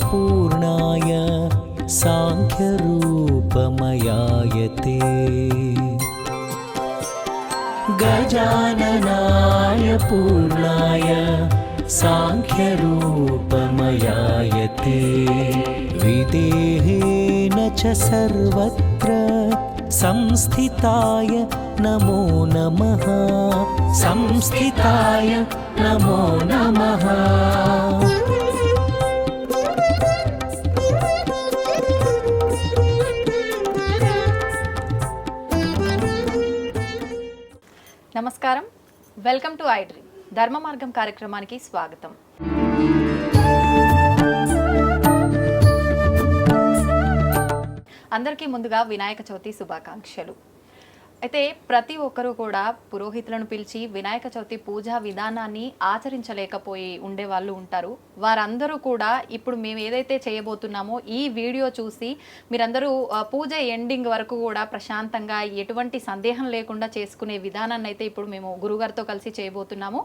पूर्णाय साङ्ख्यरूपमयाय ते गजाननाय पूर्णाय साङ्ख्यरूपमयाय ते विदेहेन च सर्वत्र संस्थिताय नमो नमः संस्थिताय नमो नमः। నమస్కారం, వెల్కమ్ టు ఐ డ్రీమ్ ధర్మ మార్గం కార్యక్రమానికి స్వాగతం. అందరికీ ముందుగా వినాయక చవితి శుభాకాంక్షలు. అయితే ప్రతి ఒక్కరూ కూడా పురోహితులను పిలిచి వినాయక చవితి పూజా విధానాన్ని ఆచరించలేకపోయి ఉండే వాళ్ళు ఉంటారు. వారందరూ కూడా ఇప్పుడు మేము ఏదైతే చేయబోతున్నామో ఈ వీడియో చూసి మీరందరూ పూజ ఎండింగ్ వరకు కూడా ప్రశాంతంగా ఎటువంటి సందేహం లేకుండా చేసుకునే విధానాన్ని అయితే ఇప్పుడు మేము గురుగారితో కలిసి చేయబోతున్నాము.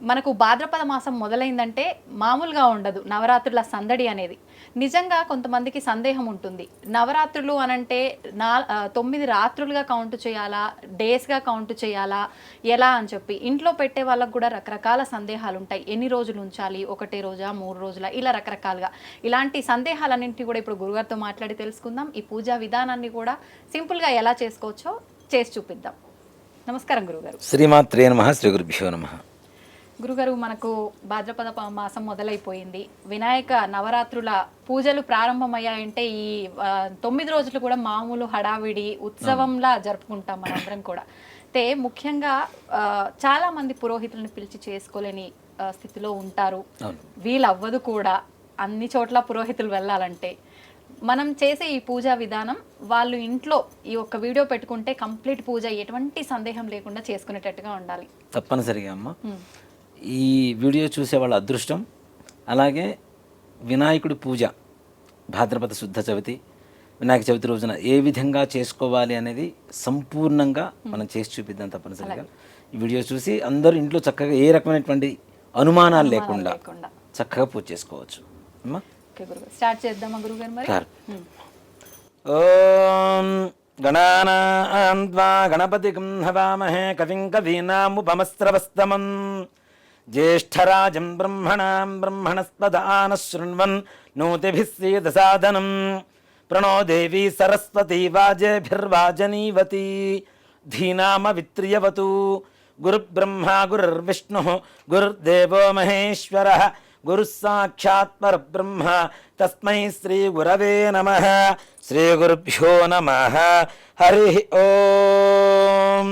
మనకు భాద్రపద మాసం మొదలైందంటే మామూలుగా ఉండదు నవరాత్రుల సందడి అనేది. నిజంగా కొంతమందికి సందేహం ఉంటుంది, నవరాత్రులు అనంటే 9 రాత్రులుగా కౌంట్ చేయాలా, డేస్గా కౌంట్ చేయాలా, ఎలా అని చెప్పి ఇంట్లో పెట్టే వాళ్ళకు కూడా రకరకాల సందేహాలు ఉంటాయి. ఎన్ని రోజులు ఉంచాలి, 1 రోజా 3 రోజుల, ఇలా రకరకాలుగా ఇలాంటి సందేహాలన్నింటినీ కూడా ఇప్పుడు గురుగారితో మాట్లాడి తెలుసుకుందాం. ఈ పూజా విధానాన్ని కూడా సింపుల్గా ఎలా చేసుకోవచ్చో చేసి చూపిద్దాం. నమస్కారం గురుగారు. శ్రీమాత్రే నమః. శ్రీ గురుభ్యో నమః. గురుగారు, మనకు భాద్రపద మాసం మొదలైపోయింది. వినాయక నవరాత్రుల పూజలు ప్రారంభమయ్యాయంటే ఈ 9 రోజులు కూడా మామూలు హడావిడి ఉత్సవంలా జరుపుకుంటాం మనందరం కూడా. అయితే ముఖ్యంగా చాలా మంది పురోహితులను పిలిచి చేసుకోలేని స్థితిలో ఉంటారు. వీలు అవ్వదు కూడా అన్ని చోట్ల పురోహితులు వెళ్ళాలంటే. మనం చేసే ఈ పూజా విధానం వాళ్ళు ఇంట్లో ఈ ఒక్క వీడియో పెట్టుకుంటే కంప్లీట్ పూజ ఎటువంటి సందేహం లేకుండా చేసుకునేటట్టుగా ఉండాలి. తప్పనిసరిగా అమ్మ, ఈ వీడియో చూసే వాళ్ళ అదృష్టం. అలాగే వినాయకుడి పూజ భాద్రపద శుద్ధ చవితి వినాయక చవితి రోజున ఏ విధంగా చేసుకోవాలి అనేది సంపూర్ణంగా మనం చేసి చూపిద్దాం. తప్పనిసరిగా ఈ వీడియో చూసి అందరూ ఇంట్లో చక్కగా ఏ రకమైనటువంటి అనుమానాలు లేకుండా చక్కగా పూజ చేసుకోవచ్చు. అమ్మా స్టార్ట్ చేద్దామా గురుగారు మరి? ఓం గణానాం త్వా గణపతిం హవామహే కవిం కవీనాముపమస్రవస్తమం జ్యేష్ఠరాజం బ్రహ్మణాం బ్రహ్మణస్పదానః శృణ్వన్ నోతిభిः సీదసాదనం ప్రణో దేవీ సరస్వతీ వాజేభిర్వాజనీవతి ధీనామవిత్రియవతు. గురుబ్రహ్మా గురుర్విష్ణుః గురుర్దేవో మహేశ్వరః గురుః సాక్షాత్ పరబ్రహ్మ తస్మై శ్రీ గురవే నమః. శ్రీ గురుభ్యో నమః. హరి ఓం.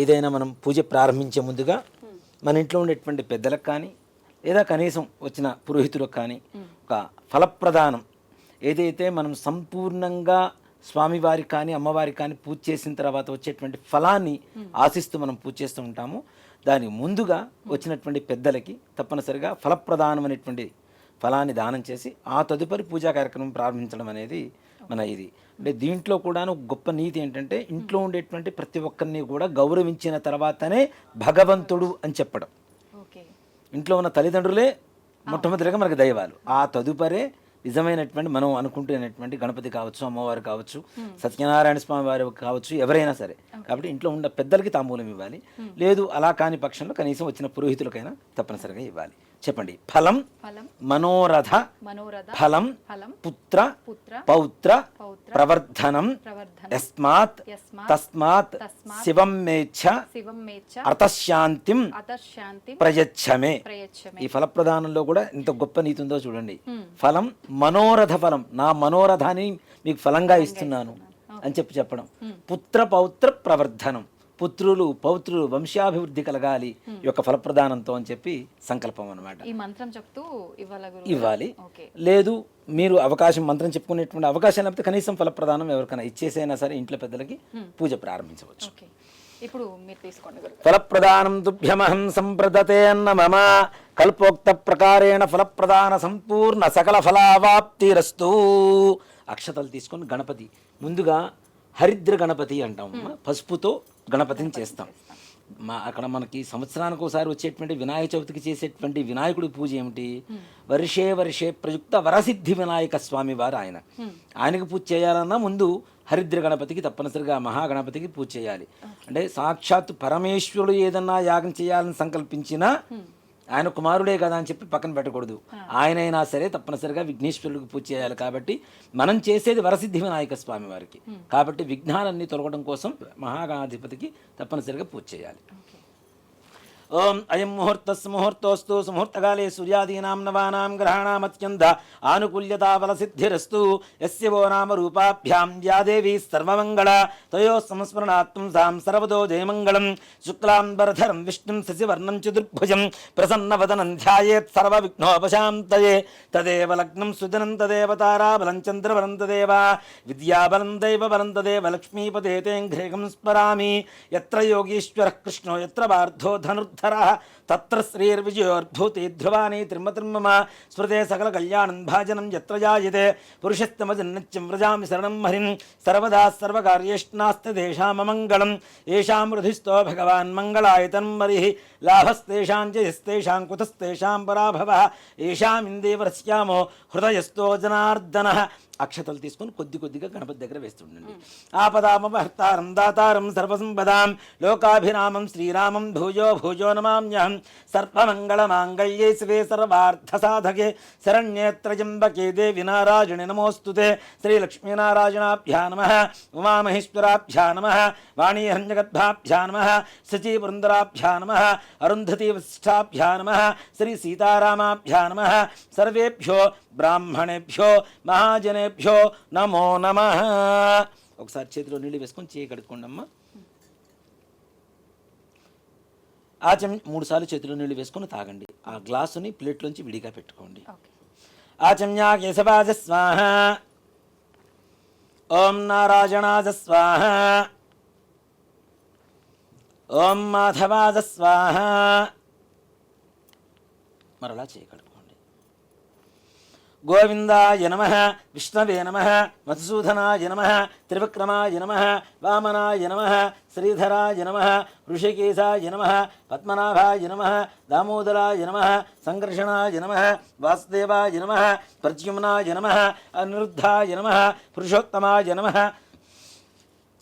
ఏదైనా మనం పూజ ప్రారంభించే ముందుగా మన ఇంట్లో ఉండేటువంటి పెద్దలకు కానీ లేదా కనీసం వచ్చిన పురోహితులకు కానీ ఒక ఫలప్రదానం ఏదైతే మనం సంపూర్ణంగా స్వామివారికి కానీ అమ్మవారికి కానీ పూజ చేసిన తర్వాత వచ్చేటువంటి ఫలాన్ని ఆశిస్తూ మనం పూజ చేస్తూ ఉంటాము. దానికి ముందుగా వచ్చినటువంటి పెద్దలకి తప్పనిసరిగా ఫలప్రదానం అనేటువంటి ఫలాన్ని దానం చేసి ఆ తదుపరి పూజా కార్యక్రమం ప్రారంభించడం అనేది మన ఇది. అంటే దీంట్లో కూడా గొప్ప నీతి ఏంటంటే ఇంట్లో ఉండేటువంటి ప్రతి ఒక్కరిని కూడా గౌరవించిన తర్వాతనే భగవంతుడు అని చెప్పడం. ఇంట్లో ఉన్న తల్లిదండ్రులే మొట్టమొదటిగా మనకు దైవాలు, ఆ తదుపరే నిజమైనటువంటి మనం అనుకుంటున్నటువంటి గణపతి కావచ్చు, అమ్మవారు కావచ్చు, సత్యనారాయణ స్వామి వారు కావచ్చు, ఎవరైనా సరే. కాబట్టి ఇంట్లో ఉన్న పెద్దలకి తాంబూలం ఇవ్వాలి. లేదు అలా కాని పక్షంలో కనీసం వచ్చిన పురోహితులకైనా తప్పనిసరిగా ఇవ్వాలి. చెప్పండి. ఫలం మనోరథ ఫలం పుత్ర పౌత్ర ప్రవర్ధనం యస్మాత్ తస్మాత్ శివం మేచ్ఛ అతశాంతిం ప్రయచ్చమే. ఈ ఫలప్రదానంలో కూడా ఇంత గొప్ప నీతి ఉందో చూడండి. ఫలం మనోరథ ఫలం, నా మనోరథాన్ని మీకు ఫలంగా ఇస్తున్నాను అని చెప్పడం. పుత్ర పౌత్ర ప్రవర్ధనం, పుత్రులు పౌత్రులు వంశాభివృద్ధి కలగాలి ఈ యొక్క ఫలప్రదానంతో అని చెప్పి సంకల్పం అన్నమాట. ఈ మంత్రం చెప్తూ ఇవ్వాలి. లేదు మీరు అవకాశం మంత్రం చెప్పుకునేటువంటి అవకాశం లేకపోతే కనీసం ఫలప్రదానం ఎవరికైనా ఇచ్చేసైనా సరే ఇంట్లో పెద్దలకి పూజ ప్రారంభించవచ్చు. ఇప్పుడు మీరు తీసుకోండి. ఫలప్రదానం తుభ్యమహం సంప్రదతే అన్న మమ కల్పోక్త ప్రకారేణ ఫలప్రదాన సంపూర్ణ సకల ఫలావాప్తిరస్తు. అక్షతలు తీసుకొని గణపతి ముందుగా హరిద్ర గణపతి అంటాం, పసుపుతో గణపతిని చేస్తాం. అక్కడ మనకి సంవత్సరానికి ఒకసారి వచ్చేటువంటి వినాయక చవితికి చేసేటువంటి వినాయకుడి పూజ ఏమిటి? వర్షే వర్షే ప్రయుక్త వరసిద్ధి వినాయక స్వామి వారు ఆయన. ఆయనకు పూజ చేయాలన్నా ముందు హరిద్ర గణపతికి తప్పనిసరిగా మహాగణపతికి పూజ చేయాలి. అంటే సాక్షాత్తు పరమేశ్వరుడు ఏదన్నా యాగం చేయాలని సంకల్పించినా ఆయన కుమారుడే కదా అని చెప్పి పక్కన పెట్టకూడదు. ఆయనైనా సరే తప్పనిసరిగా విఘ్నేశ్వరుడికి పూజ చేయాలి. కాబట్టి మనం చేసేది వరసిద్ధి వినాయక స్వామి వారికి. కాబట్టి విఘ్నాలన్నీ తొలగడం కోసం మహాగణాధిపతికి తప్పనిసరిగా పూజ చేయాలి. ఓం అయం ముహూర్తస్ముహూర్తోస్తు సుముహూర్తకాలే సూర్యాదీనాం నవానాం గ్రహాణామత్యంత ఆనుకూల్యతాఫలసిద్ధిరస్తు యస్య వో నామ రూపాభ్యాం యా దేవీ సర్వమంగళ తయో సంస్మరణాత్మం సాం సర్వదో జయమంగళం శుక్లాంబరధరం విష్ణుం శశివర్ణం చతుర్భుజం ప్రసన్నవదనం ధ్యాయేత్ సర్వవిఘ్నోపశాంతయే తదేవ లగ్నం సుదినం తదేవ తారాబలం చంద్రబలం తదేవ విద్యాబలం దైవబలం తదేవ లక్ష్మీపదే తేంఘ్రేగం స్మరామి యత్ర యోగీశ్వరః కృష్ణో యత్ర పార్థో ధనుర్ధరః తత్ర శ్రీర్విజయోర్భూతి ధ్రువాని త్రిమతిర్మమ స్మృతే సకల కళ్యాణం భాజనం యత్ర జాయతే పురుషస్తమజన్నిత్యం వ్రజామి శరణం హరిం సర్వదా సర్వకార్యేష్నాస్తి దేశామమంగళం ఏషాం హృదిస్థో భగవాన్ మంగళాయతనం మరిః లాభస్తేషాం జయస్తేషాం కుతస్తేషాం పరాభవః ఏషాం ఇందేవరస్యామో హృదయస్థో జనార్దనః. అక్షతలు తీసుకొని కొద్ది కొద్దిగా గణపతి దగ్గర వేస్తుండండి. ఆపదామపహర్తారం దాతారం సర్వసంపదాం లోకాభిరామం శ్రీరామం భూజో భూజో నమామ్యహం సర్వమంగళమాంగళ్యే శివే సర్వార్థసాధకే శరణ్యే త్రయంబకే దేవి నారాయణి నమోస్తుతే శ్రీలక్ష్మీనారాయణాభ్యా నమః ఉమామహేశ్వరాభ్యా నమః వాణీహిరణ్యగర్భాభ్యా నమః శచీపురందరాభ్యా నమః అరుంధతీ వశిష్ఠాభ్యా నమః శ్రీ సీతారామాభ్యా నమః సర్వేభ్యో బ్రాహ్మణేభ్యో మహాజనేభ్యో నమో నమః. ఒకసారి చేతిలో నీళ్ళు వేసుకొని చేయి కడుక్కోండి అమ్మ. ఆచమ్య 3 సార్లు చేతిలో నీళ్ళు వేసుకొని తాగండి. ఆ గ్లాసుని ప్లేట్లోంచి విడిగా పెట్టుకోండి. ఆచమ్య కేశవాజ స్వాహ, ఓం నారాయణాజ స్వాహ, ఓం మాధవాజ స్వాహ. మరలా చేయి కడుక్కోండి. గోవిందాయ నమః, విష్ణవే నమః, మధుసూదనాయ నమః, త్రివిక్రమాయ నమః, వామనాయ నమః, శ్రీధరాయ నమః, ఋషికేశాయ నమః, పద్మనాభాయ నమః, దామోదరాయ నమః, సంకర్షణాయ నమః, వాసుదేవాయ నమః, ప్రద్యుమ్నాయ నమః, అనిరుద్ధాయ నమః, పురుషోత్తమాయ నమః,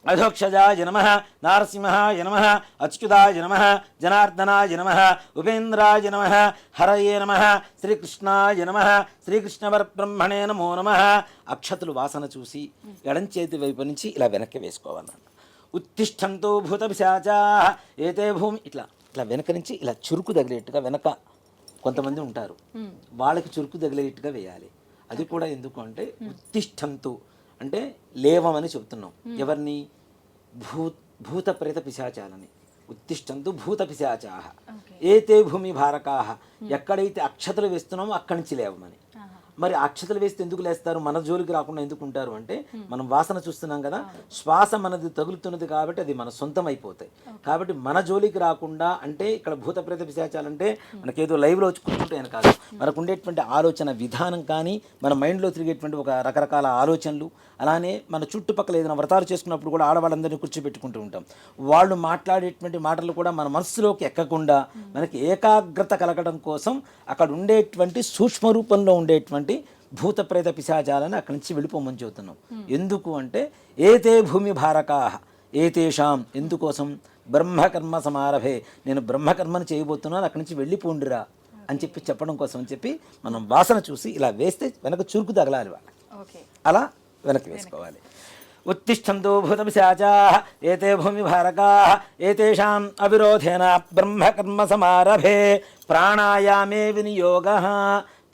అధోక్షజాయ నమః, నారసింహాయ నమః, అచ్యుతాయ నమః, జనార్దనాయ నమః, ఉపేంద్రాయ నమః, హరయే నమః, శ్రీకృష్ణాయ నమః, శ్రీకృష్ణపరబ్రహ్మణే నమో నమః. అక్షతులు వాసన చూసి ఎడం చేతి వైపు నుంచి ఇలా వెనక్కి వేసుకోవాలన్నమాట. ఉత్తిష్టంతో భూత పిశాచాః ఏతే భూమి ఇట్లా ఇట్లా వెనక నుంచి ఇలా చురుకు తగిలేట్టుగా వెనక కొంతమంది ఉంటారు, వాళ్ళకి చురుకు తగిలేట్టుగా వేయాలి. అది కూడా ఎందుకు అంటే ఉత్తిష్టంతో అంటే లేవమని చెబుతున్నాం. ఎవరిని? భూత ప్రేత పిశాచాలని. ఉత్తిష్టంతు భూత పిశాచాః ఏతే భూమి భారకాః. ఎక్కడైతే అక్షతలు వేస్తున్నామో అక్కడి నుంచి లేవమని. మరి అక్షతలు వేస్తే ఎందుకు లేస్తారు? మన జోలికి రాకుండా ఎందుకు ఉంటారు అంటే మనం వాసన చూస్తున్నాం కదా, శ్వాస మనది తగులుతున్నది కాబట్టి అది మన సొంతం అయిపోతాయి. కాబట్టి మన జోలికి రాకుండా అంటే ఇక్కడ భూత ప్రేత పిశాచాలంటే మనకేదో లైవ్లో వచ్చి కూర్చుంటాయని కాదు, మనకు ఉండేటువంటి ఆలోచన విధానం కానీ మన మైండ్లో తిరిగేటువంటి ఒక రకరకాల ఆలోచనలు, అలానే మన చుట్టుపక్కల ఏదైనా వ్రతాలు చేసుకున్నప్పుడు కూడా ఆడవాళ్ళందరినీ కూర్చోబెట్టుకుంటూ ఉంటాం. వాళ్ళు మాట్లాడేటువంటి మాటలు కూడా మన మనస్సులోకి ఎక్కకుండా మనకి ఏకాగ్రత కలగడం కోసం అక్కడ ఉండేటువంటి సూక్ష్మ రూపంలో ఉండేటువంటి భూత ప్రేత పిశాచాలని అక్కడి నుంచి వెళ్ళిపోమని చెబుతున్నాం. ఎందుకు అంటే ఏతే భూమి భారకాః ఏతేషాం. ఎందుకోసం? బ్రహ్మకర్మ సమారభే, నేను బ్రహ్మకర్మను చేయబోతున్నాను, అక్కడి నుంచి వెళ్ళిపోండిరా అని చెప్పడం కోసం అని చెప్పి మనం వాసన చూసి ఇలా వేస్తే వెనక చురుకు తగలాలి వాళ్ళకి. అలా వెనక్కి వేసుకోవాలి. ఉత్తిష్టంతో భూత పిశాచాః ఏతే భూమి భారకాః ఏతేషాం అవిరోధేన బ్రహ్మకర్మ సమారభే ప్రాణాయామే వినియోగః.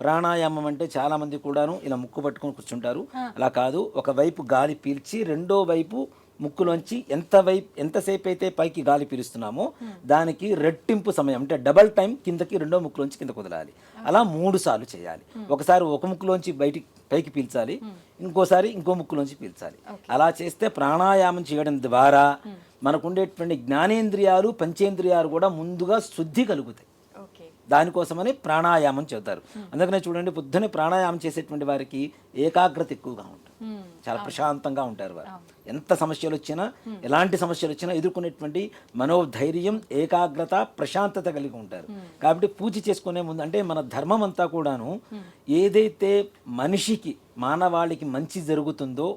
ప్రాణాయామం అంటే చాలామంది కూడాను ఇలా ముక్కు పట్టుకొని కూర్చుంటారు. అలా కాదు, ఒకవైపు గాలి పీల్చి రెండో వైపు ముక్కులోంచి ఎంతసేపు అయితే పైకి గాలి పీలుస్తున్నామో దానికి రెట్టింపు సమయం అంటే డబల్ టైం కిందకి రెండో ముక్కులోంచి కిందకు వదలాలి. అలా 3 సార్లు చేయాలి. ఒకసారి ఒక ముక్కులోంచి పైకి పీల్చాలి, ఇంకోసారి ఇంకో ముక్కులోంచి పీల్చాలి. అలా చేస్తే ప్రాణాయామం చేయడం ద్వారా మనకుండేటువంటి జ్ఞానేంద్రియాలు పంచేంద్రియాలు కూడా ముందుగా శుద్ధి కలుగుతాయి. దానికోసమని ప్రాణాయామం చెబుతారు. అందుకనే చూడండి, పొద్దున్నే ప్రాణాయామం చేసేటువంటి వారికి ఏకాగ్రత ఎక్కువగా ఉంటుంది, చాలా ప్రశాంతంగా ఉంటారు వారు. ఎంత సమస్యలు వచ్చినా, ఎలాంటి సమస్యలు వచ్చినా ఎదుర్కొనేటువంటి మనోధైర్యం, ఏకాగ్రత, ప్రశాంతత కలిగి ఉంటారు. కాబట్టి పూజ చేసుకునే ముందు, అంటే మన ధర్మం అంతా కూడాను ఏదైతే మనిషికి, మానవాళికి మంచి జరుగుతుందో,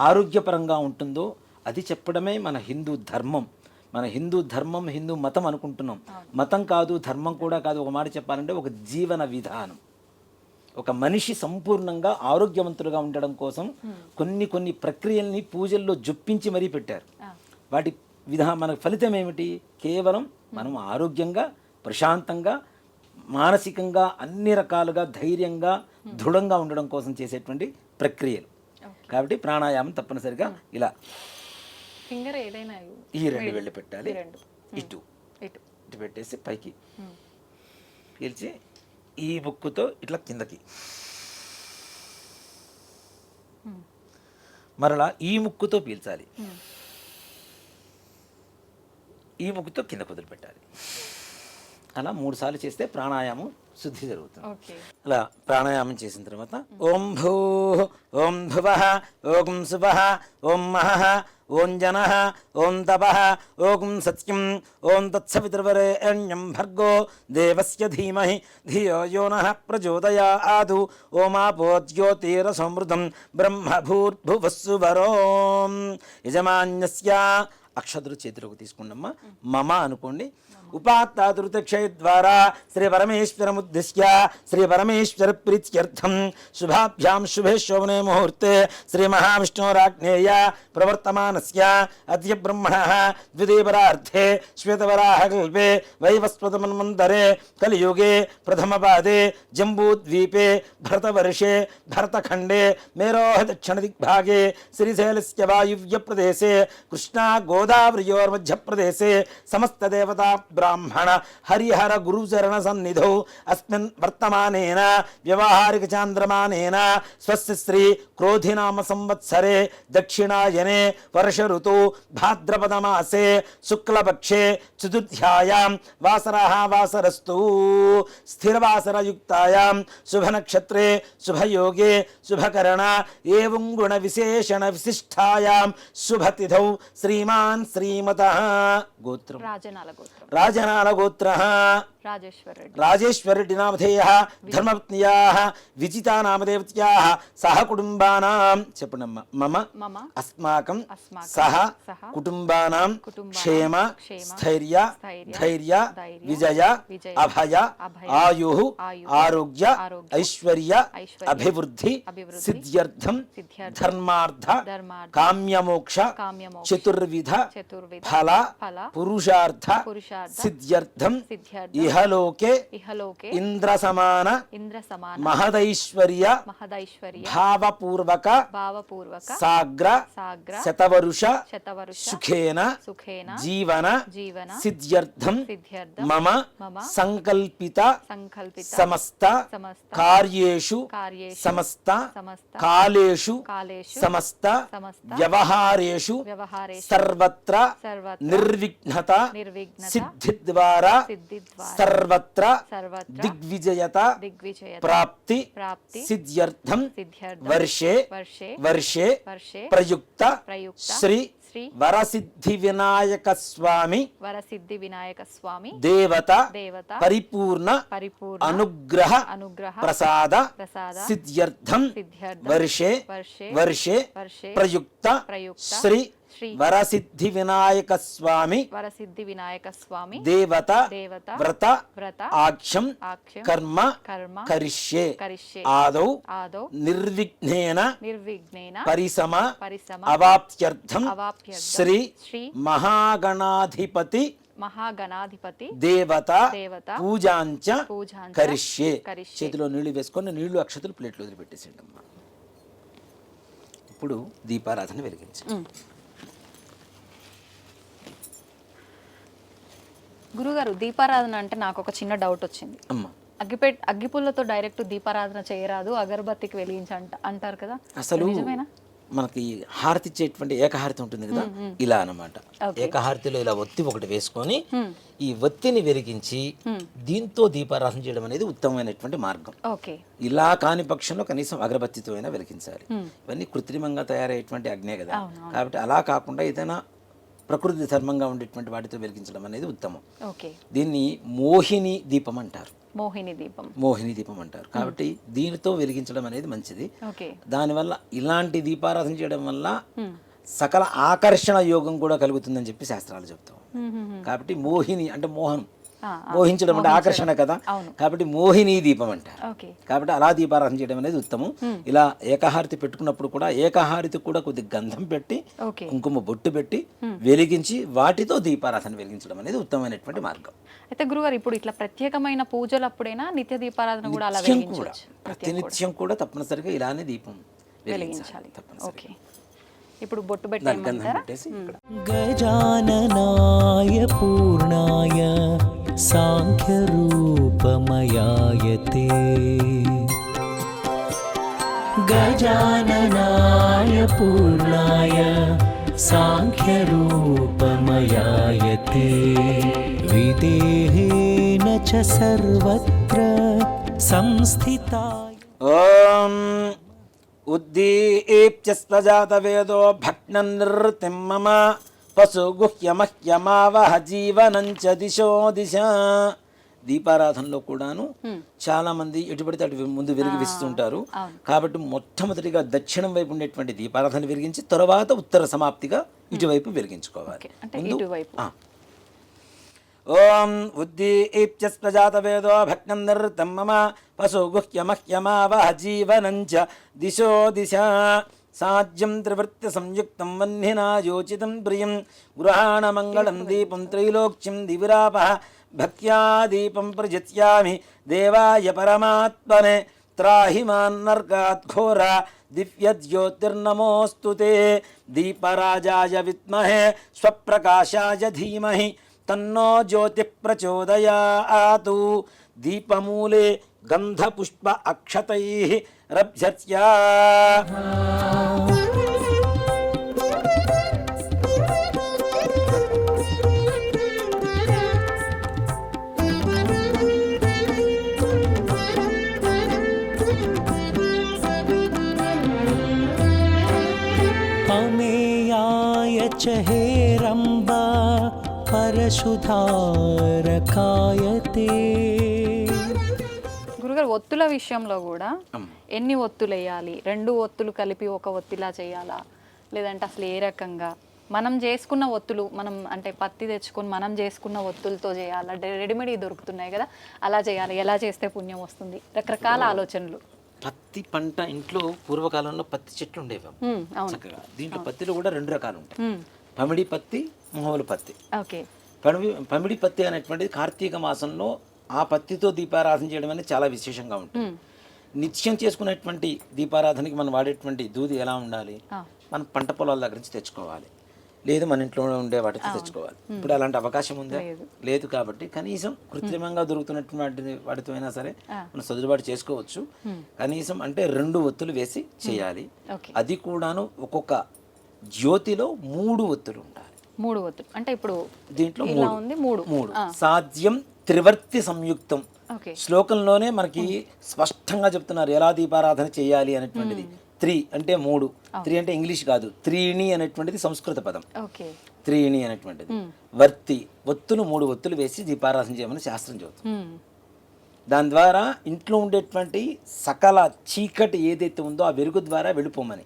ఆరోగ్యపరంగా ఉంటుందో అది చెప్పడమే మన హిందూ ధర్మం. మన హిందూ ధర్మం, హిందూ మతం అనుకుంటున్నాం. మతం కాదు, ధర్మం కూడా కాదు. ఒక మాట చెప్పాలంటే ఒక జీవన విధానం. ఒక మనిషి సంపూర్ణంగా ఆరోగ్యవంతులుగా ఉండడం కోసం కొన్ని ప్రక్రియల్ని పూజల్లో జొప్పించి మరీ పెట్టారు. వాటి మన ఫలితం ఏమిటి? కేవలం మనం ఆరోగ్యంగా, ప్రశాంతంగా, మానసికంగా, అన్ని రకాలుగా ధైర్యంగా, దృఢంగా ఉండడం కోసం చేసేటువంటి ప్రక్రియలు. కాబట్టి ప్రాణాయామం తప్పనిసరిగా ఇలా ఫింగర్ ఏదైనా ఈ రెండు వెళ్ళి పెట్టాలి, ఇటు పెట్టేసి పైకి పీల్చి ఈ బుక్కుతో ఇట్లా కిందకి, మరలా ఈ ముక్కుతో పీల్చాలి, ఈ ముక్కుతో కింద వదిలిపెట్టాలి. అలా 3 సార్లు చేస్తే ప్రాణాయామం శుద్ధి జరుగుతుంది. అలా ప్రాణాయామం చేసిన తర్వాత ఓం భూ ఓం భువః ఓం శుభః ఓం మహః ఓం జనః ఓం తపః ఓం సత్యం ఓం తత్సవితుర్వరేణ్యం భర్గో దేవస్య ధీమహి ధియో యో నః ప్రచోదయాత్ ఓమాపో జ్యోతిరసమృతం బ్రహ్మభూర్భువస్సువరోం. యజమాన్యస్య అక్షతులు చేతిలోకి తీసుకున్నమ్మా, మమ అనుకోండి. ఉపాత్తాదురుతక్షయ ద్వారా శ్రీ పరమేశ్వరముద్దిశ్య శ్రీ పరమేశ్వర ప్రీత్యర్థం శుభాభ్యాం శుభే శోభనే ముహూర్తే శ్రీ మహావిష్ణోరాజ్ఞేయ ప్రవర్తమానస్య అద్య బ్రహ్మణః ద్వితీయపరార్థే శ్వేతవరాహకల్పే వైవస్వతమన్వంతరే కలియుగే ప్రథమపాదే జంబూద్వీపే భరతవర్షే భరతఖండే మేరోహ దక్షిణదిగ్భాగే శ్రీశైలస్య వాయువ్య ప్రదేశే కృష్ణా గోదావరియోర్మధ్య ప్రదేశే సమస్తదేవతా బ్రాహ్మణ హరిహర గురుచరణ సన్నిధౌ అస్మిన్ వర్తమానేన వ్యవహారిక చాంద్రమానేన స్వస్య శ్రీ క్రోధినామ సంవత్సరే దక్షిణాయనే వర్ష ఋతు భాద్రపద మాసే శుక్లపక్షే చతుర్థ్యాయాం వాసరః వాసరస్తు స్థిరవాసరయుక్తాయాం శుభనక్షత్రే శుభయోగే శుభకరణ ఏవం గుణ విశేషణ విశిష్టాయాం శుభతిథౌ శ్రీమాన్ శ్రీమతః గోత్రం రాజనాల గోత్ర రాజేశ్వరెడ్డి నామధేయ ధర్మపత్నియా విజితా నామదేవత్యా సహ కుటుంబానాం చెప్పండమ్మా మమ అస్మాకం సహ కుటుంబానాం క్షేమ స్థైర్య ధైర్య విజయ అభయ ఆయు ఆరోగ్య ఐశ్వర్య అభివృద్ధి సిద్ధ్యర్థం ధర్మార్థ కామ్యమోక్ష చతుర్విధ ఫల పురుషార్థ సిద్ధ్యర్థం ఇహలోకే ఇంద్ర సమాన మహదైశ్వర్య భావపూర్వక సాగ్ర శతవరుష సుఖేన జీవన సిద్ధ్యర్థం మమ సంకల్పిత సమస్త కార్యేషు సమస్త కాలేషు సమస్త వ్యవహారేషు సర్వత్ర నిర్విఘ్నత సిద్ధి ద్వారా సర్వత్ర దిగ్విజయత ప్రాప్తి సిద్ధ్యర్థం వర్షే ప్రయుక్త శ్రీ వరసిద్ధి వినాయక స్వామి దేవత పరిపూర్ణ అనుగ్రహ ప్రసాద సిద్ధ్యర్థం వర్షే ప్రయుక్త శ్రీ వరసిద్ధి వినాయక స్వామి దేవత వ్రత ఆక్షం కర్మ కరిష్యే ఆదౌ నిర్విఘ్నేన పరిసమ అవాప్త్యర్థం శ్రీ మహాగణాధిపతి దేవత పూజాంచ కరిష్యే. చేతిలో నీళ్లు వేసుకొని నీళ్లు అక్షతలు ప్లేట్లు వదిలిపెట్టేసేయండి అమ్మా. ఇప్పుడు దీపారాధన వెలిగించండి. గురుగారు, దీపారాధన అంటే నాకు ఒక చిన్న డౌట్ వచ్చింది. అగ్గిపుల్లతో డైరెక్ట్ దీపారాధన చేయరాదు, అగరబత్తికి వెలిగించి అంటారు కదా, అసలు నిజమేనా? మనకి హారతి ఇచ్చేటువంటి ఏకహారతి ఉంటుంది కదా, ఇలా అన్నమాట. ఏకహారతిలో ఇలా ఒత్తి ఒకటి వేసుకొని ఈ ఒత్తిని వెలిగించి దీంతో దీపారాధన చేయడం అనేది ఉత్తమమైనటువంటి మార్గం. ఇలా కాని పక్షంలో కనీసం అగరబత్తితో అయినా వెలిగించాలి. ఇవన్నీ కృత్రిమంగా తయారయ్యేటువంటి అగ్నే కదా, కాబట్టి అలా కాకుండా ఏదైనా ప్రకృతి ధర్మంగా ఉండేటువంటి వాటితో వెలిగించడం అనేది ఉత్తమం. దీన్ని మోహిని దీపం అంటారు. మోహిని దీపం అంటారు. కాబట్టి దీనితో వెలిగించడం అనేది మంచిది. దానివల్ల ఇలాంటి దీపారాధన చేయడం వల్ల సకల ఆకర్షణ యోగం కూడా కలుగుతుందని చెప్పి శాస్త్రాలు చెప్తాం. కాబట్టి మోహిని అంటే మోహనం, మోహించడం అంటే ఆకర్షణ కదా, కాబట్టి మోహిని దీపం అంటారు. కాబట్టి అలా దీపారాధన చేయడం అనేది ఉత్తమం. ఇలా ఏకహారతి పెట్టుకున్నప్పుడు కూడా ఏకహారతి కూడా కొద్ది గంధం పెట్టి కుంకుమ బొట్టు పెట్టి వెలిగించి వాటితో దీపారాధన వెలిగించడం అనేది ఉత్తమమైనటువంటి మార్గం. అయితే గురుగారు, ఇప్పుడు ఇట్లా ప్రత్యేకమైన పూజలు అప్పుడైనా నిత్య దీపారాధన కూడా అలా వెలిగించవచ్చు? ప్రతినిత్యం కూడా తప్పనిసరిగా ఇలానే దీపం వెలిగించాలి. ఇప్పుడు బొట్టు పెట్టేసి గజాననాయ పూర్ణాయ సాంఖ్యరూపమయాయతే గజాననాయ పూర్ణాయ సాంఖ్యరూపమయాయతే విదేహేన చ సర్వత్ర సంస్థితాయ. ఓం ఉద్దీప్యస్వజాతవేదో భగ్ననిర్తిం మమ పశుగుహ్యమహ్యమావహ జీవనంచ దిశో దిశ. దీపారాధనలో కూడాను చాలా మంది ఎటు పడితే అటు ముందు వెలిగిస్తుంటారు. కాబట్టి మొట్టమొదటిగా దక్షిణం వైపు ఉండేటువంటి దీపారాధన వెలిగించి తర్వాత ఉత్తర సమాప్తిగా ఇటువైపు వెలిగించుకోవాలి. ఓం ఉద్దీప్యస్వజాతవేదో భగ్ననిర్తిం మమ పశుగుహ్యమహ్యమావహ జీవనంచ దిశో దిశ. సాధ్యం త్రివృత్య సంయుక్తం వహ్నినా యోచితం ప్రియం గృహాణ మంగళం దీపం త్రైలోక్యం దివిరాపః భక్త్యా దీపం ప్రజిత్యామి దేవాయ పరమాత్మనే త్రాహి మాన్నర్గాత్ ఘోర దివ్య జ్యోతిర్నమోస్తుతే. దీపరాజాయ విద్మహే స్వప్రకాశాయ ధీమహి తన్నో జ్యోతి ప్రచోదయాతు. దీపమూలే గంధపుష్ప అక్షతైః రభ్యత్యా. అమేయాయ చ హేరంబా పరశుధారకాయతే. గురుగారు, ఒత్తుల విషయంలో కూడా ఎన్ని ఒత్తులు వేయాలి? 2 ఒత్తులు కలిపి ఒక ఒత్తిలా చేయాలా, లేదంటే అసలు ఏ రకంగా మనం చేసుకున్న ఒత్తులు, మనం అంటే పత్తి తెచ్చుకొని మనం చేసుకున్న ఒత్తులతో చేయాలా, రెడీమేడ్ దొరుకుతున్నాయి కదా, అలా చేయాలి? ఎలా చేస్తే పుణ్యం వస్తుంది? రకరకాల ఆలోచనలు. పత్తి పంట ఇంట్లో పూర్వకాలంలో పత్తి చెట్లు ఉండేవి చక్కగా. దీంట్లో పత్తిలో కూడా 2 రకాలు ఉంటాయి, పమిడి పత్తి, మొహవుల పత్తి. పమిడి పత్తి అనేటువంటిది కార్తీక మాసంలో ఆ పత్తితో దీపారాధన చేయడం అనేది చాలా విశేషంగా ఉంటుంది. నిత్యం చేసుకునేటువంటి దీపారాధనకి మనం వాడేటువంటి దూది ఎలా ఉండాలి? మనం పంట పొలాల దగ్గర నుంచి తెచ్చుకోవాలి, లేదు మన ఇంట్లో ఉండే వాటితో తెచ్చుకోవాలి. ఇప్పుడు అలాంటి అవకాశం ఉందా? లేదు. కాబట్టి కనీసం కృత్రిమంగా దొరుకుతున్నటువంటి వాటితో అయినా సరే మనం సర్దుబాటు చేసుకోవచ్చు. కనీసం అంటే 2 ఒత్తులు వేసి చేయాలి. అది కూడాను ఒక్కొక్క జ్యోతిలో 3 ఒత్తులు ఉండాలి. 3 ఒత్తులు అంటే ఇప్పుడు దీంట్లో 3 సాధ్యం త్రివర్తి సంయుక్తం. శ్లోకంలోనే మనకి స్పష్టంగా చెప్తున్నారు ఎలా దీపారాధన చేయాలి అనేటువంటిది. 3 అంటే 3, 3 అంటే ఇంగ్లీష్ కాదు, త్రీణి అనేటువంటిది సంస్కృత పదం. త్రీణి అనేటువంటిది వర్తి, ఒత్తులు 3 ఒత్తులు వేసి దీపారాధన చేయమని శాస్త్రం చెబుతుంది. దాని ద్వారా ఇంట్లో ఉండేటువంటి సకల చీకటి ఏదైతే ఉందో ఆ వెలుగు ద్వారా వెళ్ళిపోమని,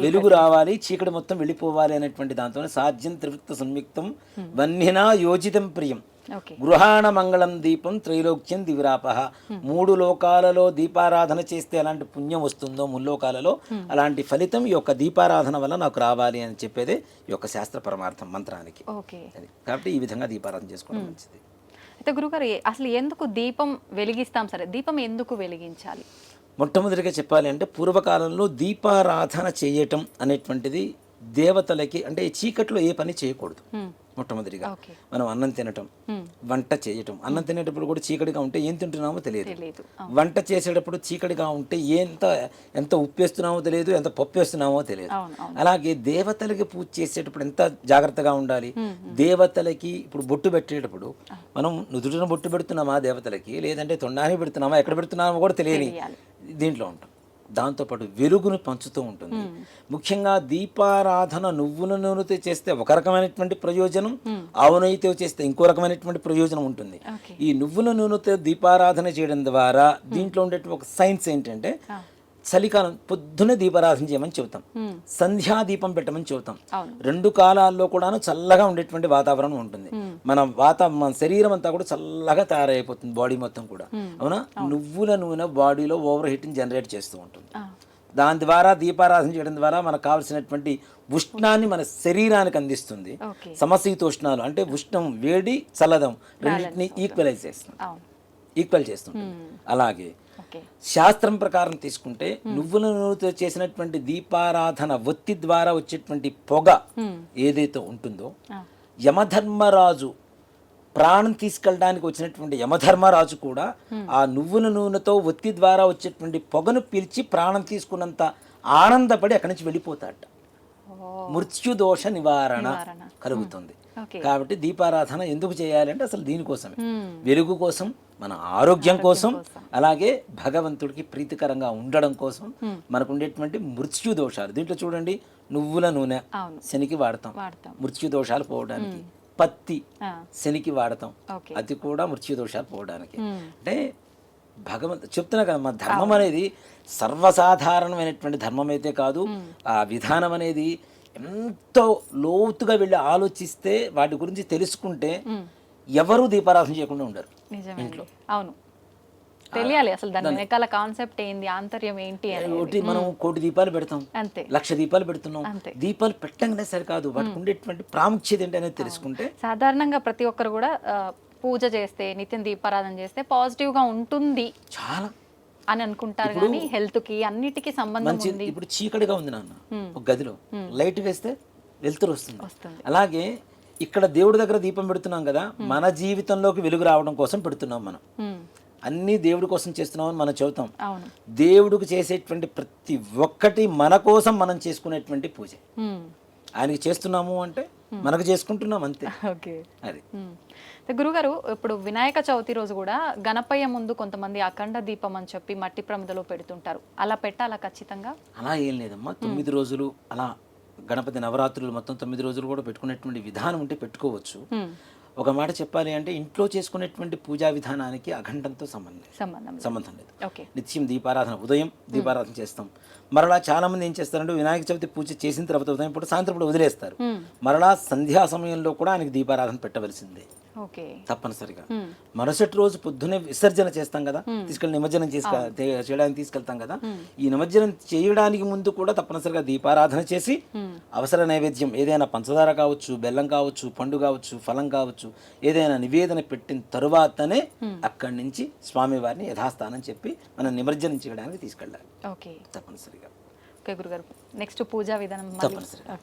వెలుగు రావాలి, చీకటి మొత్తం వెళ్ళిపోవాలి అనేటువంటి దాంతో సాధ్యం త్రివృత్త సంయుక్తం వహ్నినా యోజితం ప్రియం గృహాణ మంగళం దీపం త్రైలోక్యం దివిరాపః. 3 లోకాలలో దీపారాధన చేస్తే ఎలాంటి పుణ్యం వస్తుందో ముల్లోకాలలో అలాంటి ఫలితం ఈ యొక్క దీపారాధన వల్ల నాకు రావాలి అని చెప్పేదే ఈ యొక్క శాస్త్ర పరమార్థం మంత్రానికి. కాబట్టి ఈ విధంగా దీపారాధన చేసుకోవడం మంచిది. అయితే గురుగారు, అసలు ఎందుకు దీపం వెలిగిస్తాం? సరే, దీపం ఎందుకు వెలిగించాలి? మొట్టమొదటిగా చెప్పాలి అంటే పూర్వకాలంలో దీపారాధన చేయటం అనేటువంటిది దేవతలకి, అంటే చీకట్లో ఏ పని చేయకూడదు. మొట్టమొదటిగా ఓకే. మనం అన్నం తినటం, వంట చేయటం. అన్నం తినేటప్పుడు కూడా చీకటిగా ఉంటే ఏం తింటున్నామో తెలియదు. తెలియదు. వంట చేసేటప్పుడు చీకటిగా ఉంటే ఎంత ఉప్పు వేస్తున్నామో తెలియదు, ఎంత పప్పు వేస్తున్నామో తెలియదు. అవును, అవును. అలాగే దేవతలకి పూజ చేసేటప్పుడు ఎంత జాగ్రత్తగా ఉండాలి. దేవతలకి ఇప్పుడు బొట్టు పెట్టేటప్పుడు మనం నుదుటిన బొట్టు పెడుతున్నామా దేవతలకి, లేదంటే తొండానికి పెడుతున్నామా, ఎక్కడ పెడుతున్నామో కూడా తెలియని దీంట్లో ఉంటాం. దాంతోపాటు వెలుగును పంచుతూ ఉంటుంది. ముఖ్యంగా దీపారాధన నువ్వుల నూనెతో చేస్తే ఒక రకమైనటువంటి ప్రయోజనం, ఆవు నెయ్యితో చేస్తే ఇంకో రకమైనటువంటి ప్రయోజనం ఉంటుంది. ఈ నువ్వుల నూనెతో దీపారాధన చేయడం ద్వారా దీంట్లో ఉండే ఒక సైన్స్ ఏంటంటే, చలికాలం పొద్దునే దీపారాధన చేయమని చెబుతాం, సంధ్యా దీపం పెట్టమని చెబుతాం. 2 కాలాల్లో కూడాను చల్లగా ఉండేటువంటి వాతావరణం ఉంటుంది. మన శరీరం అంతా కూడా చల్లగా తయారైపోతుంది, బాడీ మొత్తం కూడా. అవునా? నువ్వుల నూనె బాడీలో ఓవర్ హీటింగ్ జనరేట్ చేస్తూ ఉంటుంది. దాని ద్వారా దీపారాధన చేయడం ద్వారా మనకు కావాల్సినటువంటి ఉష్ణాన్ని మన శరీరానికి అందిస్తుంది. సమశీతోష్ణాలు అంటే ఉష్ణం, వేడి, చల్లదం రెండింటిని ఈక్వల్ చేస్తుంది. అలాగే శాస్త్రం ప్రకారం తీసుకుంటే నువ్వుల నూనెతో చేసినటువంటి దీపారాధన ఒత్తి ద్వారా వచ్చేటువంటి పొగ ఏదైతే ఉంటుందో, యమధర్మరాజు ప్రాణం తీసుకెళ్ళడానికి వచ్చినటువంటి యమధర్మరాజు కూడా ఆ నువ్వుల నూనెతో ఒత్తి ద్వారా వచ్చేటువంటి పొగను పీల్చి ప్రాణం తీసుకున్నంత ఆనందపడి అక్కడి నుంచి వెళ్ళిపోతాడట. మృత్యుదోష నివారణ కలుగుతుంది. కాబట్టి దీపారాధన ఎందుకు చేయాలంటే అసలు దీనికోసమే, వెలుగు కోసం, మన ఆరోగ్యం కోసం, అలాగే భగవంతుడికి ప్రీతికరంగా ఉండడం కోసం. మనకు ఉండేటువంటి మృత్యు దోషాలు దీంట్లో చూడండి, నువ్వుల నూనె శనికి వాడతాం మృత్యు దోషాలు పోవడానికి, పత్తి శనికి వాడతాం, అది కూడా మృత్యు దోషాలు పోవడానికి. అంటే చెప్తున్నా కదా, మా ధర్మం అనేది సర్వసాధారణమైనటువంటి ధర్మం అయితే కాదు. ఆ విధానం అనేది ఎంతో లోతుగా వెళ్ళి ఆలోచిస్తే, వాటి గురించి తెలుసుకుంటే ఎవరు దీపారాధన చేయకుండా ఉండరు ఇంట్లో. అవును, తెలియాలి అసలు దాని వెనకాల కాన్సెప్ట్ ఏంది, ఆంతర్యం ఏంటి అని. మనం 1 కోటి దీపాలు పెడతాం, 1,00,000 దీపాలు పెడుతున్నాం. దీపాలు పెట్టంగానే సరికాదు, వాటికి ఉండేటువంటి ప్రాముఖ్యత ఏంటి అనేది తెలుసుకుంటే. సాధారణంగా ప్రతి ఒక్కరు కూడా పూజ చేస్తే, నిత్యం దీపారాధన చేస్తే పాజిటివ్ గా ఉంటుంది చాలా అని అనుకుంటారు, కానీ హెల్త్ కి అన్నిటికీ సంబంధం ఉంది. ఇప్పుడు చీకటిగా ఉంది నాన్న, ఒక గదిలో లైట్ వేస్తే వెలుతురు వస్తుంది. అలాగే ఇక్కడ దేవుడి దగ్గర దీపం పెడుతున్నాం కదా, మన జీవితంలోకి వెలుగు రావడం కోసం పెడుతున్నాం. మనం అన్ని దేవుడి కోసం చేస్తున్నామని మనం చెబుతాం. దేవుడికి చేసేటువంటి ప్రతి ఒక్కటి మన కోసం మనం చేసుకునేటువంటి పూజ. ఆయనకి చేస్తున్నాము అంటే మనకు చేసుకుంటున్నాం అంతే. అది గురుగారు, ఇప్పుడు వినాయక చవితి రోజు కూడా గణపయ్య ముందు కొంతమంది అఖండ దీపం అని చెప్పి మట్టి ప్రమిదలో పెడుతుంటారు, అలా పెట్టాలా ఖచ్చితంగా? అలా ఏం లేదమ్మా, 9 రోజులు అలా గణపతి నవరాత్రులు మొత్తం 9 రోజులు కూడా పెట్టుకునేటువంటి విధానం ఉంటే పెట్టుకోవచ్చు. ఒక మాట చెప్పాలి అంటే, ఇంట్లో చేసుకునేటువంటి పూజా విధానానికి అఖండంతో సంబంధం లేదు. నిత్యం దీపారాధన, ఉదయం దీపారాధన చేస్తాం. మరలా చాలా మంది ఏం చేస్తారంటే, వినాయక చవితి పూజ చేసిన తర్వాత ఉదయం పూట, సాయంత్రం పూట వదిలేస్తారు. మరలా సంధ్యా సమయంలో కూడా ఆయనకి దీపారాధన పెట్టవలసిందే తప్పనిసరిగా. మరుసటి రోజు పొద్దునే విసర్జన చేస్తాం కదా, తీసుకెళ్ళి నిమజ్జనం చేయడానికి తీసుకెళ్తాం కదా. ఈ నిమజ్జనం చేయడానికి ముందు కూడా తప్పనిసరిగా దీపారాధన చేసి, అవసర నైవేద్యం ఏదైనా పంచదార కావచ్చు, బెల్లం కావచ్చు, పండు కావచ్చు, ఫలం కావచ్చు, ఏదైనా నివేదన పెట్టిన తరువాతనే అక్కడి నుంచి స్వామివారిని యథాస్థానం చెప్పి మనం నిమజ్జనం చేయడానికి తీసుకెళ్ళాలి తప్పనిసరిగా. నెక్స్ట్ పూజా విధానం తప్పనిసరిగా.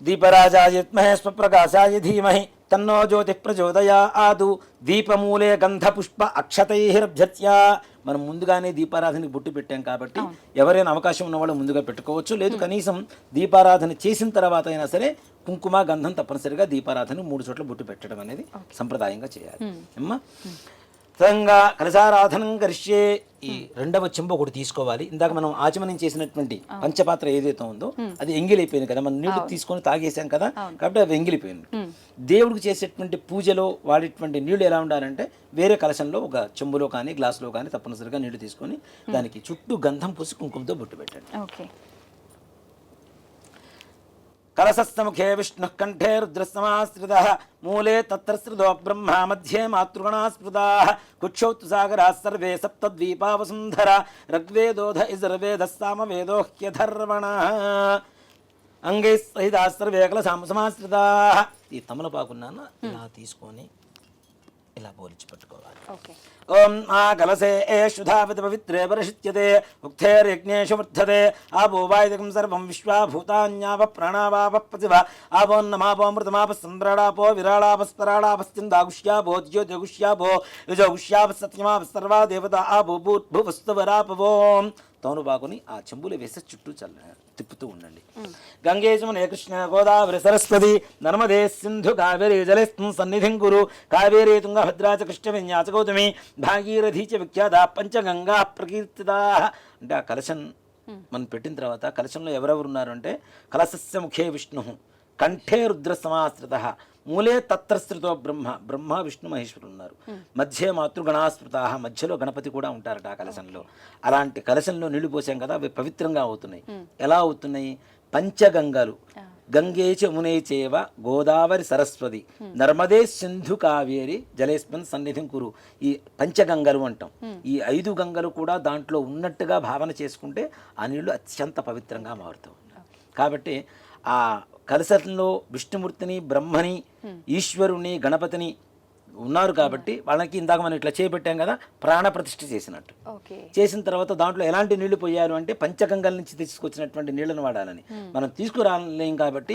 దీపరాజాయ విద్మహే స్వప్రకాశాయ ధీమహి తన్నో జ్యోతి ప్రచోదయాదు. దీపమూలే గంధపుష్ప అక్షతైరభ్యర్చ్య. మనం ముందుగానే దీపారాధనకి బొట్టు పెట్టాం కాబట్టి ఎవరైనా అవకాశం ఉన్నవాళ్ళు ముందుగా పెట్టుకోవచ్చు. లేదు కనీసం దీపారాధన చేసిన తర్వాత అయినా సరే కుంకుమ గంధం తప్పనిసరిగా దీపారాధన 3 చోట్ల బొట్టు పెట్టడం అనేది సంప్రదాయంగా చేయాలి. అమ్మా తంగా కలశారాధనం కరిష్యే. ఈ 2వ చెంబు ఒకటి తీసుకోవాలి. ఇందాక మనం ఆచమనం చేసినటువంటి పంచపాత్ర ఏదైతే ఉందో అది ఎంగిలిపోయింది కదా, మనం నీళ్లు తీసుకొని తాగేసాం కదా, కాబట్టి అవి ఎంగిలిపోయింది. దేవుడికి చేసేటువంటి పూజలో వాడేటువంటి నీళ్లు ఎలా ఉండాలంటే, వేరే కలశంలో ఒక చెంబులో కానీ గ్లాసులో కానీ తప్పనిసరిగా నీళ్లు తీసుకొని దానికి చుట్టూ గంధం పూసి కుంకుమతో బొట్టు పెట్టండి. కలశస్థముఖే విష్ణు కంఠే రుద్రస్తమాశ్రిత మూలే తత్రశ్రుతో బ్రహ్మ మధ్యే మాతృగణాస్పృతా కుక్షౌతు సాగరా సర్వే సప్తద్వీపావసుంధర ఋగ్వేదోధ ఇజర్వేద సామవేదోహ్యధర్వణ అంగై సహితా సర్వే కలశామ సమాశ్రితా. ఈ తమలపాకున్నాను ఇలా తీసుకొని ఇలా పోల్చి పట్టుకోవాలి. ఓకే. ఓం ఆ కలసే శుధావిత పవిత్రే పరిషిచ్యతే ఉక్తేర్యజ్ఞేషు వర్ధతే ఆపో వాయుదకం సర్వం విశ్వాభూతాన్యాప ప్రాణావాప పతివ ఆపోన్నమాపోమృతమాప సంద్రాడాపో విరాళాపస్పరాళాపశ్చిందాగుష్యాపో జ్యోతిగుష్యాపో యుజగుష్యాప సత్యమాప సర్వా దేవత ఆపో భూభువస్తువరాపవోం. తౌను బాగుని ఆ చెంబులు వేసి చుట్టూ తిప్పుతూ ఉండండి. గంగే జమునే కృష్ణ గోదావరి సరస్వతి నర్మదే సింధు కావేరీ జలేస్మిన్ సన్నిధిం కురు కావేరీ తుంగభద్రా చ కృష్ణ విన్యాస గౌతమి భాగీరథీ చ విఖ్యాత పంచగంగా ప్రకీర్తితా. అంటే ఆ కలశం మనం పెట్టిన తర్వాత కలశంలో ఎవరెవరు ఉన్నారు అంటే కలశస్య ముఖే విష్ణు కంఠే రుద్ర సమాశ్రిత మూలే తత్రశ్రితో బ్రహ్మ విష్ణు మహేశ్వరులు ఉన్నారు. మధ్య మాతృగణాస్మృత మధ్యలో గణపతి కూడా ఉంటారట ఆ కలశంలో. అలాంటి కలశంలో నీళ్లు పోసాం కదా, అవి పవిత్రంగా అవుతున్నాయి. ఎలా అవుతున్నాయి? పంచగంగలు గంగే యమునే చేవ గోదావరి సరస్వతి నర్మదే సింధు కావేరి జలేస్మిన్ సన్నిధిం కురు. ఈ పంచగంగలు అంటాం. ఈ 5 గంగలు కూడా దాంట్లో ఉన్నట్టుగా భావన చేసుకుంటే ఆ నీళ్లు అత్యంత పవిత్రంగా మారుతాయి. కాబట్టి ఆ కలశంలో విష్ణుమూర్తిని, బ్రహ్మని, ఈశ్వరుని, గణపతిని ఉన్నారు కాబట్టి వాళ్ళకి ఇందాక మనం ఇట్లా చేపెట్టాం కదా, ప్రాణ ప్రతిష్ఠ చేసినట్టు. చేసిన తర్వాత దాంట్లో ఎలాంటి నీళ్లు పోయారు అంటే పంచగంగల నుంచి తీసుకొచ్చినటువంటి నీళ్లను వాడాలని. మనం తీసుకురాలేం కాబట్టి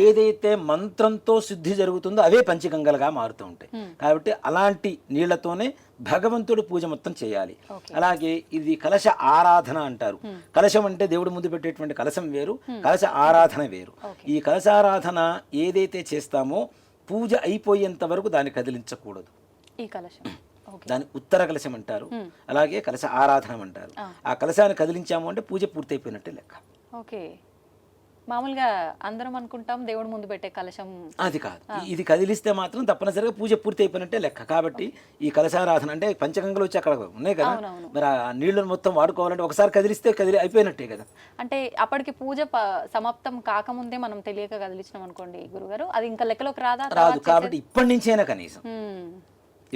ఏదైతే మంత్రంతో శుద్ధి జరుగుతుందో అవే పంచగంగలుగా మారుతూ ఉంటాయి. కాబట్టి అలాంటి నీళ్లతోనే భగవంతుడు పూజ మొత్తం చేయాలి. అలాగే ఇది కలశ ఆరాధన అంటారు. కలశం అంటే దేవుడి ముందు పెట్టేటువంటి కలశం వేరు, కలశ ఆరాధన వేరు. ఈ కలశారాధన ఏదైతే చేస్తామో పూజ అయిపోయేంత వరకు దాన్ని కదిలించకూడదు. ఈ కలశం దాన్ని ఉత్తర కలశం అంటారు, అలాగే కలశ ఆరాధన అంటారు. ఆ కలశాన్ని కదిలించాము అంటే పూజ పూర్తయిపోయినట్టే లెక్క. ఓకే. మామూలుగా అందరం అనుకుంటాం దేవుడి ముందు పెట్టే కలశం, అది కాదు. ఇది కదిలిస్తే మాత్రం తప్పనిసరిగా పూజ పూర్తి అయిపోయినట్టే లెక్క. కాబట్టి ఈ కలశారాధన అంటే పంచగంగలు వచ్చి అక్కడ ఉన్నాయి కదా, మరి ఆ నీళ్లను మొత్తం వాడుకోవాలంటే ఒకసారి కదిలిస్తే అయిపోయినట్టే కదా. అంటే అప్పటికి పూజ సమాప్తం కాకముందే మనం తెలియక కదిలించినాం అనుకోండి గురుగారు, అది ఇంకా లెక్కలోకి రాదు. కాబట్టి ఇప్పటి నుంచైనా కనీసం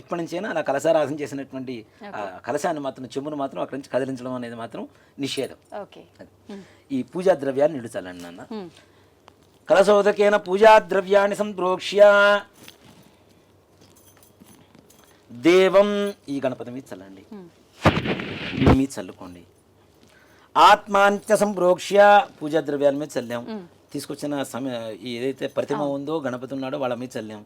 ఇప్పటి నుంచైనా అలా కలశారాధన చేసినటువంటి కలశాన్ని మాత్రం, చెంబును మాత్రం అక్కడి నుంచి కదిలించడం అనేది మాత్రం నిషేధం. ఈ పూజా ద్రవ్యాన్ని నిలుచాలండి నాన్న. కలశోదకేన పూజా ద్రవ్యాన్ని సంప్రోక్ష్య దేవం, ఈ గణపతి మీద చల్లండి, మీ చల్లుకోండి. ఆత్మాంచ సంప్రోక్ష్య, పూజా ద్రవ్యాల మీద చల్లాం. తీసుకొచ్చిన ఏదైతే ప్రతిమ ఉందో గణపతి ఉన్నాడో వాళ్ళ మీద చల్లాం.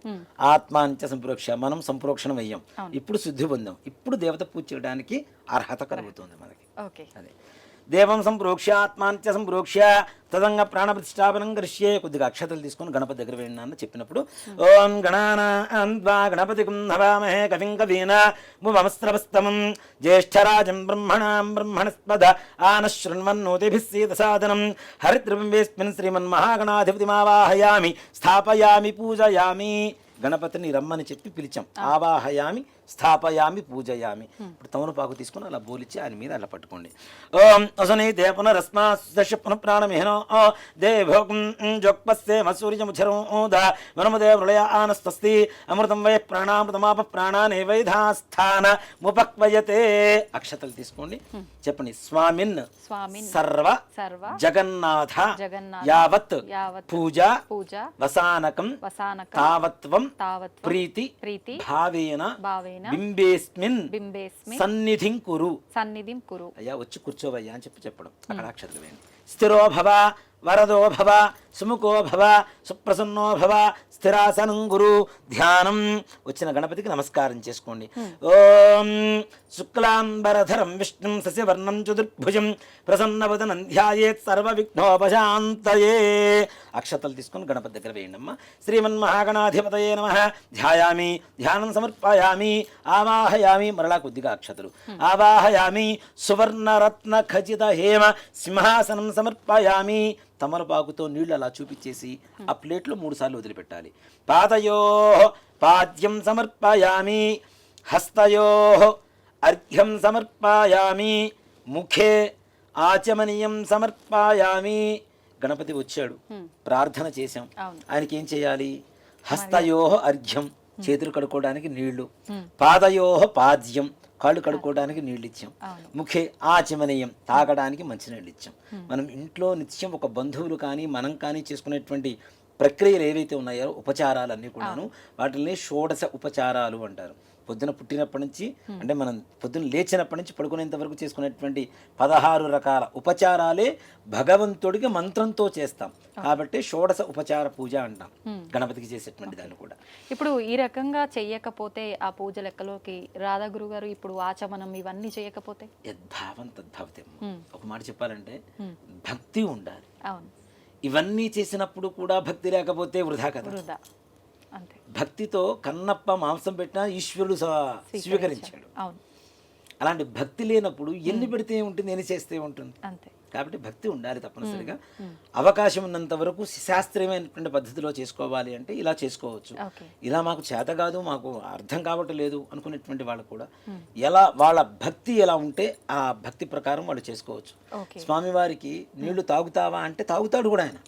ఆత్మాంచ సంప్రోక్ష, మనం సంప్రోక్షణం అయ్యాం, ఇప్పుడు శుద్ధి పొందాం, ఇప్పుడు దేవత పూజ చేయడానికి అర్హత కలుగుతుంది మనకి. అదే దేవం సంప్రోక్ష్య ఆత్మాంచ సంప్రోక్ష్య తదంగ ప్రాణ ప్రతిష్టాపనం కరిష్యే. కొద్దిగా అక్షతలు తీసుకొని గణపతి దగ్గర వెళ్ళినా అని చెప్పినప్పుడు ఓం గణానాం గణపతిం హవామహే కవిం కవీనాముపమస్రవస్తమం జ్యేష్ఠరాజం బ్రహ్మణాం బ్రహ్మణస్పద ఆనశృణ్వన్నోతిభిः సీదసాదనం హరిద్రబింబేస్మిన్ శ్రీమన్మహాగణాధిపతిమావాహయామి స్థాపయామి పూజయామి. గణపతిని రమ్మని చెప్పి పిలిచాం, ఆవాహయామి స్థాపయామి పూజయామి. ఇప్పుడు తమలపాకు తీసుకుని అలా బోలిచ్చి ఆయన మీద అలా పట్టుకోండి. ఓం అసనీతే పునరస్మాశ పునః ప్రాణమిహనో దేభోగం జోక్పస్సే మసూర్యముచరోద వనముదే ప్రళయ ఆనస్తస్తి అమృతం వై ప్రాణామృతమాప ప్రాణానే వైధాస్థాన ముపక్వయతే. అక్షతలు తీసుకోండి, చెప్పండి. స్వామిన్ సర్వ జగన్నాథ యావత్ పూజ వసానకం తావత్వం ప్రీతి భావేన బింబేస్మిన్ సన్నిధిం కురు. అయ్యా వచ్చి కూర్చోవయ్యా అని చెప్పడం. అక్కడ అక్షతలు వేయండి. స్థిరో భవ వరదో భవ సుముఖో భవ సుప్రసన్నో భవ స్థిరాసనం గురు. ధ్యానం. వచ్చిన గణపతికి నమస్కారం చేసుకోండి. ఓం శుక్లాంబరధరం విష్ణుం శశివర్ణం చతుర్భుజం ప్రసన్నవదనం ధ్యాయేత్ సర్వ విఘ్నోపశాంతయే. అక్షతలు తీసుకొని గణపతి దగ్గర వేయండమ్మా. శ్రీమన్మహాగణాధిపతయే నమః. ధ్యాయామి, ధ్యానం సమర్పయామి, ఆవాహయామి. మరలా కొద్దిగా అక్షతలు. ఆవాహయామి సువర్ణరత్న ఖచిత హేమ సింహాసనం సమర్పయామి. తమలపాకుతో నీళ్లు అలా చూపించేసి ఆ ప్లేట్లో 3 సార్లు వదిలిపెట్టాలి. పాదయో పాద్యం సమర్పయామి, హస్తయో అర్ఘ్యం సమర్పయామి, ముఖే ఆచమనీయం సమర్పయామి. గణపతి వచ్చాడు, ప్రార్థన చేశాం, ఆయనకి ఏం చేయాలి? హస్తయో అర్ఘ్యం, చేతులు కడుక్కోవడానికి నీళ్లు. పాదయో పాద్యం, కాళ్ళు కడుక్కోవడానికి నీళ్ళు ఇచ్చాం. ముఖే ఆచమనీయం, తాగడానికి మంచినీళ్ళు ఇచ్చాం. మనం ఇంట్లో నిత్యం ఒక బంధువులు కానీ మనం కానీ చేసుకునేటువంటి ప్రక్రియలు ఏవైతే ఉన్నాయో ఉపచారాలన్నీ కూడాను వాటిని షోడశ ఉపచారాలు అంటారు. పొద్దున పుట్టినప్పటి నుంచి అంటే మనం పొద్దున లేచినప్పటి నుంచి పడుకునేంత వరకు చేసుకునేటువంటి 16 రకాల ఉపచారాలే భగవంతుడికి మంత్రంతో చేస్తాం కాబట్టి షోడశ ఉపచార పూజ అంటాం గణపతికి చేసేటువంటి దాన్ని కూడా. ఇప్పుడు ఈ రకంగా చెయ్యకపోతే ఆ పూజ లెక్కలోకి రాధా గురువు గారు ఇప్పుడు ఆచమనం ఇవన్నీ చేయకపోతే? యద్భావం తద్భవతే. ఒక మాట చెప్పాలంటే భక్తి ఉండాలి. అవును. ఇవన్నీ చేసినప్పుడు కూడా భక్తి లేకపోతే వృధా కదా. వృధా అంతే. భక్తితో కన్నప్ప మాంసం పెట్టినా ఈశ్వరుడు స్వీకరించాడు. అవును. అలాంటి భక్తి లేనప్పుడు ఎన్ని పెడితే ఉంటుంది, ఎన్ని చేస్తే ఉంటుంది. అంతే. కాబట్టి భక్తి ఉండాలి తప్పనిసరిగా. అవకాశం ఉన్నంత వరకు శాస్త్రీయమైనటువంటి పద్ధతిలో చేసుకోవాలి అంటే ఇలా చేసుకోవచ్చు. ఇలా మాకు చేత కాదు, మాకు అర్థం కావట్లేదు అనుకునేటువంటి వాళ్ళు కూడా ఎలా వాళ్ళ భక్తి ఎలా ఉంటే ఆ భక్తి ప్రకారం వాళ్ళు చేసుకోవచ్చు. స్వామివారికి నీళ్లు తాగుతావా అంటే తాగుతాడు కూడా ఆయన.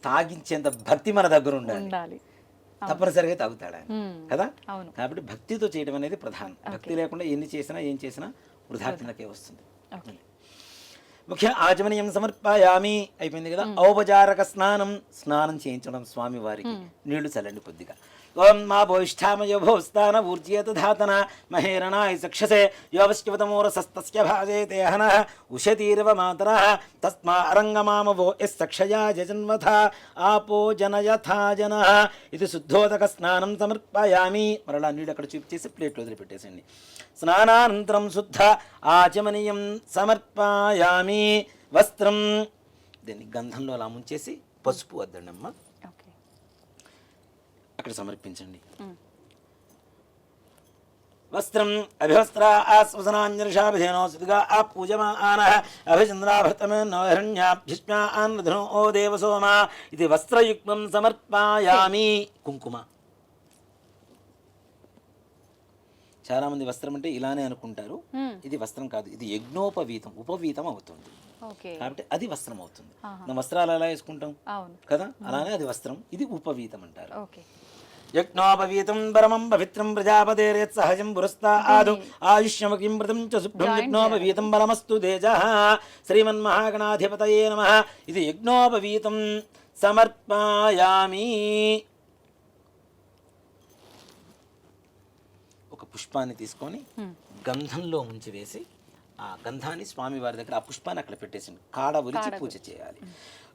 తాగించేంత భక్తి మన దగ్గర ఉండాలి. తప్పనిసరిగా తాగుతాడు ఆయన కదా. కాబట్టి భక్తితో చేయడం అనేది ప్రధానం. భక్తి లేకుండా ఎన్ని చేసినా ఏం చేసినా వృధా కిందకే వస్తుంది. ముఖ్య ఆచమనీయం సమర్పయామి అయిపోయింది కదా. ఔపచారక స్నానం చేయించడం స్వామి వారికి. నీళ్లు చల్లండి కొద్దిగా. ఓం మా భోయిష్ఠామయ భోస్తాన ఊర్జేత ధాతన మహేరణాయ సక్షసే యోవశ్చవతమూరసస్తస్య భాజేతే హనః ఉషతీరవ మాతరః తస్మా అరంగమామవో యస్సక్షయా జజన్వథ ఆపో జనయథా జనః. ఇది శుద్ధోదక స్నానం సమర్పయామి. మరలా నీళ్ళు అక్కడ చూపించేసి ప్లేట్లో వదిలిపెట్టేసండి. స్నానానంతరం శుద్ధ ఆచమనీయం సమర్పయామి. వస్త్రం దీన్ని గంధంలో అలా ముంచేసి పసుపు వద్దండి అమ్మ అక్కడ సమర్పించండి. వస్త్రం అభివస్త్ర ఆస్వసనాంజలిషాభిధేనోస్తిగా ఆ పూజమానః అభిచంద్రాభృతమేన్నోహిరణ్యాభ్యుష్మ్యాన్వధనో ఓ దేవసోమ. ఇది వస్త్రయుగ్మం సమర్పయామి. కుంకుమ. చాలా మంది వస్త్రం అంటే ఇలానే అనుకుంటారు. ఇది వస్త్రం కాదు, ఇది యజ్ఞోపవీతం, ఉపవీతం అవుతుంది. కాబట్టి అది వస్త్రం అవుతుంది. మనం వస్త్రాలు ఎలా వేసుకుంటాం కదా, అలానే అది వస్త్రం. ఇది ఉపవీతం అంటారు. యజ్ఞోపవీతం పరమం పవిత్రం ప్రజాపతేరేత్ సహజం పురస్తాదు ఆయుష్యమకింప్రతం చ శుభ్రం యజ్ఞోపవీతం బలమస్తు తేజః. శ్రీమన్మహాగణాధిపతయే నమః. ఇది యజ్ఞోపవీతం సమర్పయామి. ఒక పుష్పాన్ని తీసుకొని గంధంలో ముంచి వేసి ఆ గంధాన్ని స్వామి వారి దగ్గర ఆ పుష్పాన్ని అక్కడ పెట్టేసింది. కాడ ఒలిచి పూజ చేయాలి.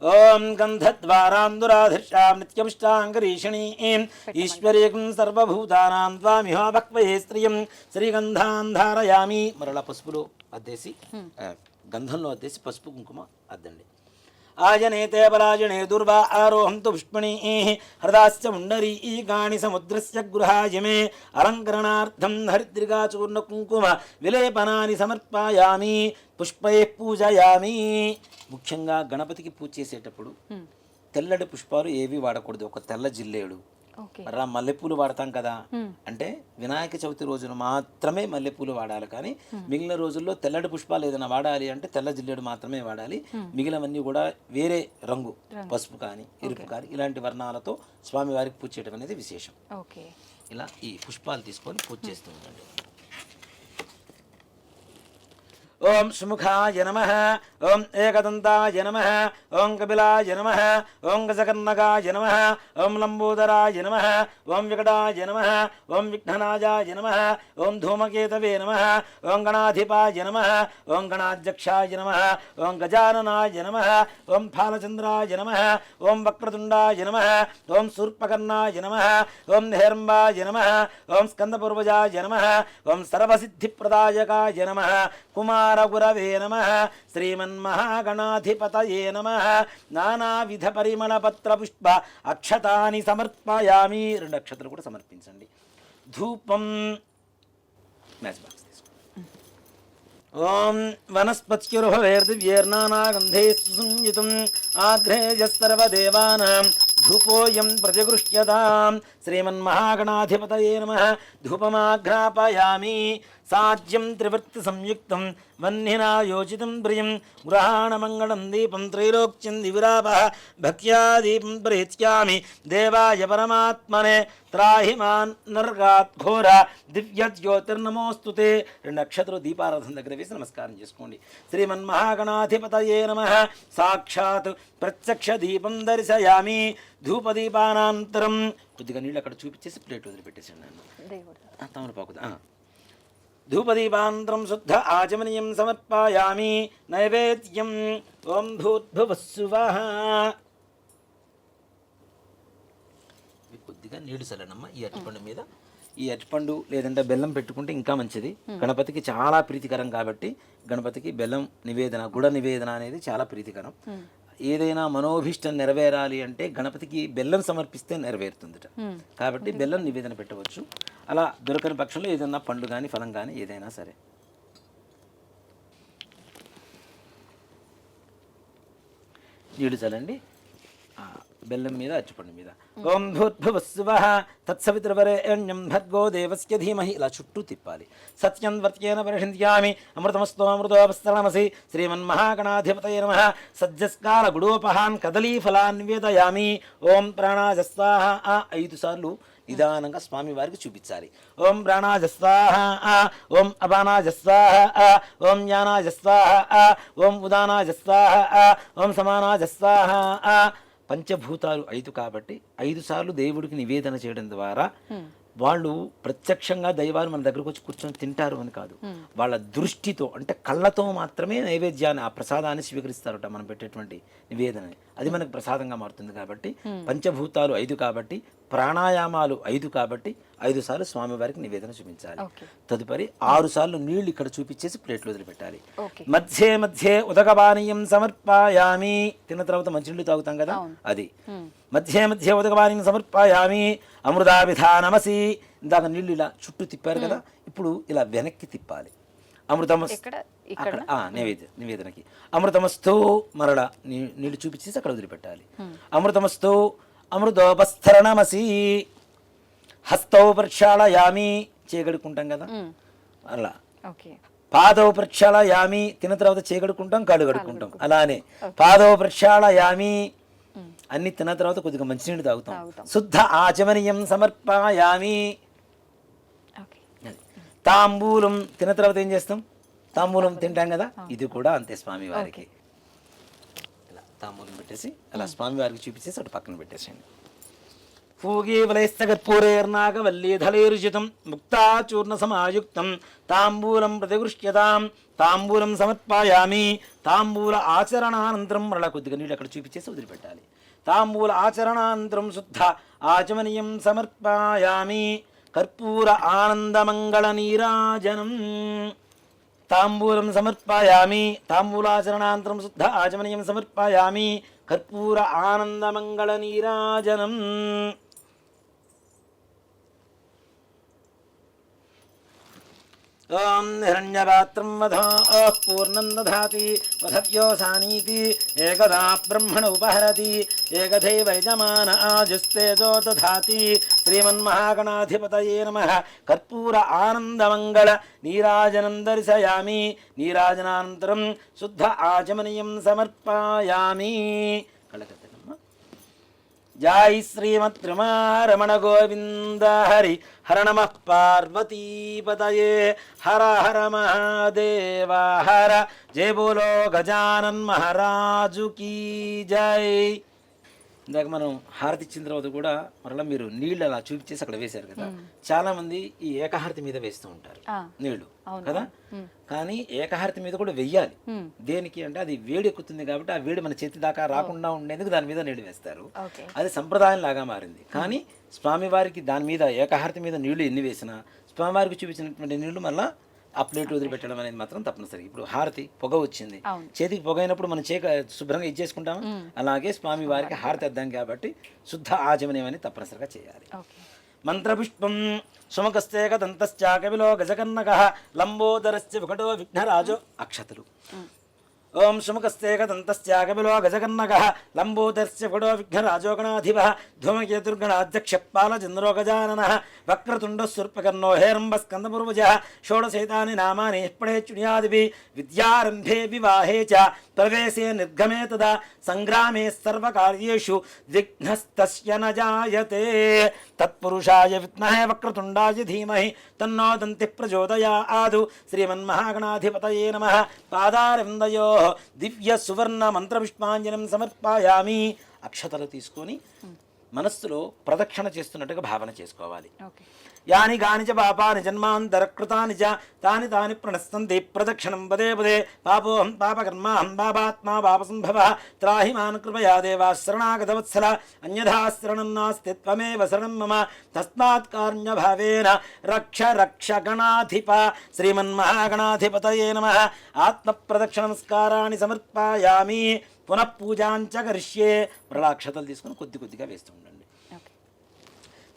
ఓం గంధద్వారాందురాధర్షాం నిత్యమిష్టాంగరీషణీం ఈశ్వరీకం సర్వభూతానాం త్వామిహ భక్వయే స్త్రియం శ్రీగంధాన్ ధారయామి. మరలా పసుపులో అద్దేసి గంధంలో అద్దేసి పసుపు కుంకుమ అద్దండి. ఆజనేతే పరాజనే దుర్వా ఆరోహంతు పుష్పణీ హృదాశ్చ ముండరీకాణి సముద్రస్య గృహాయమే అలంకరణార్థం హరిద్రికాచూర్ణ కుంకుమ విలేపనాని సమర్పయామి. పుష్పై పూజయామి. ముఖ్యంగా గణపతికి పూజ చేసేటప్పుడు తెల్లటి పుష్పాలు ఏవి వాడకూడదు. ఒక తెల్ల జిల్లేడు, మరలా మల్లెపూలు వాడతాం కదా. అంటే వినాయక చవితి రోజున మాత్రమే మల్లెపూలు వాడాలి, కానీ మిగిలిన రోజుల్లో తెల్లటి పుష్పాలు ఏదైనా వాడాలి అంటే తెల్ల జిల్లేడు మాత్రమే వాడాలి. మిగిలినవన్నీ కూడా వేరే రంగు, పసుపు కానీ ఎరుపు కానీ ఇలాంటి వర్ణాలతో స్వామి వారికి పూజ చేయడం అనేది విశేషం. ఇలా ఈ పుష్పాలు తీసుకొని పూజ చేస్తూ ఉండండి. ఓం సుముఖాయ నమః. ఓం ఏకదంతాయ నమః. ఓం కపిలాయ నమః. ఓం గజకర్ణకాయ నమః. ఓం లంబోదరాయ నమః. ఓం వికటాయ నమః. ఓం విఘ్ననాజాయ నమః. ఓం ధూమకేతవే నమః. ఓం గణాధిపాయ నమః. ఓం గణాధ్యక్షాయ నమః. ఓం గజాననాయ నమః. ఓం ఫాలచంద్రాయ నమః. ఓం వక్రతుండాయ నమః. ఓం శూర్పకర్ణాయ నమః. ఓం హేరంబాయ నమః. ఓం స్కందపూర్వజాయ నమః. ఓం సర్వసిద్ధిప్రదాయకాయ నమః. కుమారగురవే నమః. శ్రీమన్మహాగణాధిపతయే నమః. నానావిధ పరిమళ పత్ర పుష్ప అక్షతాని సమర్పయామి. 2 అక్షతలు కూడా సమర్పించండి. ధూపం మ్యాచ్ బాక్స్ తీసుకో. ఓం వనస్పత్యుర్భవేర్దివ్యేర్నానాగంధే సుసంయుతం ఆగ్రేయస్సర్వదేవానాం ధూపోయం ప్రతిగృహ్యతాం. శ్రీమన్మహాగణాధిపతయే నమః. ధూపమాఘ్రాపయామి. సాజ్యం త్రివర్తి సంయుక్తం వన్నినా యోచితం ప్రియం గృహాణమంగళం దీపం త్రైలోక్యం దివిరాపః భక్త్యా దీపం ప్రయచ్యామి దేవాయ పరమాత్మనే త్రాహి మాన్ నరకాత్ ఘోర దివ్య జ్యోతిర్నమోస్తు తే. 2 నక్షత్రాలు దీపారాధన దగ్గర వేసి నమస్కారం చేసుకోండి. శ్రీమన్మహాగణాధిపతయే నమః. సాక్షాత్ ప్రత్యక్ష దీపం దర్శయామి. ధూపదీపానంతరం కొద్దిగా నీళ్ళు అక్కడ చూపించేసి ప్లేట్ వదిలిపెట్టేసాను నన్ను తమలపాకు. ధూపదీపానంతరం శుద్ధ ఆచమనీయం సమర్పయామి. నైవేద్యం ఓం భూర్భువస్సువః. కొద్దిగా నీళ్లు చల్లనమ్మ ఈ అరటిపండు మీద. ఈ అరటిపండు లేదంటే బెల్లం పెట్టుకుంటే ఇంకా మంచిది. గణపతికి చాలా ప్రీతికరం కాబట్టి గణపతికి బెల్లం నివేదన, గుడ నివేదన అనేది చాలా ప్రీతికరం. ఏదైనా మనోభీష్టం నెరవేరాలి అంటే గణపతికి బెల్లం సమర్పిస్తే నెరవేరుతుందట. కాబట్టి బెల్లం నివేదన పెట్టవచ్చు. అలా దొరకని పక్షంలో ఏదైనా పండు కానీ ఫలం కానీ ఏదైనా సరే. నీళ్ళు చల్లండి బెల్లం మీద అరటిపండు మీద. ఓం భూర్భువస్సువః తత్సవితుర్వరేణ్యం భర్గో దేవస్య ధీమహి. ఇలా చుట్టూ తిప్పాలి. సత్యం వర్త్యేన పరిషింధ్యామి అమృతమస్తో అమృతోపస్తరణమసి. శ్రీమన్మహాగణాధిపతయే నమః. సజ్జస్కాల గుడోపహాన్ కదలీఫలాన్ నివేదయామి. ఓం ప్రాణాయ స్వాహ. 5 సార్లు నిదానంగా స్వామి వారికి చూపించాలి. ఓం ప్రాణాయ స్వాహ. ఓం అపానాయ స్వాహ. ఓం జ్ఞానాయ స్వాహ. ఓం ఉదానాయ స్వాహ. ఓం సమానాయ స్వాహ. పంచభూతాలు 5 కాబట్టి 5 సార్లు దేవుడికి నివేదన చేయడం ద్వారా వాళ్ళు ప్రత్యక్షంగా దైవాలు మన దగ్గరకు వచ్చి కూర్చొని తింటారు అని కాదు, వాళ్ళ దృష్టితో అంటే కళ్ళతో మాత్రమే నైవేద్యాన్ని ఆ ప్రసాదాన్ని స్వీకరిస్తారట. మనం పెట్టేటువంటి నివేదనని అది మనకు ప్రసాదంగా మారుతుంది. కాబట్టి పంచభూతాలు 5 కాబట్టి, ప్రాణాయామాలు 5 కాబట్టి 5 సార్లు స్వామివారికి నివేదన చూపించాలి. తదుపరి 6 సార్లు నీళ్లు ఇక్కడ చూపించేసి ప్లేట్లు వదిలిపెట్టాలి. మధ్యే మధ్యే ఉదకపానీయం సమర్పయామి. తిన్న తర్వాత మంచినీళ్ళు తాగుతాం కదా అది. మధ్యే మధ్యే ఉదకపానీయం సమర్పయామి. అమృతాభిధానమసి. ఇందాక నీళ్ళు ఇలా చుట్టూ తిప్పారు కదా, ఇప్పుడు ఇలా వెనక్కి తిప్పాలి. అమృతమస్తు నివేదనకి అమృతమస్తు మరల నీళ్ళు చూపించేసి అక్కడ వదిలిపెట్టాలి. అమృతమస్తు అమృతోపస్థరణమసి. హస్తౌ ప్రక్షాళయామి. చేయగడుకుంటాం కదా అలా. పాదౌ ప్రక్షాళయామి. తిన్న తర్వాత చేయగడుకుంటాం, కాళ్ళు కడుక్కుంటాం. అలానే పాదౌ ప్రక్షాళయామి. అన్ని తిన్న తర్వాత కొద్దిగా మంచినీళ్ళు తాగుతాం. శుద్ధ ఆచమనీయం సమర్పయామి. తాంబూలం తిన్న తర్వాత ఏం చేస్తాం? తాంబూలం తింటాం కదా, ఇది కూడా అంతే. స్వామి వారికి ఇలా తాంబూలం పెట్టేసి అలా స్వామి వారికి చూపించేసి అటు పక్కన పెట్టేసేయండి. పూగీవలైస్తగత్పూరేర్నాగవల్లీధళైరుచితం ముక్తాచూర్ణ సమాయుక్తం తాంబూలం ప్రతిగృష్యతాం. తాంబూలం సమర్పయామి. తాంబూల ఆచరణానంతరం మరలా కొద్దిగా నీళ్ళు అక్కడ చూపించేసి వదిలిపెట్టాలి. తాంబూల ఆచరణానంతరం శుద్ధ ఆచమనీయం సమర్పయామి. కర్పూర ఆనందమంగళ నీరాజనం. తాంబూలం సమర్పయామి. తాంబూలాచరణానంతరం శుద్ధ ఆచమనీయం సమర్పయామి. కర్పూర ఆనందమంగళ నీరాజనం. ఓం హిరణ్యపాత్రం వధో పూర్ణం దధాతి వధవ్యోసానీతి ఏకదా బ్రహ్మణ ఉపహరతి ఏకథైవ యజమాన ఆజుస్తేజో దధాతి. శ్రీమన్మహాగణాధిపతయే నమః. కర్పూర ఆనందమంగళ నీరాజనం దర్శయామి. నీరాజనానంతరం శుద్ధ ఆచమనీయం సమర్పయామి. జై శ్రీమద్రమారమణ గోవింద హరి. హర నమః పార్వతీపతయే. హర హర మహాదేవ హర. జయ బోలో గజానన్ మహారాజు కీ జై. ఇందాక మనం హారతి ఇచ్చిన తర్వాత కూడా మరలా మీరు నీళ్ళు అలా చూపించేసి అక్కడ వేశారు కదా, చాలా మంది ఈ ఏకహారతి మీద వేస్తూ ఉంటారు నీళ్లు కదా. కానీ ఏకహారతి మీద కూడా వెయ్యాలి. దేనికి అంటే అది వేడి ఎక్కుతుంది కాబట్టి ఆ వేడి మన చేతి దాకా రాకుండా ఉండేందుకు దాని మీద నీళ్లు వేస్తారు. అది సంప్రదాయం లాగా మారింది. కానీ స్వామివారికి దాని మీద ఏకహారతి మీద నీళ్లు ఎన్ని వేసినా స్వామివారికి చూపించినటువంటి నీళ్లు మళ్ళీ ఆ ప్లేట్ వదిలిపెట్టడం అనేది మాత్రం తప్పనిసరి. ఇప్పుడు హారతి పొగ వచ్చింది, చేతికి పొగ అయినప్పుడు మనం శుభ్రంగా ఇచ్చేసుకుంటాము. అలాగే స్వామి వారికి హారతి అద్దాం కాబట్టి శుద్ధ ఆచమనీయం అని తప్పనిసరిగా చేయాలి. మంత్రపుష్పం సుమకస్తేక దంతశ్చ కవిలో గజకర్ణక లంబోదరస్య వికటో విఘ్నరాజో. అక్షతలు ఓం సుముఖస్తేకదంతస్యాగమిలో గజకర్ణకః లంబోదర్స్య ఫుడో విఘ్నరాజోగణాధిపः ధూమకేతుర్గణాధ్యక్షపాల చంద్రోగజాననः వక్రతుండః హేరంబస్కందపూర్వజः షోడశైతాని నామాని పఠేచ్చునియాదిభిः విద్యారంభే వివాహే చ ప్రవేశే నిర్గమే తదా సంగ్రామే సర్వకార్యేషు విఘ్నస్తస్య న జాయతే తత్పురుషాయ విద్మహే వక్రతుండాయ ధీమహి తన్నో దంతిః ప్రచోదయాత్ శ్రీమన్మహాగణాధిపతయే నమః పాదారవిందయోః దివ్య సువర్ణ మంత్ర పుష్పాంజనం సమర్పయామి. అక్షతలు తీసుకొని మనస్సులో ప్రదక్షిణ చేస్తున్నట్టుగా భావన చేసుకోవాలి. ఓకే. యాని గాని చ పాపాని జన్మాంతరకృతాని చ తాని తాని ప్రణస్తంతి ప్రదక్షిణం పదే పదే పాపోహం పాపకర్మాహం పాపాత్మా పాపసంభవః త్రాహి మాన్ కృపయా దేవా శరణాగతవత్సల అన్యథా శరణం నాస్తి త్వమేవ శరణం మమ తస్మాత్ కారుణ్యభావేన రక్ష రక్ష గణాధిప శ్రీమన్మహాగణాధిపతయే నమః. ఆత్మప్రదక్షిణ నమస్కారాన్ని సమర్పయామి. పునః పూజాంచ కరిష్యే. మరళాక్షతలు తీసుకొని కొద్ది కొద్దిగా వేస్తూ ఉండండి.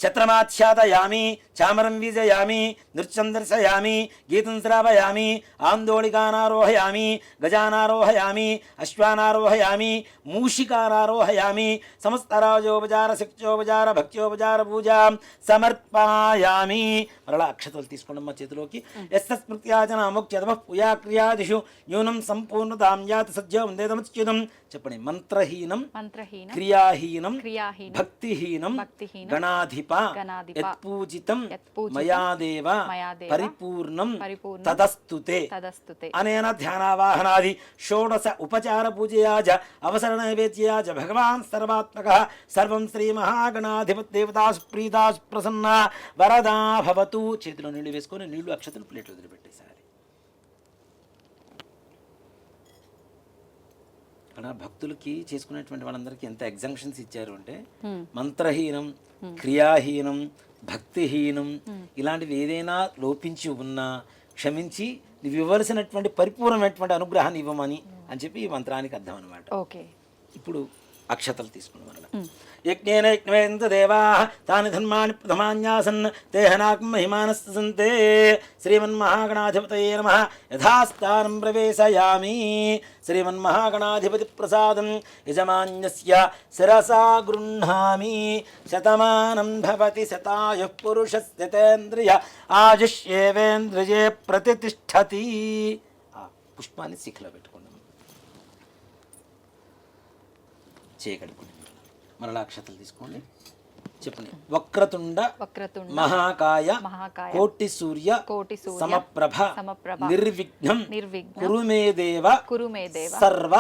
ఛత్రమాచ్ఛాదయామి, చామరం వీజయామి, నృత్యం దర్శయామి, గీతం శ్రావయామి, ఆందోళికానారోహయామి, గజానారోహయామి, అశ్వానారోహయామి, మూషికానారోహయామి, సమస్తరాజోపచార శక్త్యోపచార భక్త్యోపచార పూజాం సమర్పయామి. మరలా అక్షతలు తీసుకోండి మా చేతిలోకి. యస్మృత్యాచనాముక్త్యతమ పూయాక్రియాదిషు న్యూనం సంపూర్ణతాం యాతి సజ్జం వందేదముచ్యుతం. చెప్పండి. మంత్రహీనం క్రియాహీనం భక్తిహీనం గణాధిప యత్పూజితం మయాదేవ పరిపూర్ణం తదస్తుతే. అనేన ధ్యానావాహనాది షోడశ ఉపచార పూజయా చ అవసర నైవేద్యయా చ భగవాన్ సర్వాత్మకః సర్వం శ్రీ మహాగణాధిపతి దేవతాసు ప్రీతాసు ప్రసన్నా వరదా భవతు. చేతిలో నీళ్లు వేసుకొని నీళ్లు అక్షతలు ప్లేట్లు వదిలిపెట్టేశారు. అక్కడ భక్తులకి చేసుకునేటువంటి వాళ్ళందరికీ ఎంత ఎగ్జంక్షన్స్ ఇచ్చారు అంటే మంత్రహీనం క్రియాహీనం భక్తిహీనం ఇలాంటివి ఏదైనా లోపించి ఉన్నా క్షమించి నువ్వు ఇవ్వవలసినటువంటి పరిపూర్ణమైనటువంటి అనుగ్రహాన్ని ఇవ్వమని అని చెప్పి ఈ మంత్రానికి అర్థం అనమాట. ఓకే. ఇప్పుడు అక్షతలు తీసుకున్న వల్ల యజ్ఞేన యజ్ఞేంద్ర దేవాః తాని ధర్మాణి ప్రథమాన్యాసన్ తేహనాకం మహిమానస్సంతే శ్రీమన్మహాగణాధిపతయే నమః. యథాస్థానం ప్రవేశయామి. శ్రీమన్మహాగణాధిపతి ప్రసాదం యజమాన్యస్య శిరసా గృహ్ణామి. శతమానం భవతి శతాయుః పురుషస్య తేంద్రియ ఆయుష్యేవేంద్రియే ప్రతిష్ఠతి. ఆ పుష్పాన్ని శిఖలో పెట్టుకున్నాం. చేయగలుగుతుంది. మరలా అక్షతలు తీసుకోండి. చెప్పండి. వక్రతుండ మహాకాయ కోటి సూర్య సమప్రభ నిర్విఘ్నం కురు మే దేవ సర్వ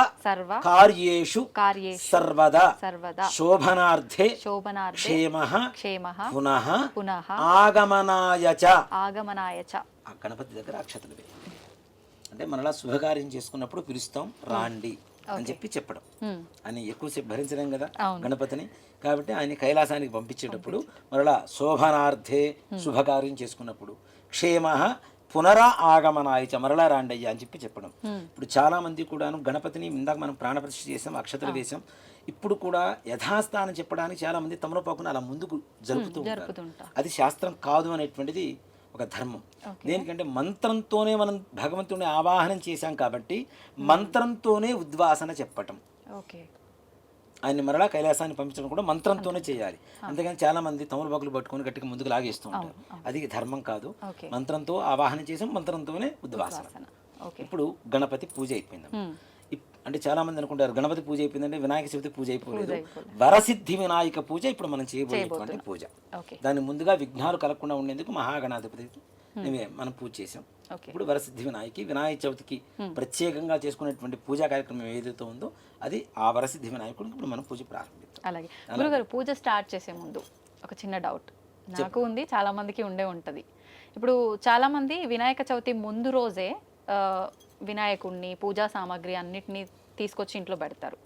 కార్యేషు సర్వదా శోభనార్థే క్షేమః పునః ఆగమనాయ చ. ఆ గణపతి దగ్గర అక్షతలు వేయండి. అంటే మనలా శుభకార్యం చేసుకున్నప్పుడు పిలుస్తాం రాండి అని చెప్పి చెప్పడం. ఆయన ఎక్కువసేపు భరించలేం కదా గణపతిని. కాబట్టి ఆయన కైలాసానికి పంపించేటప్పుడు మరలా శోభనార్థే శుభకార్యం చేసుకున్నప్పుడు క్షేమ పునరా ఆగమనాయచ మరలా రాండయ్య అని చెప్పి చెప్పడం. ఇప్పుడు చాలా మంది కూడాను గణపతిని ఇందాక మనం ప్రాణప్రతిష్ఠ చేసాం, అక్షతలు వేసాం. ఇప్పుడు కూడా యథాస్థానం చెప్పడానికి చాలా మంది తమలపాకును అలా ముందుకు జరుపుతూ ఉంటారు. అది శాస్త్రం కాదు అనేటువంటిది ఒక ధర్మం. దేనికంటే మంత్రంతోనే మనం భగవంతుడిని ఆవాహనం చేశాం కాబట్టి మంత్రంతోనే ఉద్వాసన చెప్పటం. ఆయన్ని మరలా కైలాసాన్ని పంపించడం కూడా మంత్రంతోనే చేయాలి. అంతేగాని చాలా మంది తమలపాకులు పట్టుకొని గట్టిగా ముందుకు లాగేస్తూ ఉంటారు. అది ధర్మం కాదు. మంత్రంతో ఆవాహనం చేసాం, మంత్రంతోనే ఉద్వాసన. ఇప్పుడు గణపతి పూజ అయిపోయింది. అంటే చాలా మంది అనుకుంటారు గణపతి పూజ అయిపోయిందంటే వినాయక చవితి పూజ అయిపోలేదు. వరసిద్ధి వినాయక పూజ ఇప్పుడు మనం చేయబోయేటువంటి పూజ. దాన్ని ముందుగా విఘ్నాలు కలగకుండా ఉండేందుకు మహాగణాధిపతి మనం పూజ చేసాం. ఇప్పుడు వరసిద్ధి వినాయక చవితికి ప్రత్యేకంగా చేసుకునేటువంటి పూజా కార్యక్రమం ఏదైతే ఉందో అది ఆ వరసిద్ధి వినాయకుడికి ఇప్పుడు మనం పూజ ప్రారంభిస్తాం. అలాగే గురుగారు, పూజ స్టార్ట్ చేసే ముందు ఒక చిన్న డౌట్ నాకు ఉంది, చాలా మందికి ఉండే ఉంటుంది. ఇప్పుడు చాలా మంది వినాయక చవితి ముందు రోజే వినాయకుడిని పూజా సామాగ్రి అన్నిటినీ తీసుకొచ్చి ఇంట్లో పెడతారు.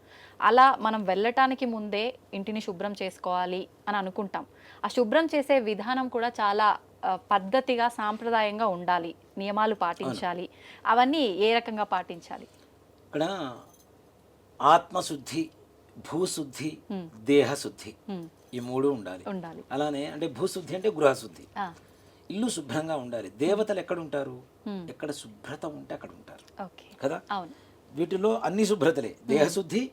అలా మనం వెళ్ళటానికి ముందే ఇంటిని శుభ్రం చేసుకోవాలి అని అనుకుంటాం. ఆ శుభ్రం చేసే విధానం కూడా చాలా పద్ధతిగా సాంప్రదాయంగా ఉండాలి, నియమాలు పాటించాలి. అవన్నీ ఏ రకంగా పాటించాలి? ఇక్కడ ఆత్మశుద్ధి, భూశుద్ధి, దేహశుద్ధి ఈ మూడు ఉండాలి. అలానే అంటే భూశుద్ధి అంటే గృహశుద్ధి, ఇల్లు శుభ్రంగా ఉండాలి. దేవతలు ఎక్కడ ఉంటారు? ఎక్కడ శుభ్రత ఉంటే అక్కడ ఉంటారు కదా. వీటిలో అన్ని శుభ్రతలే, దేహశుద్ధి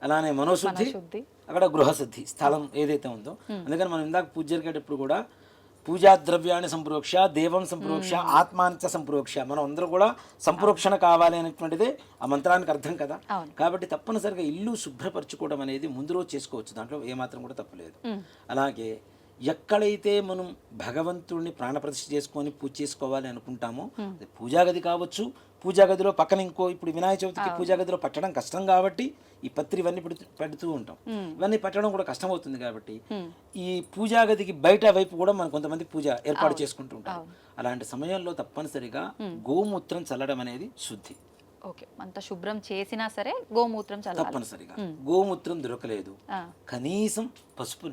అలానే మనోశుద్ధి, శుద్ధి. అక్కడ గృహశుద్ధి, స్థలం ఏదైతే ఉందో. అందుకని మనం ఇందాక పూజ జరిగేటప్పుడు కూడా పూజా ద్రవ్యాన్ని సంప్రోక్ష, దేవం సంప్రోక్ష, ఆత్మాంచ సంప్రోక్ష, మనం అందరూ కూడా సంప్రోక్షణ కావాలి అనేటువంటిదే ఆ మంత్రానికి అర్థం కదా. కాబట్టి తప్పనిసరిగా ఇల్లు శుభ్రపరచుకోవడం అనేది ముందు రోజు చేసుకోవచ్చు, దాంట్లో ఏమాత్రం కూడా తప్పులేదు. అలాగే ఎక్కడైతే మనం భగవంతుడిని ప్రాణప్రతిష్ఠ చేసుకొని పూజ చేసుకోవాలి అనుకుంటామో, అది పూజా గది కావచ్చు, పూజా గదిలో పక్కన ఇంకో, ఇప్పుడు వినాయక చవితికి పూజా గదిలో పట్టడం కష్టం కాబట్టి ఈ పత్రి ఇవన్నీ పెడుతూ ఉంటాం. ఇవన్నీ పట్టడం కూడా కష్టం అవుతుంది కాబట్టి ఈ పూజా గదికి బయట వైపు కూడా మనం కొంతమంది పూజ ఏర్పాటు చేసుకుంటూ ఉంటాం. అలాంటి సమయంలో తప్పనిసరిగా గోమూత్రం చల్లడం అనేది శుద్ధి. ఓకే, అంత శుభ్రం చేసినా సరే గోమూత్రం చల్లాలి తప్పనిసరిగా. గోమూత్రం దొరకలేదు, కనీసం పసుపు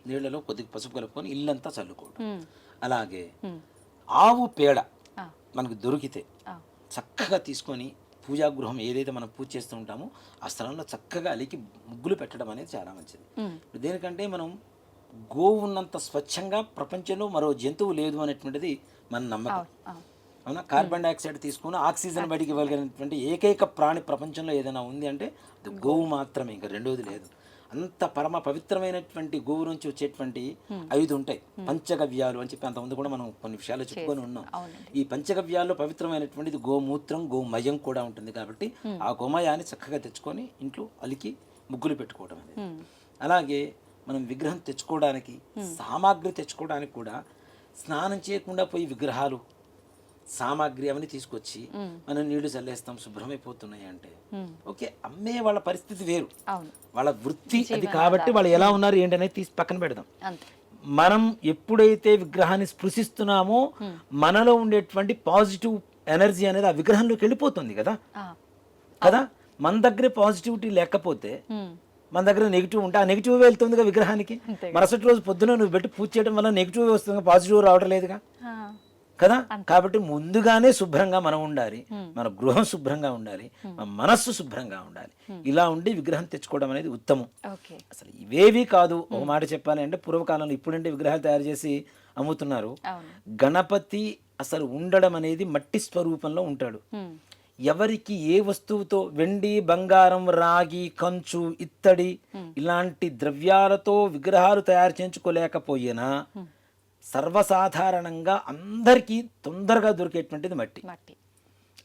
నీళ్ళలో కొద్దిగా పసుపు కలుపుకొని ఇల్లంతా చల్లుకోవడం. అలాగే ఆవు పేడ మనకు దొరికితే చక్కగా తీసుకొని పూజా గృహం ఏదైతే మనం పూజ చేస్తూ ఉంటామో ఆ స్థలంలో చక్కగా అలికి ముగ్గులు పెట్టడం అనేది చాలా మంచిది. దేనికంటే మనం గోవు ఉన్నంత స్వచ్ఛంగా ప్రపంచంలో మరో జంతువు లేదు అనేటువంటిది మన నమ్మకం. అవునా? కార్బన్ డైఆక్సైడ్ తీసుకుని ఆక్సిజన్ బయటికి ఇవ్వగలిగినటువంటి ఏకైక ప్రాణి ప్రపంచంలో ఏదైనా ఉంది అంటే అది గోవు మాత్రమే, ఇంకా రెండోది లేదు. అంత పరమ పవిత్రమైనటువంటి గోవు నుంచి వచ్చేటువంటి 5 ఉంటాయి పంచగవ్యాలు అని చెప్పి అంతకుముందు కూడా మనం కొన్ని విషయాలు చెప్పుకొని ఉన్నాం. ఈ పంచగవ్యాల్లో పవిత్రమైనటువంటిది గోమూత్రం, గోమయం కూడా ఉంటుంది. కాబట్టి ఆ గోమయాన్ని చక్కగా తెచ్చుకొని ఇంట్లో అలికి ముగ్గులు పెట్టుకోవడం అనేది. అలాగే మనం విగ్రహం తెచ్చుకోవడానికి సామాగ్రి తెచ్చుకోవడానికి కూడా స్నానం చేయకుండా పోయి విగ్రహాలు సామాగ్రి అవన్నీ తీసుకొచ్చి మనం నీళ్లు చల్లేస్తాం, శుభ్రమైపోతున్నాయి అంటే ఓకే, అమ్మే వాళ్ళ పరిస్థితి వేరు, వాళ్ళ వృత్తి అది. కాబట్టి వాళ్ళు ఎలా ఉన్నారు ఏంటనేది తీసి పక్కన పెడదాం. మనం ఎప్పుడైతే విగ్రహాన్ని స్పృశిస్తున్నామో మనలో ఉండేటువంటి పాజిటివ్ ఎనర్జీ అనేది ఆ విగ్రహంలోకి వెళ్ళిపోతుంది కదా. మన దగ్గర పాజిటివిటీ లేకపోతే మన దగ్గర నెగిటివ్ ఉంటే ఆ నెగిటివ్ వెళ్తుందిగా విగ్రహానికి. మరుసటి రోజు పొద్దున నువ్వు పెట్టి పూజ చేయడం వల్ల నెగిటివ్ వస్తుంది, పాజిటివ్ రావడం లేదుగా కదా. కాబట్టి ముందుగానే శుభ్రంగా మనం ఉండాలి, మన గృహం శుభ్రంగా ఉండాలి, మన మనస్సు శుభ్రంగా ఉండాలి. ఇలా ఉండి విగ్రహం తెచ్చుకోవడం అనేది ఉత్తమం. అసలు ఇవేవి కాదు, ఒక మాట చెప్పాలి అంటే పూర్వకాలంలో, ఇప్పుడంటే విగ్రహాలు తయారు చేసి అమ్ముతున్నారు. గణపతి అసలు ఉండడం అనేది మట్టి స్వరూపంలో ఉంటాడు. ఎవరికి ఏ వస్తువుతో, వెండి, బంగారం, రాగి, కంచు, ఇత్తడి ఇలాంటి ద్రవ్యాలతో విగ్రహాలు తయారు చేయించుకోలేకపోయినా సర్వసాధారణంగా అందరికీ తొందరగా దొరికేటువంటిది మట్టి.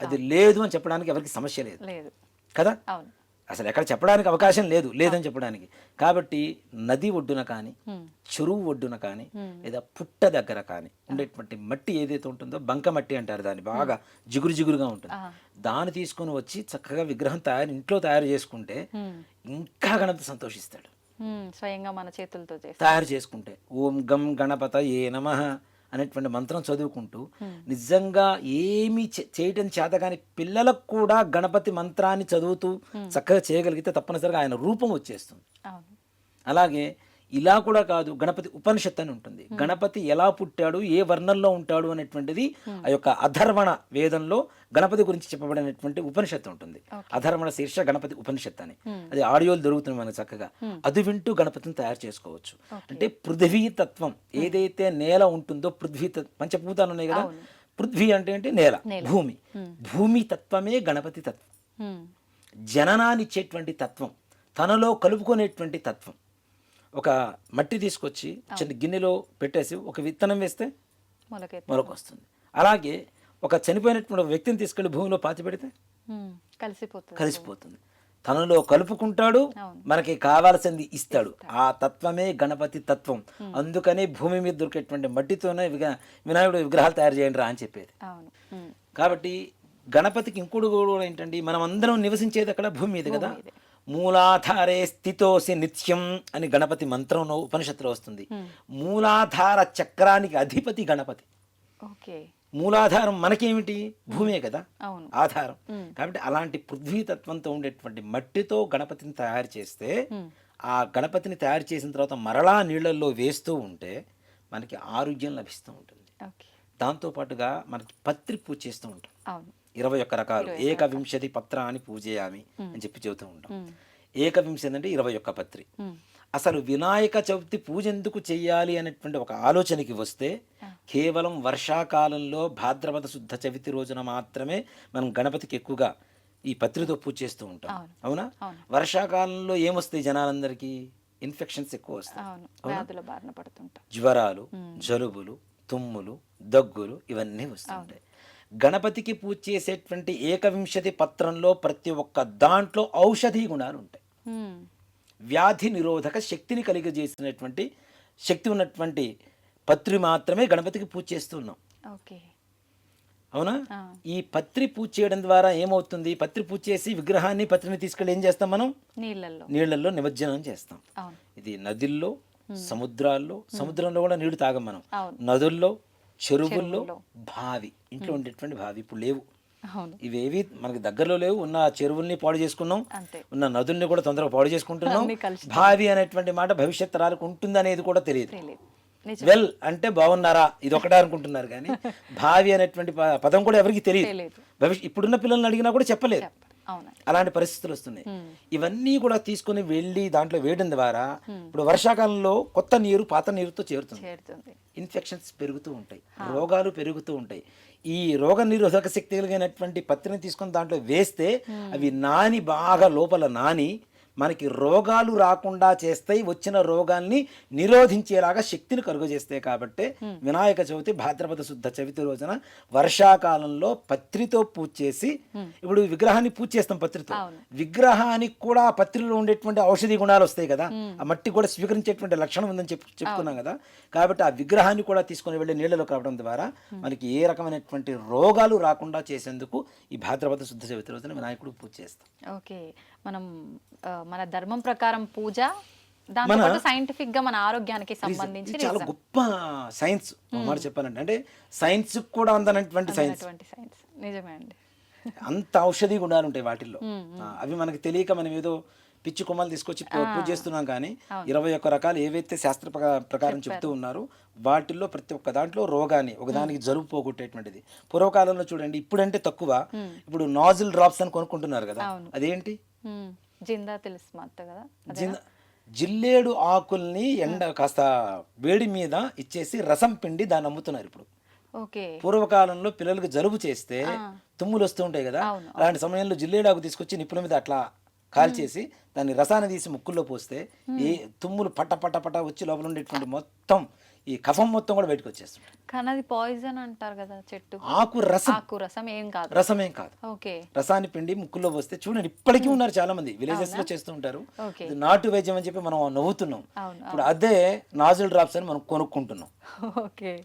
అది లేదు అని చెప్పడానికి ఎవరికి సమస్య లేదు కదా. అసలు ఎక్కడ చెప్పడానికి అవకాశం లేదు, లేదని చెప్పడానికి. కాబట్టి నది ఒడ్డున కానీ, చెరువు ఒడ్డున కానీ, లేదా పుట్ట దగ్గర కానీ ఉండేటువంటి మట్టి ఏదైతే ఉంటుందో బంక మట్టి అంటారు దాన్ని, బాగా జిగురు జిగురుగా ఉంటుంది. దాన్ని తీసుకొని వచ్చి చక్కగా విగ్రహం ఇంట్లో తయారు చేసుకుంటే ఇంకా గణపతి సంతోషిస్తాడు. స్వయంగా మన చేతులతో తయారు చేసుకుంటే ఓం గం గణపతయే నమః అనేటువంటి మంత్రం చదువుకుంటూ నిజంగా ఏమీ చేయటం చేత కానీ పిల్లలకు కూడా గణపతి మంత్రాన్ని చదువుతూ చక్కగా చేయగలిగితే తప్పనిసరిగా ఆయన రూపం వచ్చేస్తుంది. అలాగే ఇలా కూడా కాదు, గణపతి ఉపనిషత్తు అని ఉంటుంది. గణపతి ఎలా పుట్టాడు, ఏ వర్ణంలో ఉంటాడు అనేటువంటిది ఆ యొక్క అధర్వణ వేదంలో గణపతి గురించి చెప్పబడినటువంటి ఉపనిషత్తు ఉంటుంది. అధర్వణ శీర్ష గణపతి ఉపనిషత్తు అని, అది ఆడియోలు దొరుకుతుంది మనకు చక్కగా. అది వింటూ గణపతిని తయారు చేసుకోవచ్చు. అంటే పృథ్వీ తత్వం ఏదైతే నేల ఉంటుందో, పృథ్వీ పంచభూతాలు ఉన్నాయి కదా, పృథ్వీ అంటే ఏంటి? నేల, భూమి. భూమి తత్వమే గణపతి తత్వం, జననాన్ని ఇచ్చేటువంటి తత్వం, తనలో కలుపుకునేటువంటి తత్వం. ఒక మట్టి తీసుకొచ్చి చిన్న గిన్నెలో పెట్టేసి ఒక విత్తనం వేస్తే మొలక వస్తుంది. అలాగే ఒక చనిపోయినటువంటి వ్యక్తిని తీసుకెళ్లి భూమిలో పాతి పెడితే కలిసిపోతుంది. తనలో కలుపుకుంటాడు, మనకి కావాల్సింది ఇస్తాడు. ఆ తత్వమే గణపతి తత్వం. అందుకనే భూమి మీద దొరికేటువంటి మట్టితోనే వినాయకుడు విగ్రహాలు తయారు చేయండి రా అని చెప్పేది. కాబట్టి గణపతికి ఇంకోటి కూడా ఏంటండి, మనం అందరం నివసించేది అక్కడ భూమి మీద కదా. మూలాధారే స్థితోసి నిత్యం అని గణపతి మంత్రంలో ఉపనిషత్తులో వస్తుంది. మూలాధార చక్రానికి అధిపతి గణపతి. మూలాధారం మనకేమిటి? భూమే కదా ఆధారం. కాబట్టి అలాంటి పృథ్వీతత్వంతో ఉండేటువంటి మట్టితో గణపతిని తయారు చేస్తే, ఆ గణపతిని తయారు చేసిన తర్వాత మరలా నీళ్లలో వేస్తూ ఉంటే మనకి ఆరోగ్యం లభిస్తూ ఉంటుంది. దాంతోపాటుగా మనకి పత్రి పూజ చేస్తూ ఉంటాం. 21 రకాలు, 21 పత్రాన్ని పూజయామి అని చెప్పి చెబుతూ ఉంటాం. 21 అంటే 21 పత్రి. అసలు వినాయక చవితి పూజ ఎందుకు చెయ్యాలి అనేటువంటి ఒక ఆలోచనకి వస్తే, కేవలం వర్షాకాలంలో భాద్రపద శుద్ధ చవితి రోజున మాత్రమే మనం గణపతికి ఎక్కువగా ఈ పత్రితో పూజ చేస్తూ ఉంటాం. అవును. అవునా? అవును. వర్షాకాలంలో ఏమొస్తాయి జనాలందరికీ? ఇన్ఫెక్షన్స్ ఎక్కువ వస్తాయి. అవును, వ్యాధుల బారిన పడుతుంటాం. జ్వరాలు, జలుబులు, తుమ్ములు, దగ్గులు ఇవన్నీ వస్తుంటాయి. గణపతికి పూజ చేసేటువంటి ఏకవింశతి పత్రంలో ప్రతి ఒక్క దాంట్లో ఔషధీ గుణాలు ఉంటాయి. ఉమ్, వ్యాధి నిరోధక శక్తిని కలిగజేసినటువంటి శక్తి ఉన్నటువంటి పత్రి మాత్రమే గణపతికి పూజ చేస్తున్నాం. ఓకే. అవునా? ఆ. ఈ పత్రి పూజ చేయడం ద్వారా ఏమవుతుంది? పత్రి పూజ చేసి విగ్రహాన్ని పత్రిని తీసుకెళ్ళి ఏం చేస్తాం మనం? నీళ్ళల్లో నిమజ్జనం చేస్తాం. అవును. ఇది నదుల్లో, సముద్రాల్లో, సముద్రంలో కూడా నీళ్లు తాగం మనం. అవును. నదుల్లో, చెరువుల్లో, బావి, ఇంట్లో ఉండేటువంటి బావి ఇప్పుడు లేవు. అవును. ఇవేవి మనకి దగ్గరలో లేవు. ఉన్న చెరువుల్ని పాడు చేసుకున్నాం, అంతే. ఉన్న నదుల్ని కూడా తొందరగా పాడు చేసుకుంటున్నాం. అన్నీ కలుషితం. బావి అనేటువంటి మాట భవిష్యత్ తరాలకు ఉంటుంది అనేది కూడా తెలియదు. తెలియదు. నిజం. వెల్ అంటే బాగున్నారా ఇది ఒకటే అనుకుంటున్నారు కానీ భావి అనేటువంటి పదం కూడా ఎవరికి తెలియదు. తెలియదు. ఇప్పుడున్న పిల్లల్ని అడిగినా కూడా చెప్పలేదు. అవును. అలాంటి పరిస్థితులు వస్తున్నాయి. ఇవన్నీ కూడా తీసుకొని వెళ్ళి దాంట్లో వేయడం ద్వారా ఇప్పుడు వర్షాకాలంలో కొత్త నీరు పాత నీరుతో చేరుతుంది. ఇన్ఫెక్షన్స్ పెరుగుతూ ఉంటాయి, రోగాలు పెరుగుతూ ఉంటాయి. ఈ రోగ నిరోధక శక్తి కలిగినటువంటి పత్రిని తీసుకొని దాంట్లో వేస్తే అవి నాని బాగా లోపల నాని మనకి రోగాలు రాకుండా చేస్తాయి. వచ్చిన రోగాల్ని నిరోధించేలాగా శక్తిని కలుగజేస్తాయి. కాబట్టి వినాయక చవితి భాద్రపద శుద్ధ చవితి రోజున వర్షాకాలంలో పత్రితో పూజ చేసి, ఇప్పుడు విగ్రహాన్ని పూజ చేస్తాం పత్రితో, విగ్రహానికి కూడా ఆ పత్రిలో ఉండేటువంటి ఔషధి గుణాలు వస్తాయి కదా, ఆ మట్టి కూడా స్వీకరించేటువంటి లక్షణం ఉందని చెప్పుకున్నాం కదా. కాబట్టి ఆ విగ్రహాన్ని కూడా తీసుకొని వెళ్ళి నీళ్ళలోకి రావడం ద్వారా మనకి ఏ రకమైనటువంటి రోగాలు రాకుండా చేసేందుకు ఈ భాద్రపద శుద్ధ చవితి రోజున వినాయకుడు పూజ చేస్తాం. ఓకే. మనం మన ధర్మం ప్రకారం పూజ, దాంతో సైంటిఫిక్ గా మన ఆరోగ్యానికి సంబంధించి చాలా గొప్ప సైన్స్ మాట చెప్పాలంటే, అంటే సైన్స్ కూడా అందనటువంటి సైన్స్. నిజమే అండి. అంత ఔషధి గుణాలు ఉంటాయి వాటిల్లో. అవి మనకి తెలియక మనం ఏదో పిచ్చి కొమ్మలు తీసుకొచ్చి పూజ చేస్తున్నాం. కానీ 21 రకాలు ఏవైతే శాస్త్ర ప్రకారం చెప్తూ ఉన్నారో వాటిల్లో ప్రతి ఒక్క దాంట్లో రోగాన్ని, ఒకదానికి జలుబు పోగొట్టేటువంటిది. పూర్వకాలంలో చూడండి, ఇప్పుడంటే తక్కువ, ఇప్పుడు నాజిల్ డ్రాప్స్ అని కొనుక్కుంటున్నారు కదా, అదేంటి? జిందా తెలుసు కదా. జిల్లేడు ఆకుల్ని కాస్త వేడి మీద ఇచ్చేసి రసం పిండి దాన్ని అమ్ముతున్నారు ఇప్పుడు. పూర్వకాలంలో పిల్లలకు జలుబు చేస్తే తుమ్ములు వస్తూ ఉంటాయి కదా, అలాంటి సమయంలో జిల్లేడు ఆకు తీసుకొచ్చి నిప్పుల మీద అట్లా కాల్చేసి దాన్ని రసాన్ని తీసి ముక్కుల్లో పోస్తే ఏ తుమ్ములు పట్ట పట్ట పట్ట వచ్చి లోపల ఉండేటువంటి మొత్తం ఈ కఫం మొత్తం కూడా బయటకు వచ్చేస్తుంది. కానీ అది పాయిజన్ అంటారు కదా చెట్టు. ఆకు రసం ఏం కాదు. రసమేం కాదు. రసాన్ని పిండి ముక్కుల్లో పోస్తే చూడండి, ఇప్పటికీ ఉన్నారు చాలా మంది విలేజెస్ లో చేస్తూ ఉంటారు. నాటు వైద్యం అని చెప్పి మనం నవ్వుతున్నాం. ఇప్పుడు అదే నాజుల్ డ్రాప్స్ అని మనం కొనుక్కుంటున్నాం.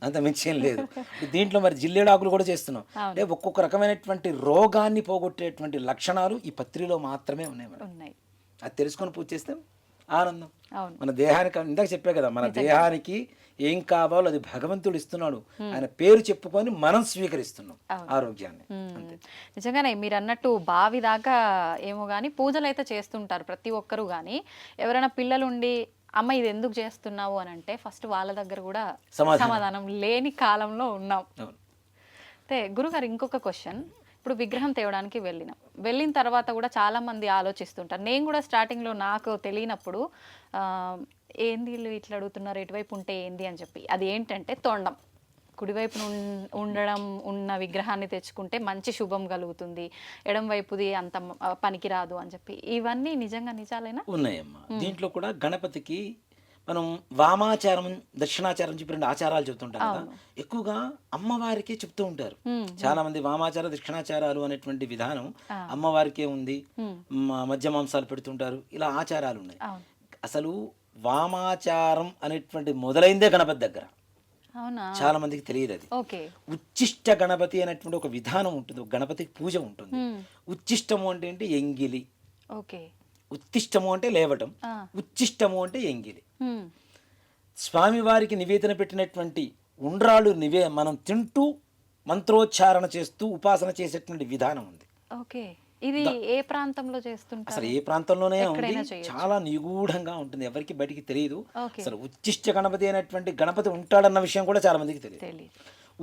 అంత మించి ఏం లేదు. దీంట్లో మరి జిల్లేడు ఆకులు కూడా చేస్తున్నాం. అంటే ఒక్కొక్క రకమైనటువంటి రోగాన్ని పోగొట్టేటువంటి లక్షణాలు ఈ పత్రిలో మాత్రమే ఉన్నాయి. అది తెలుసుకొని పూజ చేస్తే ఆనందం. మన దేహానికి, ఇందాక చెప్పే కదా, మన దేహానికి ఏం కావాలో అది భగవంతుడు ఇస్తున్నాడు. ఆయన పేరు చెప్పుకొని మనం స్వీకరిస్తున్నాం ఆరోగ్యాన్ని. నిజంగానే మీరు అన్నట్టు బావి దాకా ఏమో గానీ పూజలు అయితే చేస్తుంటారు ప్రతి ఒక్కరు. కానీ ఎవరైనా పిల్లలుండి అమ్మ ఇది ఎందుకు చేస్తున్నావు అని అంటే ఫస్ట్ వాళ్ళ దగ్గర కూడా సమాధానం లేని కాలంలో ఉన్నాం. అయితే గురుగారు, ఇంకొక క్వశ్చన్. ఇప్పుడు విగ్రహం తేవడానికి వెళ్ళిన తర్వాత కూడా చాలా మంది ఆలోచిస్తుంటారు. నేను కూడా స్టార్టింగ్లో నాకు తెలియనప్పుడు ఏంది వీళ్ళు ఇట్లా అడుగుతున్నారు, ఎటువైపు ఉంటే ఏంది అని చెప్పి. అది ఏంటంటే తొండం కుడివైపు ఉండడం ఉన్న విగ్రహాన్ని తెచ్చుకుంటే మంచి శుభం కలుగుతుంది, ఎడం వైపుది అంత పనికిరాదు అని చెప్పి. ఇవన్నీ నిజాలేనా? ఉన్నాయమ్మా. దీంట్లో కూడా గణపతికి మనం వామాచారం, దక్షిణాచారం చెప్పి 2 ఆచారాలు చెప్తుంటాం కదా. ఎక్కువగా అమ్మవారికే చెప్తూ ఉంటారు చాలా మంది. వామాచార దక్షిణాచారాలు అనేటువంటి విధానం అమ్మవారికే ఉంది. మధ్య మాంసాలు పెడుతుంటారు, ఇలా ఆచారాలు ఉన్నాయి. అసలు వామాచారం అనేటువంటి మొదలైందే గణపతి దగ్గర. చాలా మందికి తెలియదు అది. ఉచ్చిష్ట గణపతి అనేటువంటి ఒక విధానం ఉంటుంది, ఒక గణపతికి పూజ ఉంటుంది. ఉచ్చిష్టము అంటే ఏంటి? ఎంగిలి. ఉత్తిష్టము అంటే లేవటం, ఉచ్చిష్టము అంటే ఎంగిలి. స్వామివారికి నివేదన పెట్టినటువంటి ఉండ్రాళ్ళు మనం తింటూ మంత్రోచ్చారణ చేస్తూ ఉపాసన చేసేటువంటి విధానం ఉంది. ఇది ఏ ప్రాంతంలో చేస్తుంటారు? అసలు ఏ ప్రాంతంలోనే ఉంది, చాలా నిగూఢంగా ఉంటుంది, ఎవరికి బయటికి తెలియదు. అసలు ఉచ్చిష్ట గణపతి అనేటువంటి గణపతి ఉంటాడన్న విషయం కూడా చాలా మందికి తెలియదు.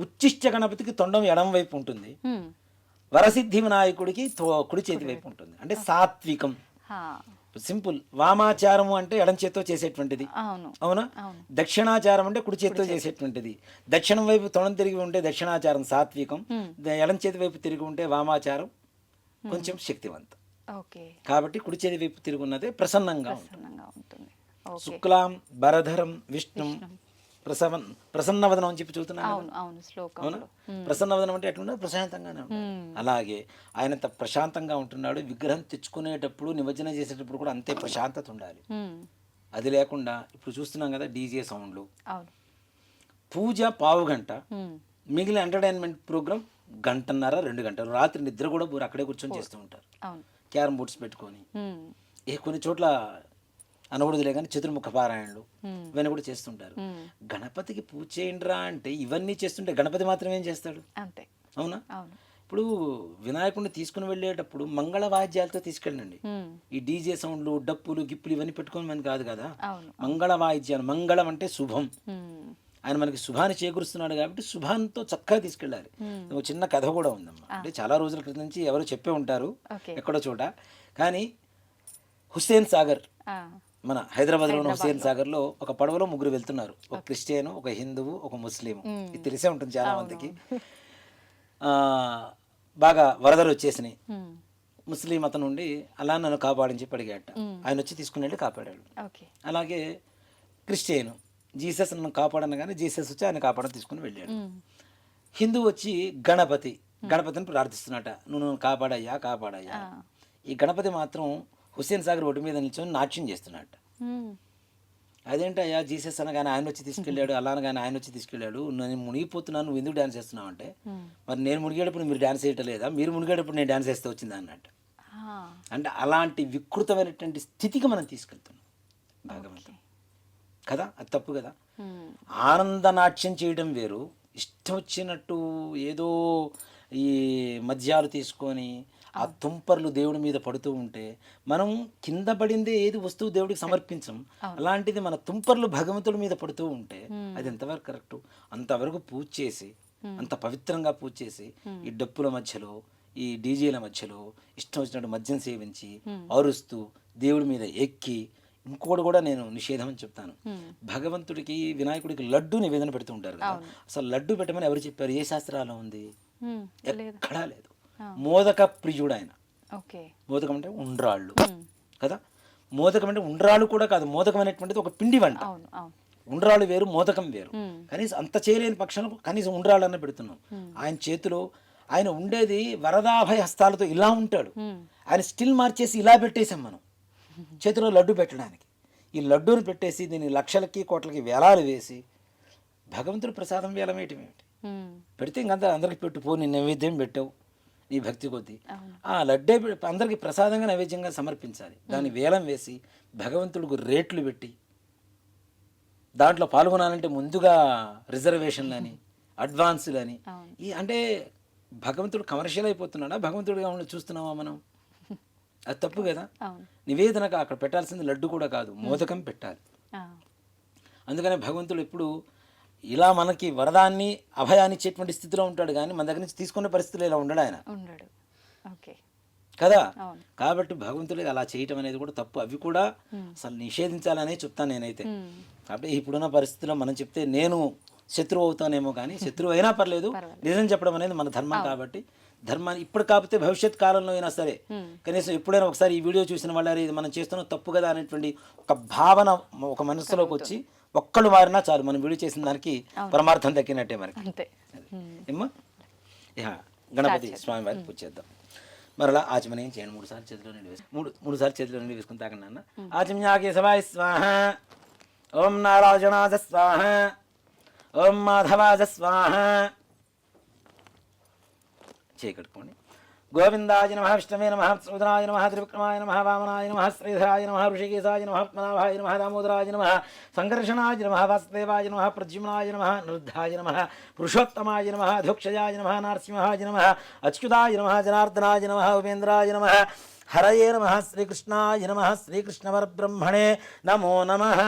ఉచ్చిష్ట గణపతికి తొండం ఎడం వైపు ఉంటుంది, వరసిద్ధి వినాయకుడికి కుడి చేతి వైపు ఉంటుంది. అంటే సాత్వికం, సింపుల్. వామాచారము అంటే ఎడం చేత్తో చేసేటువంటిది, అవునా? దక్షిణాచారం అంటే కుడి చేత్తో చేసేటువంటిది. దక్షిణం వైపు తొడం తిరిగి ఉంటే దక్షిణాచారం సాత్వికం, ఎడం చేతి వైపు తిరిగి ఉంటే వామాచారం కొంచెం శక్తివంతం. ఓకే. కాబట్టి కుడి చేతి వైపు తిరుగున్నదే ప్రసన్నంగా ఉంటుంది. ప్రసన్నంగా ఉంటుంది. ఓకే. శుక్లాం భరధరం విష్ణు ప్రసన్నవదనం అని చెప్పి చూస్తున్నాను. అవును అవును అవునా? శ్లోకంలో. ప్రసన్నవదనం అంటే ఎట్లుండదు, ప్రశాంతంగానే ఉంటుంది. అలాగే ఆయన అంత ప్రశాంతంగా ఉంటున్నాడు. విగ్రహం తెచ్చుకునేటప్పుడు నిమజ్జనం చేసేటప్పుడు కూడా అంతే ప్రశాంతత ఉండాలి. అది లేకుండా ఇప్పుడు చూస్తున్నాం కదా డీజే సౌండ్లు. అవును. పూజ పావు గంట, మిగిలిన ఎంటర్టైన్మెంట్ ప్రోగ్రామ్ గంటన్నర 2 గంటలు. రాత్రి నిద్ర కూడా బోరు అక్కడే కూర్చొని చేస్తూ ఉంటారు. అవును. క్యారమ్ బోర్డ్స్ పెట్టుకొని. కొన్ని చోట్ల అనకూడదులే కానీ చతుర్ముఖ పారాయణలు ఇవన్నీ కూడా చేస్తుంటారు. గణపతికి పూజ చేయండిరా అంటే ఇవన్నీ చేస్తుంటే గణపతి మాత్రమే ఏం చేస్తాడు? అంతే. అవునా? అవును. ఇప్పుడు వినాయకుడిని తీసుకుని వెళ్ళేటప్పుడు మంగళ వాయిద్యాలతో తీసుకెళ్ళండి. ఈ డీజే సౌండ్లు, డప్పులు, గిప్పులు ఇవన్నీ పెట్టుకొని మనకి కాదు కదా. మంగళ వాయిద్యాలు. మంగళం అంటే శుభం. ఆయన మనకి శుభాన్ని చేకూరుస్తున్నాడు కాబట్టి శుభాంతో చక్కగా తీసుకెళ్ళాలి. ఒక చిన్న కథ కూడా ఉందమ్మా. అంటే చాలా రోజుల క్రితం నుంచి ఎవరో చెప్పే ఉంటారు ఎక్కడో చోట. కానీ హుస్సేన్ సాగర్, మన హైదరాబాద్లో హుస్సేన్ సాగర్లో ఒక పడవలో 3 వెళ్తున్నారు. ఒక క్రిస్టియను, ఒక హిందువు, ఒక ముస్లిం. ఇది తెలిసే ఉంటుంది చాలా మందికి. బాగా వరదలు వచ్చేసినాయి. ముస్లిం అతను ఉండి అలా నన్ను కాపాడని చెప్పి అడిగాట. ఆయన వచ్చి తీసుకుని వెళ్ళి కాపాడాడు. అలాగే క్రిస్టియను జీసస్ నన్ను కాపాడను కానీ జీసస్ వచ్చి ఆయన కాపాడని తీసుకుని వెళ్ళాడు. హిందూ వచ్చి గణపతిని ప్రార్థిస్తున్నట, నువ్వు నన్ను కాపాడయ్యా కాపాడయ్యా. ఈ గణపతి మాత్రం హుస్సేన్ సాగర్ ఒడ్డు మీద నిల్చొని నాట్యం చేస్తున్నట్ట. అదేంటయ్యా జీసస్ అనగానే ఆయన వచ్చి తీసుకెళ్ళాడు, అలా అనగానే ఆయన వచ్చి తీసుకెళ్ళాడు, నేను మునిగిపోతున్నాను, నువ్వు ఎందుకు డ్యాన్స్ చేస్తున్నావు అంటే, మరి నేను మునిగేటప్పుడు మీరు డ్యాన్స్ చేయటం లేదా, మీరు మునిగేటప్పుడు నేను డ్యాన్స్ చేస్తే వచ్చింది అన్నట్టు. అంటే అలాంటి వికృతమైనటువంటి స్థితికి మనం తీసుకెళ్తున్నాం భగవంతుడు కదా. అది తప్పు కదా. ఆనంద నాట్యం చేయడం వేరు, ఇష్టం వచ్చినట్టు ఏదో ఈ మద్యాలు తీసుకొని ఆ తుంపర్లు దేవుడి మీద పడుతూ ఉంటే మనం కింద పడిందే ఏది వస్తువు దేవుడికి సమర్పించం. అలాంటిది మన తుంపర్లు భగవంతుడి మీద పడుతూ ఉంటే అది ఎంతవరకు కరెక్టు? అంతవరకు పూజ చేసి, అంత పవిత్రంగా పూజ చేసి, ఈ డప్పుల మధ్యలో, ఈ డీజేల మధ్యలో ఇష్టం వచ్చినట్టు మద్యం సేవించి అరుస్తూ దేవుడి మీద ఎక్కి, ఇంకోటి కూడా నేను నిషేధం అని చెప్తాను. భగవంతుడికి వినాయకుడికి లడ్డు నివేదన పెడుతూ ఉంటారు కదా. అసలు లడ్డు పెట్టమని ఎవరు చెప్పారు? ఏ శాస్త్రాల్లో ఉంది? ఎక్కడా లేదు. మోదక ప్రియుడు ఆయన. మోదకం అంటే ఉండ్రాళ్ళు కదా. మోదకం అంటే ఉండ్రాళ్ళు కూడా కాదు, మోదకం అనేటువంటిది ఒక పిండి వంట. ఉండ్రాళ్ళు వేరు, మోదకం వేరు. కనీసం అంత చేయలేని పక్షంలో కనీసం ఉండ్రాళ్ళు అన్న పెడుతున్నాం. ఆయన చేతిలో ఆయన ఉండేది వరదాభయ హస్తాలతో ఇలా ఉంటాడు. ఆయన స్టిల్ మార్చేసి ఇలా పెట్టేసాం మనం చేతిలో లడ్డు పెట్టడానికి. ఈ లడ్డూని పెట్టేసి దీన్ని లక్షలకి కోట్లకి వేలాలు వేసి భగవంతుడు ప్రసాదం వేలం వేయటం ఏమిటి? పెడితే ఇంకంతా అందరికి పెట్టు, పో నీ నైవేద్యం పెట్టావు నీ భక్తి కొద్దీ. ఆ లడ్డే అందరికి ప్రసాదంగా నైవేద్యంగా సమర్పించాలి. దాన్ని వేలం వేసి భగవంతుడికి రేట్లు పెట్టి దాంట్లో పాల్గొనాలంటే ముందుగా రిజర్వేషన్లని, అడ్వాన్సులని. ఈ అంటే భగవంతుడు కమర్షియల్ అయిపోతున్నాడా? భగవంతుడిగా చూస్తున్నావా మనం? అది తప్పు కదా. నివేదనగా అక్కడ పెట్టాల్సింది లడ్డు కూడా కాదు, మోదకం పెట్టాలి. అందుకనే భగవంతుడు ఎప్పుడు ఇలా మనకి వరదాన్ని అభయాన్ని ఇచ్చేటువంటి స్థితిలో ఉంటాడు, కానీ మన దగ్గర నుంచి తీసుకునే పరిస్థితులు ఇలా ఉండడు ఆయన కదా. కాబట్టి భగవంతుడికి అలా చేయటం అనేది కూడా తప్పు. అవి కూడా అసలు నిషేధించాలనే చెప్తాను నేనైతే. కాబట్టి ఇప్పుడున్న పరిస్థితిలో మనం చెప్తే నేను శత్రువు అవుతానేమో, కానీ శత్రువు అయినా పర్లేదు, నిజం చెప్పడం అనేది మన ధర్మం. కాబట్టి ధర్మాన్ని ఇప్పుడు కాకపోతే భవిష్యత్ కాలంలో అయినా సరే కనీసం ఎప్పుడైనా ఒకసారి ఈ వీడియో చూసిన వాళ్ళు ఇది మనం చేస్తున్న తప్పు కదా అనేటువంటి ఒక భావన ఒక మనసులోకి వచ్చి ఒక్కళ్ళు మారినా చాలు, మనం వీడియో చేసిన దానికి పరమార్థం దక్కినట్టే మనకి. ఏమ్మా ఇహ గణపతి స్వామి వారికి పూజ చేద్దాం. మరలా ఆచమనం చేయండి. 3 సార్లు చేతిలో నుండి వేసి 3 సార్లు చేతిలో నుండి వేసుకుని తాకండి నాన్న. ఆచమ్యాకే సవాయ స్వాహ, ఓం నారాయణాజ స్వాహ, ఓం మాధవాజ స్వాహ. చేయకట్టుకోండి. గోవిందాయ నమః, విష్ణవే నమః, సూదనాయ నమః, త్రివిక్రమాయ నమః, వామనాయ నమః, శ్రీధరాయ నమః, ఋషికేశాయ నమః, పద్మనాభాయ నమః, దామోదరాయ నమః, సంకర్షణాయ నమః, వాసుదేవాయ నమః, ప్రద్యుమ్నాయ నమః, నిరుద్ధాయ నమః, పురుషోత్తమాయ నమః, ధోక్షజాయ నమః, నరసింహాయ నమః, అచ్యుతాయ నమః, జనార్దనాయ నమః, ఉపేంద్రాయ నమః, హరయే నమః, శ్రీకృష్ణాయ నమః, శ్రీకృష్ణ పరబ్రహ్మణే నమో నమః.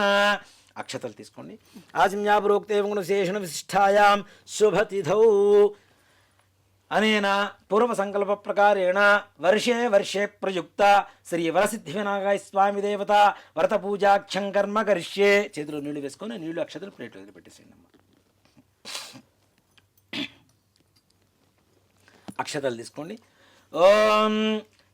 అక్షతలు తీసుకోండి. ఆచమ్యాపురోక్తే గుణశేషణ విశిష్టాయాం శుభతిథౌ అనేన పూర్వసంకల్ప ప్రకారేణ వర్షే వర్షే ప్రయుక్త శ్రీ వరసిద్ధి వినాయక స్వామి దేవత వ్రత పూజాఖ్యం కర్మ కరిష్యే. చేతిలో నీళ్లు వేసుకొని నీళ్లు అక్షతలు ప్లేట్లో వదిలిపెట్టేసేయండి అమ్మ. అక్షతలు తీసుకోండి. ఓం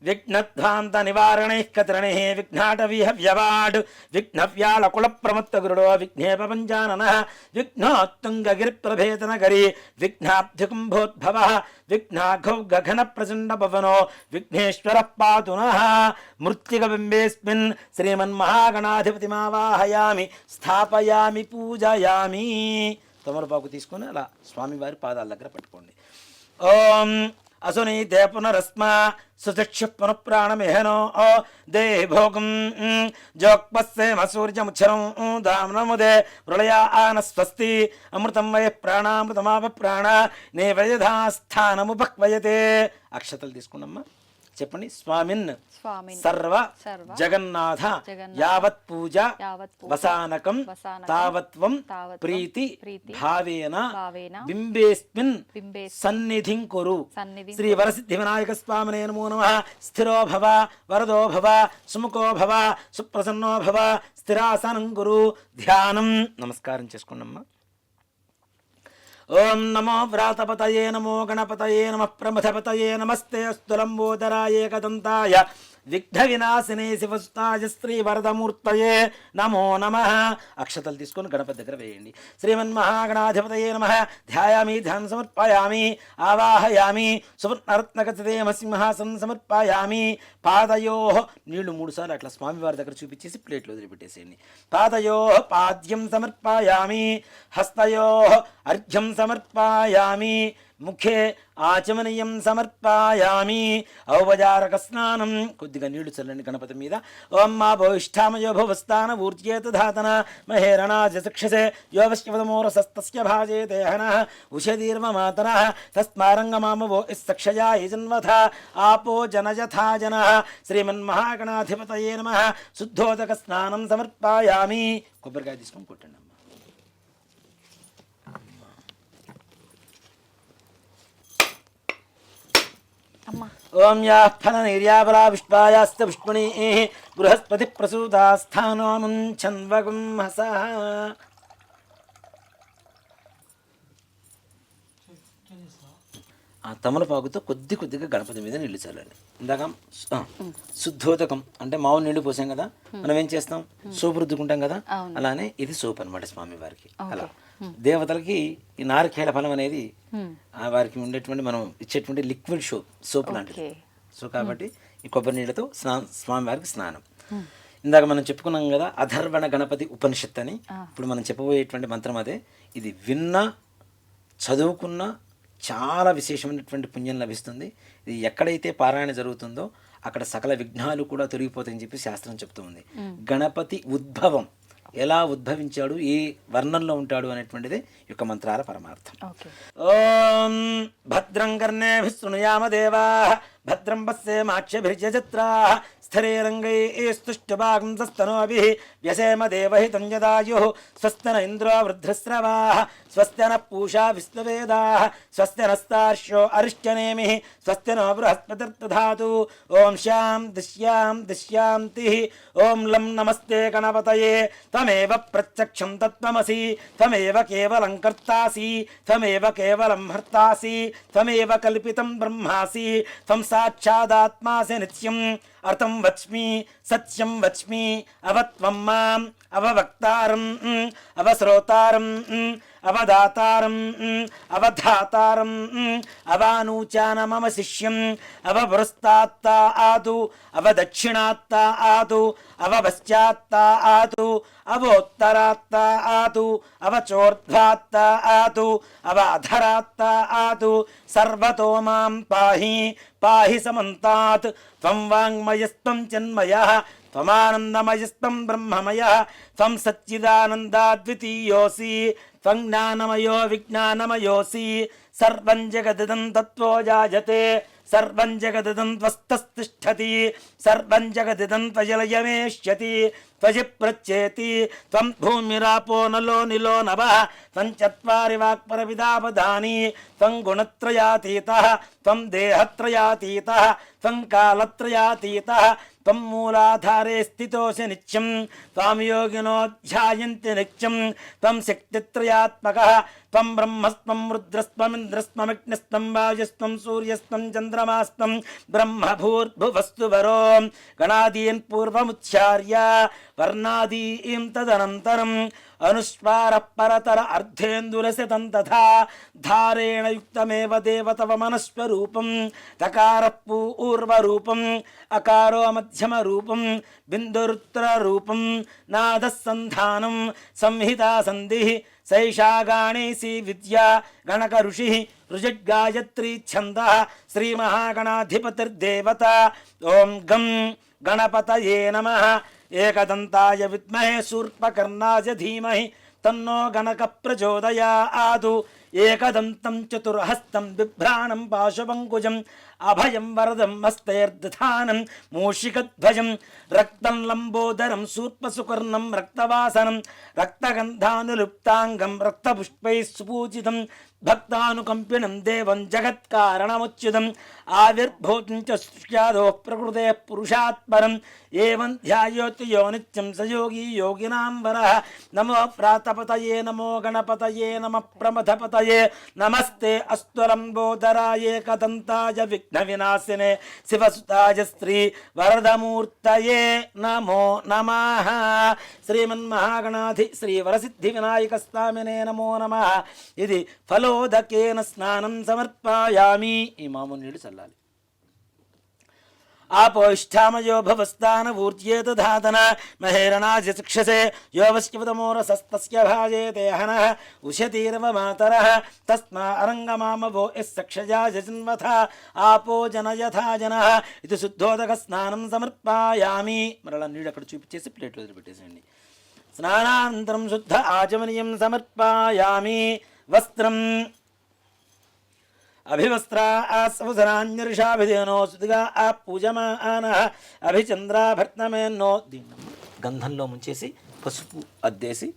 విఘ్నధ్వాంత నివారణైః కత్రణైః విఘ్నాటవీహ వ్యవాడ్ విఘ్నవ్యాళకుల ప్రమత్త గురుడో విఘ్నేప పంచాననః విఘ్నోత్తుంగగిరిప్రభేదనగరి విఘ్నాబ్ధికుంభోద్భవః విఘ్నాఘౌ గగన ప్రచండ పవనో విఘ్నేశ్వరః పాతు నః మృత్తికబింబేస్మిన్ శ్రీమన్మహాగణాధిపతిమావాహయామి స్థాపయామి పూజయామి. తమలపాకు తీసుకొని అలా స్వామివారి పాదాల దగ్గర పట్టుకోండి. ఓం అసునీతే పునరస్మా సుచక్షు పునఃప్రాణమిహనో దేహి భోగం జోక్పస్సేమ సూర్యముచ్చరం దామ్నముదే ప్రళయా ఆన స్వస్తి అమృతం వయ ప్రాణామృతమాప ప్రాణ నేవయధాస్థానముపక్వయతే. అక్షతలు తీసుకున్నమ్మా చెప్పండి. స్వామిన్ సర్వ జగన్నాథ యావత్ పూజ వసానకం తావత్వం ప్రీతి భావేన బింబేస్మిన్ సన్నిధిం కురు. శ్రీ వరసిద్ధి వినాయక స్వామినే నమో నమః. స్థిరో భవ వరదో భవ సుముఖో భవ సుప్రసన్నో భవ స్థిరాసనం కురు. ధ్యానం. నమస్కారం చేసుకోండమ్మా. ఓం నమో వ్రాతపతయే నమో గణపతయే నమః ప్రమథపతయే నమస్తే అస్తు లంబోదరాయ ఏకదంతాయ విఘ్న వినాశినే శివసుతాయ శ్రీ వరదమూర్తయే నమో నమః. అక్షతలు తీసుకొని గణపతి దగ్గర వేయండి. శ్రీమన్మహాగణాధిపతయే నమః. ధ్యాయామి ధ్యానం సమర్పయామి ఆవాహయామి సువర్ణరత్నగతదేమ సింహాసనం సమర్పయామి. పాదయో నీళ్లు 3 సార్లు అట్లా స్వామివారి దగ్గర చూపించేసి ప్లేట్లో వదిలిపెట్టేసేయండి. పాదయో పాద్యం సమర్పయామి. హస్తయో అర్ఘ్యం సమర్పయామి. ముఖే ఆచమనీయం సమర్పయామి. ఔపచారక స్నానం. కొద్దిగా నీళ్లు చల్లండి గణపతి మీద. ఓం మా భవిష్ఠామయో భవస్థాన ఊర్జేత ధాతన మహేరణాజ చక్షసే యోవశ్యవదమోరసస్తస్య భాజే దేహన ఉషదీర్వ మాతర తస్మారంగమామవో ఇస్సక్షయా యజన్వథ ఆపో జనజథా జన. శ్రీమన్మహాగణాధిపతయే నమః. శుద్ధోదక స్నానం సమర్పయామి. కొబ్బరికాయ తీసుకొని కొట్టండి. ఓం యా ఫల నిర్యాబలా విష్పాయాస్త పుష్పణీ బృహస్పతి ప్రసూతాస్థానోముంఛన్వగుం హసః. ఆ తమలపాకుతో కొద్దిగా గణపతి మీద నీళ్లు చల్లండి. ఇందాక శుద్ధోదకం అంటే మామూలు నీళ్లు పోసాం కదా, మనం ఏం చేస్తాం సోపు రుద్దుకుంటాం కదా, అలానే ఇది సోప్ అనమాట స్వామివారికి. అలా దేవతలకి ఈ నారికేళ ఫలం అనేది వారికి ఉండేటువంటి మనం ఇచ్చేటువంటి లిక్విడ్ సోప్ లాంటిది. సో కాబట్టి ఈ కొబ్బరి నీళ్ళతో స్వామివారికి స్నానం. ఇందాక మనం చెప్పుకున్నాం కదా అధర్వణ గణపతి ఉపనిషత్ అని. ఇప్పుడు మనం చెప్పబోయేటువంటి మంత్రం అదే. ఇది విన్నా చదువుకున్నా చాలా విశేషమైనటువంటి పుణ్యం లభిస్తుంది. ఇది ఎక్కడైతే పారాయణ జరుగుతుందో అక్కడ సకల విఘ్నాలు కూడా తొలగిపోతాయని చెప్పి శాస్త్రం చెప్తూ ఉంది. గణపతి ఉద్భవం, ఎలా ఉద్భవించాడు, ఏ వర్ణంలో ఉంటాడు అనేటువంటిది యొక్క మంత్రాల పరమార్థం. ఓం భద్రం కర్ణేభిః శృణుయామ దేవాః భద్రం పశ్యేమాక్షభిర్యజత్రాః స్థిరైరంగైస్తుష్టుభాగంసస్తనోభిః వ్యసేమ దేవహితం యదాయుః స్వస్తి న ఇంద్రో వృద్ధశ్రవాః స్వస్తి నః పూషా విశ్వవేదాః స్వస్తి నస్తార్క్ష్యో అరిష్టనేమిః స్వస్తి నో బృహస్పతిర్దధాతు. ఓం శాంతిః. ఓం లం నమస్తే గణపతయే త్వమేవ ప్రత్యక్షం తత్వమసి త్వమేవ కేవలం కర్తాసి త్వమేవ కేవలం హర్తాసి త్వమేవ కల్పితం బ్రహ్మాసి త్వం సాక్షాదాత్మాసి నిత్యం అర్థం వచ్మి సత్యం వచ్మి అవత్వం మాం అవవక్తారం అవశ్రోతారం అవదాతారం అవధాతారం అవానూచాన మమ శిష్యం అవపురస్తాత్తా ఆదు అవదక్షిణాత్తా ఆదు అవపశ్చాత్తా ఆదు అవోత్తరాత్తా ఆదు అవచోర్ధ్వాత్తా ఆదు అవధరాత్తా ఆదు సర్వతో మాం పాహి పాహి సమంతాత్. త్వం వాంగ్మయస్త్వం చిన్మయః త్వమానందమయస్త్వం బ్రహ్మమయః త్వం సచ్చిదానందాద్వితీయోసి త్వం జ్ఞానమయో విజ్ఞానమయోసి. సర్వం జగదిదం తత్వో జాయతే సర్వం జగదిదం త్వస్తతిష్ఠతి సర్వం జగదిదం త్వజలయమేష్యతి త్వజి ప్రచ్యేతి త్వం భూమిరాపో నలో నిలో నభః త్వం చత్వారి వాక్పరవిదాపదాని త్వం గుణత్రయాతీతః త్వం దేహత్రయాతీతః త్వం కాలత్రయాతీతః త్వం మూలాధారే స్థితోసి నిత్యం త్వాం యోగినో ధ్యాయంతి నిత్యం త్వం శక్తిత్రయాత్మకః త్వం బ్రహ్మస్త్వం రుద్రస్త్వమింద్రస్త్వమగ్నిస్త్వం వాయుస్త్వం సూర్యస్త్వం చంద్రమాస్త్వం బ్రహ్మ భూర్భువస్తు వరో గణాదీన్ పూర్వముచ్చార్య వర్ణాదీం తదనంతరం అనుస్వార పరతర అర్ధేందులశతం తథా ధారేణ యుక్తమేవ దేవతవ మనస్వరూపం తకార పూర్వరూపం అకారో మధ్యమ రూపం బిందురుత్తర రూపం నాదస్సంధానం సంహితా సంధి సైషా గాణేసి విద్యా గణక ఋషి రుజడ్గాయత్రీ ఛంద శ్రీమహాగణాధిపతిర్దేవత ఓం గం గణపతయే నమః ఏకదంతాయ విద్మహే శూర్పకర్ణాయ ధీమహి తన్నో గణక ప్రచోదయాదు ఏకదంతం చతుర్హస్తం బిభ్రాణం పాశుపంకుజం అభయం వరదం హస్తైర్దధానం మూషికధ్వజం రక్తం లంబోదరం శూర్పసుకర్ణం రక్తవాసనం రక్తగంధానులుప్తాంగం రక్తపుష్పైః సుపూజితం భక్తానుకంపినం దేవం జగత్కారణముచ్యుతం ఆవిర్భూతం చ సృష్ట్యాదో ప్రకృతే పురుషాత్పరం ఏవం ధ్యాయోతి యో నిత్యం స యోగి యోగినాం వరః నమో ప్రాతపతయే నమో గణపతయే నమః ప్రమథపతయే నమస్తే అస్తు లంబోదరాయ ఏకదంతాయ విఘ్న వినాశినే శివసుతాయ శ్రీ వరదమూర్తయే నమో నమః శ్రీమన్మహాగణాధి శ్రీ వరసిద్ధి వినాయక స్వామినే నమో నమః. ఇది ఫలోదకేన స్నానం సమర్పయామి. ఈ మామూలు నీళ్ళు చల్లాలి. ఆపోష్ఠామయో భవస్థాన ఊర్జేత ధాతన మహేరణాజ చక్షసే యోవశ్యవతమోరసస్తస్య భాజేతే హనః ఉషతీరవ మాతరః తస్మా అరంగమామవో యస్సక్షజా జన్వథ ఆపో జనయథా జనః. ఇది శుద్ధోదక స్నానం సమర్పయామి. మరలా నీళ్ళు అక్కడ చూపించేసి ప్లేట్లో వదిలిపెట్టేసేయండి. స్నానానంతరం శుద్ధ ఆచమనీయం సమర్పయామి. వస్త్రం అభివస్త్రా ఆసవసరాన్యర్షాభిధేనో సుదిగా ఆ పూజమానః అభిచంద్రాభర్తమేన్నో. దీన్ని గంధంలో ముంచేసి పసుపు అద్దేసి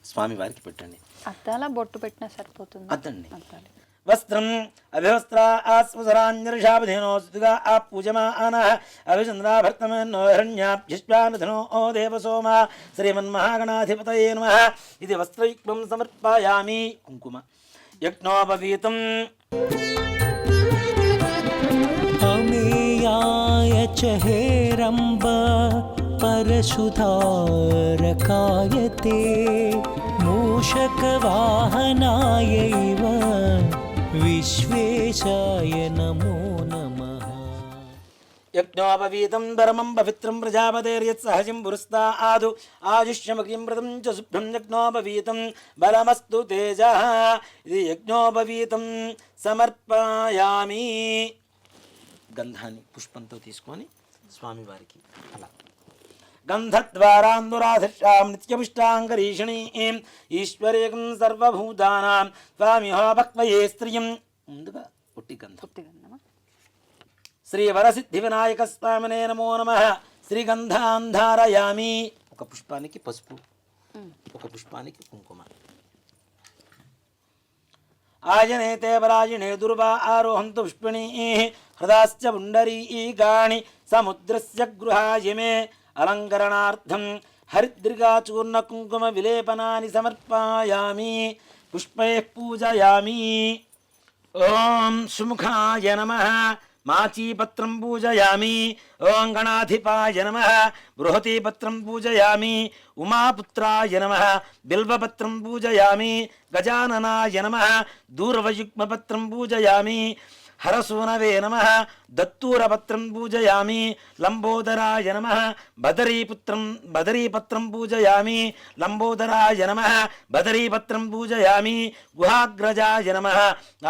స్వామి వారికి పెట్టండి. అద్దాల బొట్టు పెట్టినా సరిపోతుంది. అద్దండి. వస్త్రం అభివస్త్రా ఆస్వసరాన్యర్షాభిధేనో సుదిగా ఆ పూజమానః అభిచంద్రాభర్తమేన్నో హిరణ్యాభ్యశ్వానధనో ఓ దేవసోమ శ్రీమన్మహాగణాధిపతయే నమః. ఇది వస్త్రయుగ్మం సమర్పయామి. కుంకుమ యజ్ఞోపవీతం अमेयाय च हेरम्ब परशुधारकाय ते मूषकवाहनायैव विश्वेशाय नमो नमः. యజ్ఞోపవీతం ధర్మం పవిత్రం ప్రజాపతేర్యత్సహజం పురస్తా ఆదు ఆయుష్యమగ్నిం వ్రతం చ శుభ్రం యజ్ఞోపవీతం బలమస్తు తేజ. ఇది యజ్ఞోపవీతం సమర్పయామి. గంధాన్ని పుష్పంతో తీసుకొని స్వామివారికి అలా గంధద్వారాందురాధిష్టాం నిత్యపుష్టాంగరీషణీం ఈశ్వరేకం సర్వభూతానాం స్వామిహోపక్వయే స్త్రియం. ముందుగా పుట్టి గంధం. శ్రీ వరసిద్ధి వినాయక స్వామినే నమో నమః. శ్రీగంధాంధారయామి. ఒక పుష్పానికి పసుపు, ఒక పుష్పానికి కుంకుమ. ఆయనేతే పరాయణే దుర్వా ఆరోహంతు పుష్పిణీ హృదాశ్చ పుండరీకాణి సముద్రస్య గృహాయమే అలంకరణార్థం హరిద్రికాచూర్ణ కుంకుమ విలేపనాని సమర్పయామి. పుష్పైః పూజయామి. ఓం సుముఖాయ నమః. మాచీపత్రం పూజయామి. ఓం గణాధిపాయ నమః. బృహతీపత్రం పూజయామి. ఉమాపుత్రాయ నమః. బిల్వపత్రం పూజయామి. గజాననాయ నమః. దూర్వయుగ్మపత్రం పూజయామి. హరసూనవే నమః. దత్తూరపత్రం పూజయామి. లంబోదరాయ నమః. బదరీపత్రం పూజయామి. లంబోదరాయ నమః. బదరీపత్రం పూజయామి. గుహాగ్రజాయ నమః.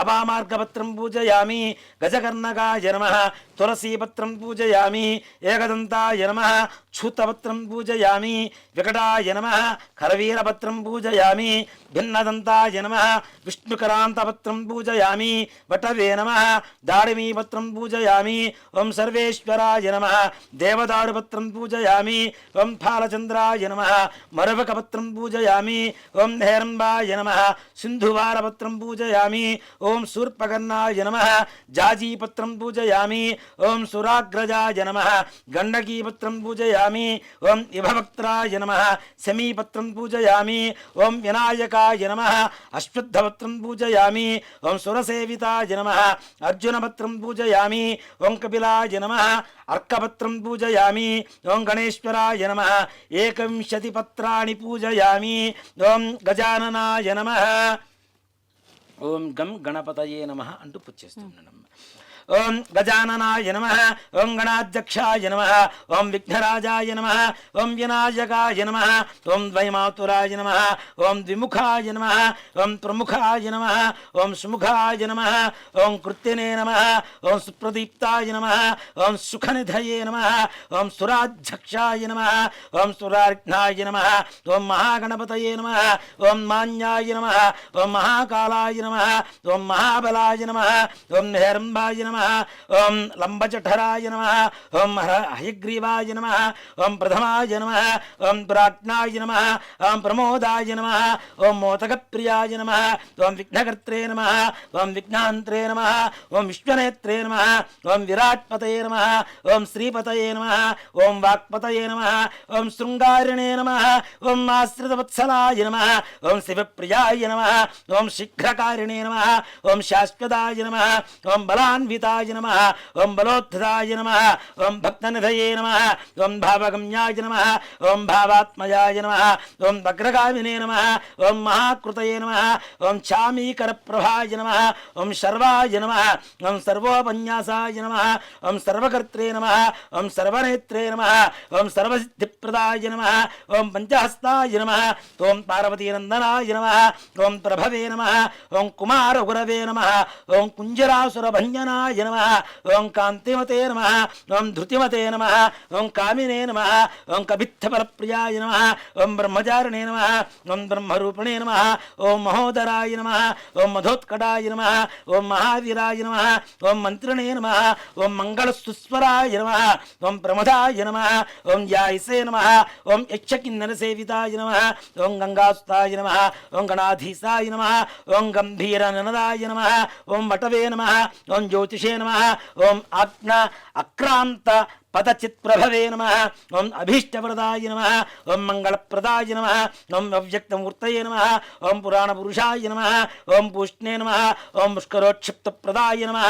అపామార్గపత్రం పూజయామి. గజకర్ణకాయ నమః. తులసీపత్రం పూజయామి. ఏకదంతాయ నమః. ఛూతపత్రం పూజయామి. వికటాయ నమః. కరవీరపత్రం పూజయామి. భిన్నదంతాయ నమః. విష్ణుకరాంతపత్రం పూజయామి. వటవే నమః. దాడిమీపత్రం పూజయామి. ఓం సర్వేశ్వరాయ నమః. దేవదారుపత్రం పూజయామి. ఓం ఫాలచంద్రాయ నమః. మరవకపత్రం పూజయామి. ఓం హేరంబాయ నమః. సింధువారపత్రం పూజయామి. ఓం శూర్పకర్ణాయ నమః. జాజీపత్రం పూజయామి. ఓం సురాగ్రజాయ నమః గండకీపత్రం పూజయామి ఓం ఇభవక్త్రాయ నమః శమీపత్రం పూజయామి ఓం వినాయకాయ నమః అశ్వత్థపత్రం పూజయామి ఓం సురసేవితాయ నమః అర్జునపత్రం పూజయామి ఓం కపిలాయ నమః అర్కపత్రం పూజయామి ఓం గణేశ్వరాయ నమః ఏకవింశతి పత్రాణి పూజయామి ఓం గజాననాయ నమః ఓం గం గణపతయే నమః అంటూ పూజ చేస్తున్నాం. ఓం గజాననాయ నమః ఓం గణాధ్యక్షాయ నమః ఓం విఘ్నరాజాయ నమః ఓం వినాయకాయ నమః ఓం ద్వైమాతురాయ నమః ఓం ద్విముఖాయ నమః ఓం ప్రముఖాయ నమః ఓం సుముఖాయ నమః ఓం కృత్యనే నమః ఓం సుప్రదీప్తాయ నమః ఓం సుఖనిధయే నమః ఓం సురాధ్యక్షాయ నమః ఓం సురార్ఘ్నాయ నమః ఓం మహాగణపతయే నమః ఓం మాన్యాయ నమః ఓం మహాకాలాయ నమః ఓం మహాబలాయ నమః ఓం నిహరంబాయ నమః ఓం లంబజఠరాయ నమః ఓం హయగ్రీవాయ నమః ఓం ప్రథమాయ నమః ఓం ప్రాజ్ఞాయ నమః ఓం ప్రమోదాయ నమః ఓం మోదకప్రియాయ నమః ఓం విఘ్నకర్త్రే నమః ఓం విఘ్నాంత్రే నమః ఓం విశ్వనేత్రే నమః ఓం విరాట్పతయే నమః ఓం శ్రీపతయే నమః ఓం వాక్పతయే నమః ఓం శృంగారిణే నమః ఓం ఆశ్రితవత్సలాయ నమః ఓం శివప్రియాయ నమః ఓం శీఘ్రకారిణే నమః ఓం శాశ్వతాయ నమః ఓం బలాన్వితాయ నమః ఓం బలోద్ధతాయ నమః ఓం భక్తనిధయే నమః ఓం భావగమ్యాయ నమః ఓం భావాత్మయాయ నమః ఓం వగ్రగామినే నమః ఓం మహాకృతయే నమః ఓం చామీకరప్రభాయ నమః ఓం శర్వాయ నమః ఓం సర్వోపన్యాసాయ నమః ఓం సర్వకర్త్రే నమః ఓం సర్వనేత్రే నమః ఓం సర్వసిద్ధిప్రదాయ నమః ఓం పంచహస్తాయ నమః ఓం పార్వతీనందనాయ నమః ఓం ప్రభవే నమః ఓం కుమారగురవే నమః ఓం కుంజరాసురభంజనాయ నమః ఓం కాంతిమతే నమః ఓం ధృతిమతే నమః ఓం కామినే నమః ఓం కవిత్తఫలప్రియాయ నమః ఓం బ్రహ్మచారిణే నమః ఓం బ్రహ్మరూపిణే నమః ఓం మహోదరాయ నమః ఓం మధోత్కటాయ నమః ఓం మహావీరాయ నమః ఓం మంత్రిణే నమః ఓం మంగళసుస్వరాయ నమః ఓం ప్రమదాయ నమః ఓం యాయసే నమః ఓం యక్షకిన్నరసేవితాయ నమః ఓం గంగాసుతాయ నమః ఓం గణాధీశాయ నమః ఓం గంభీరననదాయ నమః ఓం వటవే నమః ఓం జ్యోతిషే నమః ఓం ఆజ్ఞ అక్రాంత పదచిత్ప్రభవే నమః ఓం అభీష్టప్రదాయ నమః ఓం మంగళప్రదాయ నమః ఓం అవ్యక్తమూర్తయే నమః ఓం పురాణపురుషాయ నమః ఓం పూష్ణే నమః ఓం పుష్కరోక్షిప్తప్రదాయ నమః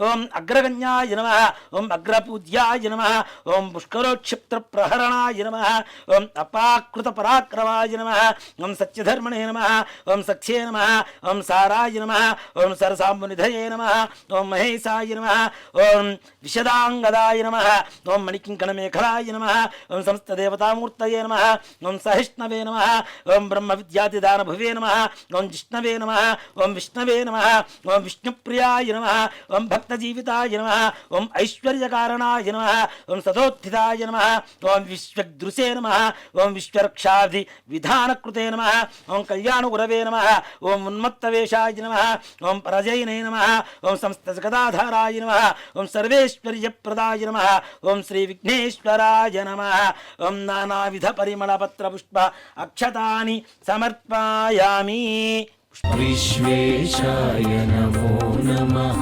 ఓం అగ్రగణ్యాయ నమః ఓం అగ్రపూజ్యాయ నమః ఓం పుష్కరోక్షిప్తప్రహరణాయ నమః ఓం అపాకృతపరాక్రమాయ నమః ఓం సత్యధర్మణే నమః ఓం సఖ్యే నమః ఓం సారాయ నమః ఓం సరసాంబునిధయే నమః ఓం మహేశాయ నమః ఓం విశదాంగదాయ నమః ఓం మణికింకణమేఖలాయ నమః ఓం సమస్తదేవతామూర్తయే నమః ఓం సహిష్ణవే నమః ఓం బ్రహ్మవిద్యాతిదానభువే నమః ఓం జిష్ణవే నమః ఓం విష్ణవే నమః ఓం విష్ణుప్రియాయ నమః ఓం భక్తజీవితాయ నమః ఓం ఐశ్వర్యకారణాయ నమః ఓం సదోత్థితాయ నమః ఓం విశ్వదృశే నమః ఓం విశ్వరక్షాధి విధానకృతే నమః ఓం కళ్యాణగురవే నమః ఓం ఉన్మత్తవేషాయ నమః ఓం పరజయినే నమః ఓం సమస్తజగదాధారాయ నమః ఓం సర్వేశ్వర్యప్రదాయ నమః ఓం శ్రీ విఘ్నేశ్వరాయ నమః ఓం నానావిధ పరిమళపత్ర పుష్ప అక్షతాని సమర్పయామి. విశ్వేశాయ నమో నమః.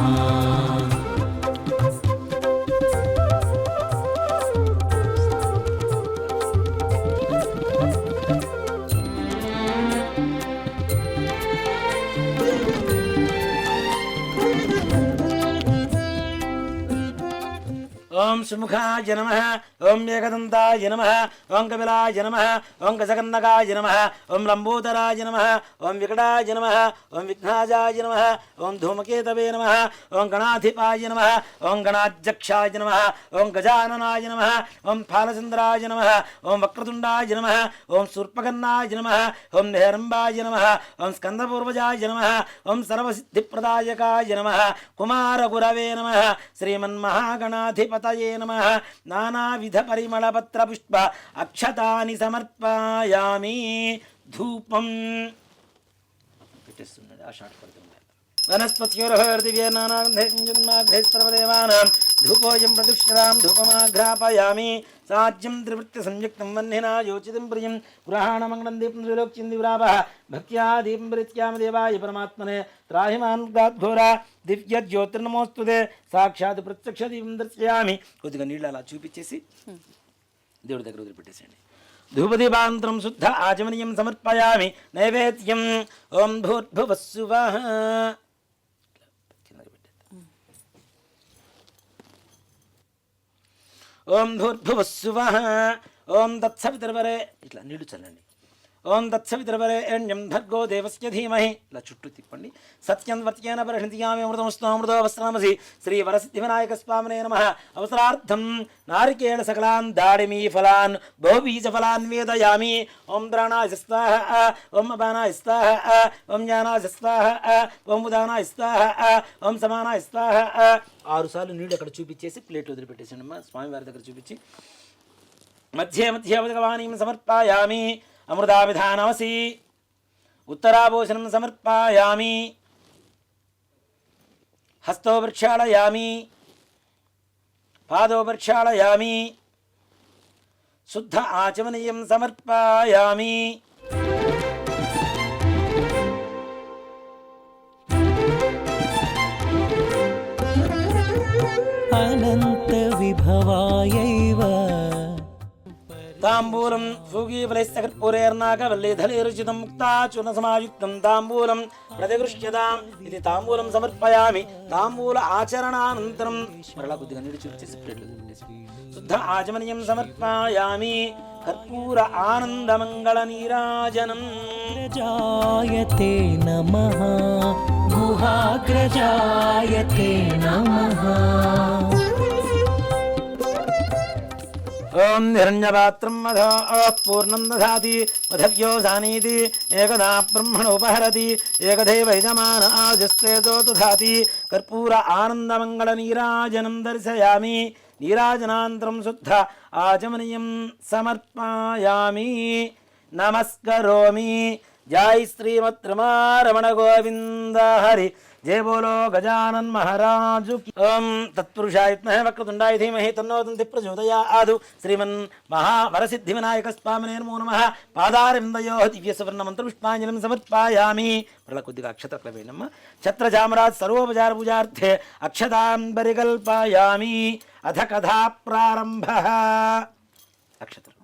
ఓం సుముఖాయ నమః ఓం ఏకదంతాయ నమః ఓం కపిలాయ నమః ఓం గజకర్ణకాయ నమః ఓం లంబోదరాయ నమః ఓం వికటాయ నమః ఓం విఘ్నాజాయ నమః ఓం ధూమకేతవే నమః ఓం గణాధిపాయ నమః ఓం గణాధ్యక్షాయ నమః ఓం గజాననాయ నమః ఓం ఫాలచంద్రాయ నమః ఓం వక్రతుండాయ నమః ఓం శూర్పకర్ణాయ నమః ఓం నిహరంబాయ నమః ఓం స్కందపూర్వజాయ నమః ఓం సర్వసిద్ధిప్రదాయకాయ నమః కుమారగురవే నమః శ్రీమన్మహాగణాధిపతయే నమః నానావిధ పరిమళపత్ర పుష్ప అక్షతాని సమర్పయామి. ధూపం పెట్టేస్తున్నది ఆ షాట్ పడుతుంది. వనస్పత్యోర్దివ్యనానాగ్రహేస్పర్వదేవానాం ధూపోయం ప్రతిష్ఠితాం ధూపమాఘ్రాపయామి సాజ్యం త్రివృత్తి సంయుక్తం వన్నినా యోచితం ప్రియం గృహాణమంగళం దీపం త్రిలోక్యం దివ్రావః భక్త్యా దీపం ప్రీత్యామ దేవాయ పరమాత్మనే త్రాహిమాన్ గాద్ఘోరా దివ్య జ్యోతిర్నమోస్తుతే సాక్షాత్ ప్రత్యక్ష దీపం దర్శయామి. కొద్దిగా నీళ్ళు అలా చూపించేసి దేవుడి దగ్గర వదిలిపెట్టేసేయండి. ధూపదీపానంతరం శుద్ధ ఆచమనీయం సమర్పయామి. నైవేద్యం ఓం భూర్భువస్సువః. ఓం భూర్భువస్సువః ఓం తత్సవితుర్వరే. ఇట్లా నీళ్లు చల్లండి. ఓం తత్సవితుర్వరేణ్యం భర్గో దేవస్య ధీమహి. ఇలా చుట్టూ తిప్పండి. సత్యం వర్త్యేన పరిణితియామి అమృతమస్తమృతో అవసరమసి. శ్రీ వరసిద్ధి వినాయక స్వామినే నమః. అవసరార్థం నారికేళ సకలాన్ దాడిమీ ఫలాన్ బహుబీజ ఫలాన్ వేదయామి. ఓం ప్రాణాయ స్వాహ ఓం అపానాయ స్వాహ ఓం జ్ఞానాయ స్వాహ ఓం ఉదానాయ స్వాహ ఓం సమానాయ స్వాహ. 6 సార్లు నీళ్ళు అక్కడ చూపించేసి ప్లేట్ వదిలిపెట్టేసండి అమ్మా. స్వామివారి దగ్గర చూపించి మధ్య మధ్య ఉదకవాణీం సమర్పయామి. అమృతాభిధానమసి. ఉత్తరాభూషణం సమర్పయామి. హస్తో ప్రక్షాళయామి. పాదో ప్రక్షాళయామి. శుద్ధ ఆచమనీయం సమర్పయామి. అనంత విభవాయైవ తాంబూలం సూగీఫలైస్తకర్పూరేర్నాగవల్లీధలేరుచితం ముక్తాచూర్ణ సమాయుక్తం తాంబూలం ప్రతిగృహ్యతాం. ఇది తాంబూలం సమర్పయామి. తాంబూల ఆచరణానంతరం మరలా కొద్దిగా నీళ్ళు చూపించేసి ప్లేట్లు పెట్టేసి శుద్ధ ఆచమనీయం సమర్పయామి. కర్పూర ఆనందమంగళ నీరాజనం. జాయతే నమః గుహాగ్రజాయతే నమః. ఓం హిరణ్యపాత్రం మధో పూర్ణం దధాతి మధవ్యో జానీతి ఏకదా బ్రహ్మణోపహరతి ఏకదేవ యజమాన ఆజస్తేజో దధాతి. కర్పూర ఆనందమంగళ నీరాజనం దర్శయామి. నీరాజనాంతరం శుద్ధ ఆచమనీయం సమర్పయామి. నమస్కరోమి. జై శ్రీమద్ రమణ గోవింద హరి. జయ బోలో గజానన్ మహారాజు. ఓం తత్పురుషాయ విద్మహే వక్రతుండాయ ధీమహి తన్నో దంతి ప్రచోదయాత్. శ్రీమన్ మహావరసిద్ధి వినాయక స్వామినే నమో నమః. పాదారవిందయో దివ్య సువర్ణ మంత్ర పుష్పాంజలిం సమర్పయామి. మరలా కొద్దిగా అక్షతలు వేయనమ్మ. ఛత్రచామరాజ్ సర్వోపచార పూజార్థే అక్షతాం పరికల్పయామి. అథ కథా ప్రారంభ. అక్షతలు.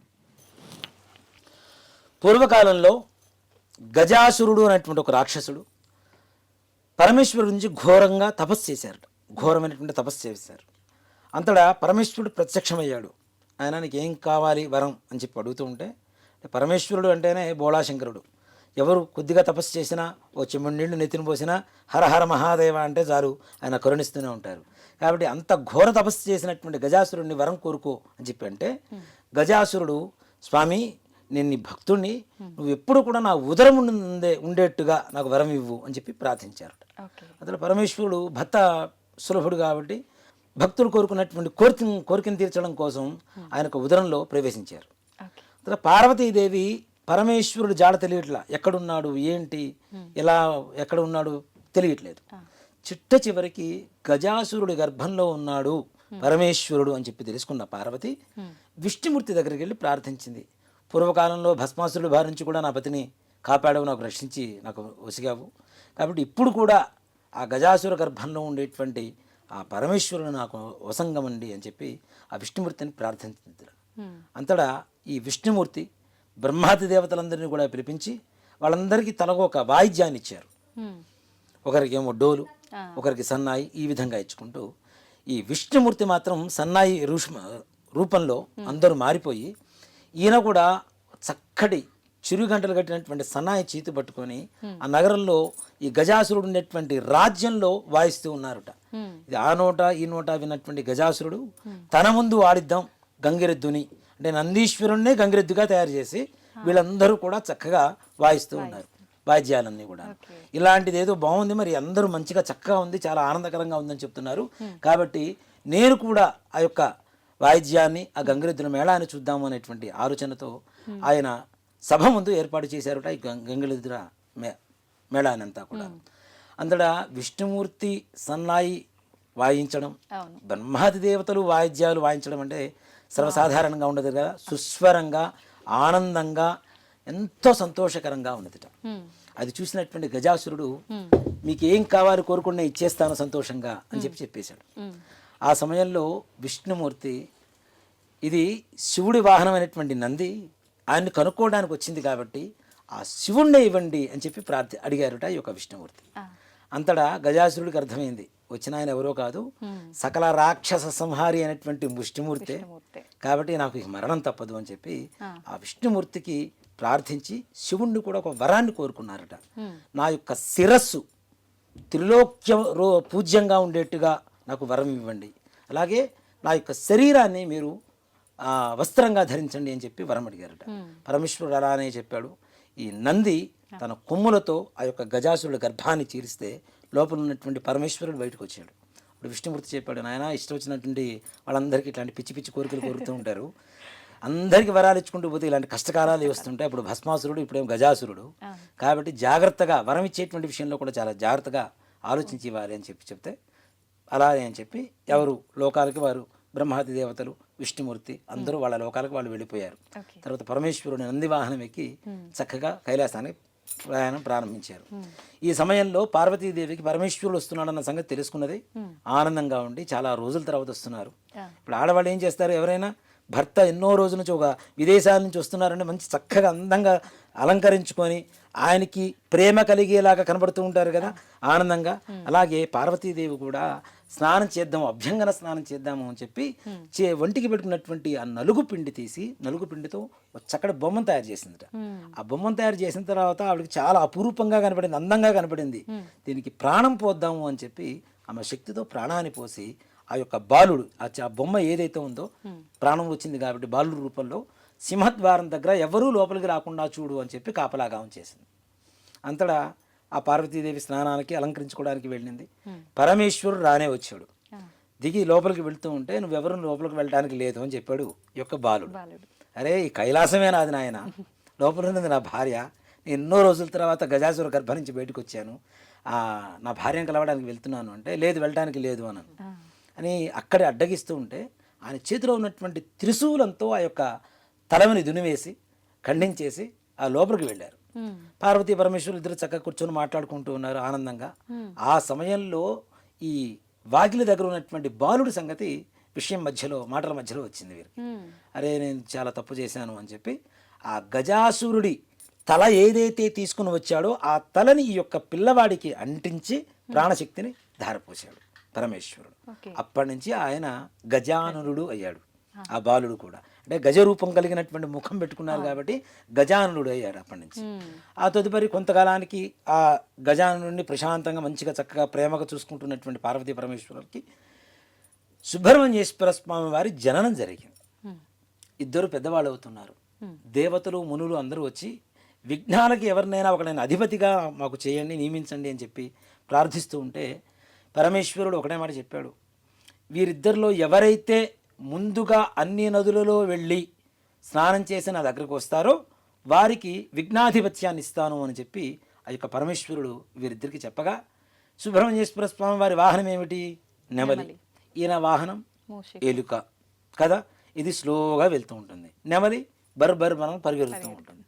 పూర్వకాలంలో గజాసురుడు అనేటువంటి ఒక రాక్షసుడు పరమేశ్వరుడు నుంచి ఘోరంగా తపస్సు చేశారట. ఘోరమైనటువంటి తపస్సు చేశారు. అంతటా పరమేశ్వరుడు ప్రత్యక్షమయ్యాడు. ఆయనకి ఏం కావాలి వరం అని చెప్పి అడుగుతూ ఉంటే, పరమేశ్వరుడు అంటేనే బోళాశంకరుడు. ఎవరు కొద్దిగా తపస్సు చేసినా ఓ చెమ్ముడు నీళ్లు నెత్తిన పోసినా హరహర మహాదేవ అంటే చాలు ఆయన కరుణిస్తూనే ఉంటారు. కాబట్టి అంత ఘోర తపస్సు చేసినటువంటి గజాసురుడిని వరం కోరుకో అని చెప్పి అంటే, గజాసురుడు స్వామి నేను నీ భక్తుడిని, నువ్వు ఎప్పుడు కూడా నా ఉదరం ఉండేట్టుగా నాకు వరం ఇవ్వు అని చెప్పి ప్రార్థించారు. అసలు పరమేశ్వరుడు భక్త సులభుడు కాబట్టి భక్తులు కోరుకున్నటువంటి కోరికను తీర్చడం కోసం ఆయనకు ఉదరంలో ప్రవేశించారు. అసలు పార్వతీదేవి పరమేశ్వరుడు జాడ తెలియట్లా, ఎక్కడున్నాడు ఏంటి ఎలా ఎక్కడ ఉన్నాడు తెలియట్లేదు. చిట్ట చివరికి గజాసురుడి గర్భంలో ఉన్నాడు పరమేశ్వరుడు అని చెప్పి తెలుసుకున్న పార్వతి విష్ణుమూర్తి దగ్గరికి వెళ్ళి ప్రార్థించింది. పూర్వకాలంలో భస్మాసురుడి బారి నుంచి కూడా నా పతిని కాపాడవు, నాకు రక్షించి నాకు వసిగావు, కాబట్టి ఇప్పుడు కూడా ఆ గజాసుర గర్భంలో ఉండేటువంటి ఆ పరమేశ్వరుడు నాకు వసంగమండి అని చెప్పి ఆ విష్ణుమూర్తిని ప్రార్థించారు. అంతటా ఈ విష్ణుమూర్తి బ్రహ్మాది దేవతలందరినీ కూడా పిలిపించి వాళ్ళందరికీ తలకు ఒక వాయిద్యాన్ని ఇచ్చారు. ఒకరికి ఏమో డోలు, ఒకరికి సన్నాయి, ఈ విధంగా ఇచ్చుకుంటూ ఈ విష్ణుమూర్తి మాత్రం సన్నాయి రూపంలో అందరూ మారిపోయి ఈయన కూడా చక్కటి చిరుగంటలు కట్టినటువంటి సన్నాయి చేతి పట్టుకొని ఆ నగరంలో ఈ గజాసురుడు ఉండేటువంటి రాజ్యంలో వాయిస్తూ ఉన్నారట. ఇది ఆ నోట ఈ నోట విన్నటువంటి గజాసురుడు తన ముందు ఆడిద్దాం గంగిరెద్దుని అంటే నందీశ్వరుణ్ణే గంగిరెద్దుగా తయారు చేసి వీళ్ళందరూ కూడా చక్కగా వాయిస్తూ ఉన్నారు వాయిద్యాలన్నీ కూడా. ఇలాంటిది ఏదో బాగుంది, మరి అందరూ మంచిగా చక్కగా ఉంది, చాలా ఆనందకరంగా ఉందని చెప్తున్నారు. కాబట్టి నేను కూడా ఆ యొక్క వాయిద్యాన్ని ఆ గంగిరెద్దుల మేళాన్ని చూద్దాము అనేటువంటి ఆలోచనతో ఆయన సభ ముందు ఏర్పాటు చేశారట ఈ గంగిరెద్దుల మేళాన్ని అంతా కూడా. అందులో విష్ణుమూర్తి సన్నాయి వాయించడం, అవును. బ్రహ్మాది దేవతలు వాయిద్యాలు వాయించడం అంటే సర్వసాధారణంగా ఉండదు కదా. సుస్వరంగా ఆనందంగా ఎంతో సంతోషకరంగా ఉన్నదిట. అది చూసినటువంటి గజాసురుడు మీకు ఏం కావాలి కోరుకున్నా ఇచ్చేస్తాను సంతోషంగా అని చెప్పేశాడు. ఆ సమయంలో విష్ణుమూర్తి ఇది శివుడి వాహనమైనటువంటి నంది ఆయన్ని కనుక్కోవడానికి వచ్చింది కాబట్టి ఆ శివుణ్ణి ఇవ్వండి అని చెప్పి అడిగారుట ఈ యొక్క విష్ణుమూర్తి. అంతటా గజాసురుడికి అర్థమైంది వచ్చిన ఆయన ఎవరో కాదు, సకల రాక్షస సంహారి అయినటువంటి విష్ణుమూర్తే, కాబట్టి నాకు ఇక మరణం తప్పదు అని చెప్పి ఆ విష్ణుమూర్తికి ప్రార్థించి శివుణ్ణి కూడా ఒక వరాన్ని కోరుకున్నారట. నా యొక్క శిరస్సు త్రిలోక్య పూజ్యంగా ఉండేట్టుగా నాకు వరం ఇవ్వండి, అలాగే నా యొక్క శరీరాన్ని మీరు వస్త్రంగా ధరించండి అని చెప్పి వరం అడిగారట. పరమేశ్వరుడు అలానే చెప్పాడు. ఈ నంది తన కొమ్ములతో ఆ యొక్క గజాసురుడి గర్భాన్ని చీరిస్తే లోపల ఉన్నటువంటి పరమేశ్వరుడు బయటకు వచ్చాడు. ఇప్పుడు విష్ణుమూర్తి చెప్పాడు, నాయన ఇష్టం వచ్చినటువంటి వాళ్ళందరికీ ఇట్లాంటి పిచ్చి పిచ్చి కోరికలు కోరుతూ ఉంటారు, అందరికీ వరాలు ఇచ్చుకుంటూ పోతే ఇలాంటి కష్టకాలాలు వస్తుంటాయి. అప్పుడు భస్మాసురుడు, ఇప్పుడేమో గజాసురుడు, కాబట్టి జాగ్రత్తగా వరం ఇచ్చేటువంటి విషయంలో కూడా చాలా జాగ్రత్తగా ఆలోచించి ఇవ్వాలి అని చెప్తే అలానే అని చెప్పి ఎవరు లోకాలకి వారు బ్రహ్మాది దేవతలు విష్ణుమూర్తి అందరూ వాళ్ళ లోకాలకు వాళ్ళు వెళ్ళిపోయారు. తర్వాత పరమేశ్వరుడు నంది వాహనం ఎక్కి చక్కగా కైలాసానికి ప్రయాణం ప్రారంభించారు. ఈ సమయంలో పార్వతీదేవికి పరమేశ్వరుడు వస్తున్నాడన్న సంగతి తెలుసుకున్నది. ఆనందంగా ఉండి చాలా రోజుల తర్వాత వస్తున్నారు. ఇప్పుడు ఆడవాళ్ళు ఏం చేస్తారు, ఎవరైనా భర్త ఎన్నో రోజుల నుంచి ఒక విదేశాల నుంచి వస్తున్నారంటే మంచి చక్కగా అందంగా అలంకరించుకొని ఆయనకి ప్రేమ కలిగేలాగా కనబడుతూ ఉంటారు కదా ఆనందంగా. అలాగే పార్వతీదేవి కూడా స్నానం చేద్దాము, అభ్యంగన స్నానం చేద్దాము అని చెప్పి ఒంటికి పెట్టుకున్నటువంటి ఆ నలుగు పిండి తీసి నలుగు పిండితో ఒక చక్కటి బొమ్మను తయారు చేసిందట. ఆ బొమ్మను తయారు చేసిన తర్వాత ఆవిడకి చాలా అపురూపంగా కనపడింది, అందంగా కనపడింది. దీనికి ప్రాణం పోద్దాము అని చెప్పి ఆమె శక్తితో ప్రాణాన్ని పోసి ఆ యొక్క బాలుడు ఆ బొమ్మ ఏదైతే ఉందో ప్రాణం వచ్చింది కాబట్టి బాలుడు రూపంలో సింహద్వారం దగ్గర ఎవరూ లోపలికి రాకుండా చూడు అని చెప్పి కాపలాగా ఉంచేసింది. అంతటా ఆ పార్వతీదేవి స్నానానికి అలంకరించుకోవడానికి వెళ్ళింది. పరమేశ్వరుడు రానే వచ్చాడు. దిగి లోపలికి వెళ్తూ ఉంటే నువ్వెవరు లోపలికి వెళ్ళడానికి లేదు అని చెప్పాడు ఈ యొక్క బాలుడు. అరే ఈ కైలాసమే నాది నాయన, లోపల ఉన్నది నా భార్య, నేను ఎన్నో రోజుల తర్వాత గజాసుర గర్భ నుంచి బయటకు వచ్చాను, నా భార్యను కలవడానికి వెళ్తున్నాను అంటే లేదు వెళ్ళడానికి లేదు అని అక్కడే అడ్డగిస్తూ ఉంటే ఆయన చేతిలో ఉన్నటువంటి త్రిశూలంతో ఆ యొక్క తలమని దునివేసి ఖండించేసి ఆ లోపలికి వెళ్ళారు. పార్వతీ పరమేశ్వరులు ఇద్దరు చక్కగా కూర్చొని మాట్లాడుకుంటూ ఉన్నారు ఆనందంగా. ఆ సమయంలో ఈ వాకిలి దగ్గర ఉన్నటువంటి బాలుడి సంగతి విషయం మాటల మధ్యలో వచ్చింది వీరికి. అరే నేను చాలా తప్పు చేశాను అని చెప్పి ఆ గజాసురుడి తల ఏదైతే తీసుకుని వచ్చాడో ఆ తలని ఈ యొక్క పిల్లవాడికి అంటించి ప్రాణశక్తిని ధారపోసాడు పరమేశ్వరుడు. అప్పటి నుంచి ఆయన గజాననుడు అయ్యాడు. ఆ బాలుడు కూడా అంటే గజరూపం కలిగినటువంటి ముఖం పెట్టుకున్నారు కాబట్టి గజాననుడు అయ్యాడు అప్పటి నుంచి. ఆ తదుపరి కొంతకాలానికి ఆ గజాననుడిని ప్రశాంతంగా మంచిగా చక్కగా ప్రేమగా చూసుకుంటున్నటువంటి పార్వతీ పరమేశ్వరుడికి సుబ్రహ్మణ్యేశ్వర స్వామి వారి జననం జరిగింది. ఇద్దరు పెద్దవాళ్ళు అవుతున్నారు. దేవతలు మునులు అందరూ వచ్చి విఘ్నాలకి ఎవరినైనా ఒకడైనా అధిపతిగా మాకు చేయండి, నియమించండి అని చెప్పి ప్రార్థిస్తూ ఉంటే పరమేశ్వరుడు ఒకటే మాట చెప్పాడు, వీరిద్దరిలో ఎవరైతే ముందుగా అన్ని నదులలో వెళ్ళి స్నానం చేసి నా దగ్గరకు వస్తారో వారికి విఘ్నాధిపత్యాన్ని ఇస్తాను అని చెప్పి ఆ యొక్క పరమేశ్వరుడు వీరిద్దరికి చెప్పగా సుబ్రహ్మణ్యేశ్వర స్వామి వారి వాహనం ఏమిటి? నెమలి. ఈయన వాహనం ఎలుక కదా, ఇది స్లోగా వెళ్తూ ఉంటుంది. నెమలి బర్ మనం పరిగెడుతూ ఉంటుంది.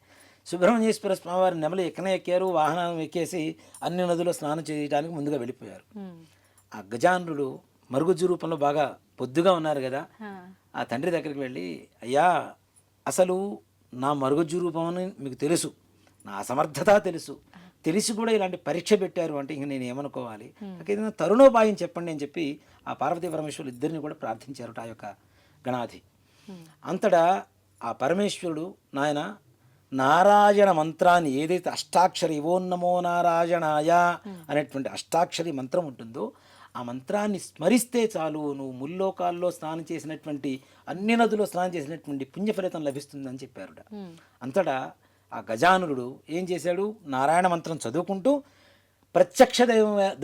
సుబ్రహ్మణ్యేశ్వర స్వామి వారి నెమలి ఎక్కారు, వాహనం ఎక్కేసి అన్ని నదుల్లో స్నానం చేయడానికి ముందుగా వెళ్ళిపోయారు. ఆ గజానుడు మరుగుజ్జు రూపంలో బాగా పొద్దుగా ఉన్నారు కదా, ఆ తండ్రి దగ్గరికి వెళ్ళి అయ్యా అసలు నా మరుగుజ్జు రూపం అని మీకు తెలుసు, నా అసమర్థత తెలిసి కూడా ఇలాంటి పరీక్ష పెట్టారు అంటే ఇంక నేను ఏమనుకోవాలి, ఏదైనా తరుణోపాయం చెప్పండి అని చెప్పి ఆ పార్వతీ పరమేశ్వరులు ఇద్దరిని కూడా ప్రార్థించారు ఆ యొక్క గణాధి. అంతటా ఆ పరమేశ్వరుడు నాయన నారాయణ మంత్రాన్ని ఏదైతే అష్టాక్షరి ఓం నమో నారాయణాయ అనేటువంటి అష్టాక్షరి మంత్రం ఉంటుందో ఆ మంత్రాన్ని స్మరిస్తే చాలు నువ్వు ముల్లోకాల్లో స్నానం చేసినటువంటి అన్ని నదుల్లో స్నానం చేసినటువంటి పుణ్య ఫలితం లభిస్తుందని చెప్పారు. అంతటా ఆ గజానుడు ఏం చేశాడు, నారాయణ మంత్రం చదువుకుంటూ ప్రత్యక్ష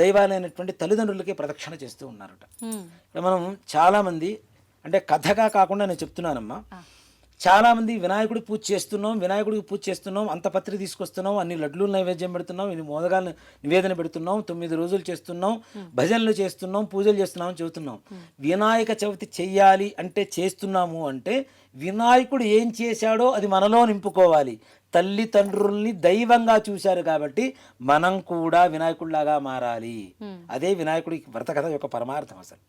దైవాలైనటువంటి తల్లిదండ్రులకి ప్రదక్షిణ చేస్తూ ఉన్నారట. మనం చాలామంది అంటే కథగా కాకుండా నేను చెప్తున్నానమ్మా, చాలామంది వినాయకుడికి పూజ చేస్తున్నాం అంత పత్రి తీసుకొస్తున్నాం, అన్ని లడ్లు నైవేద్యం పెడుతున్నాం, ఇన్ని మోదగాలు నివేదన పెడుతున్నాం, 9 రోజులు చేస్తున్నాం, భజనలు చేస్తున్నాం, పూజలు చేస్తున్నాం అని చెబుతున్నాం. వినాయక చవితి చెయ్యాలి అంటే చేస్తున్నాము అంటే వినాయకుడు ఏం చేశాడో అది మనలో నింపుకోవాలి. తల్లిదండ్రుల్ని దైవంగా చూశారు కాబట్టి మనం కూడా వినాయకుడిలాగా మారాలి. అదే వినాయకుడికి వ్రత కథ యొక్క పరమార్థం. అసలు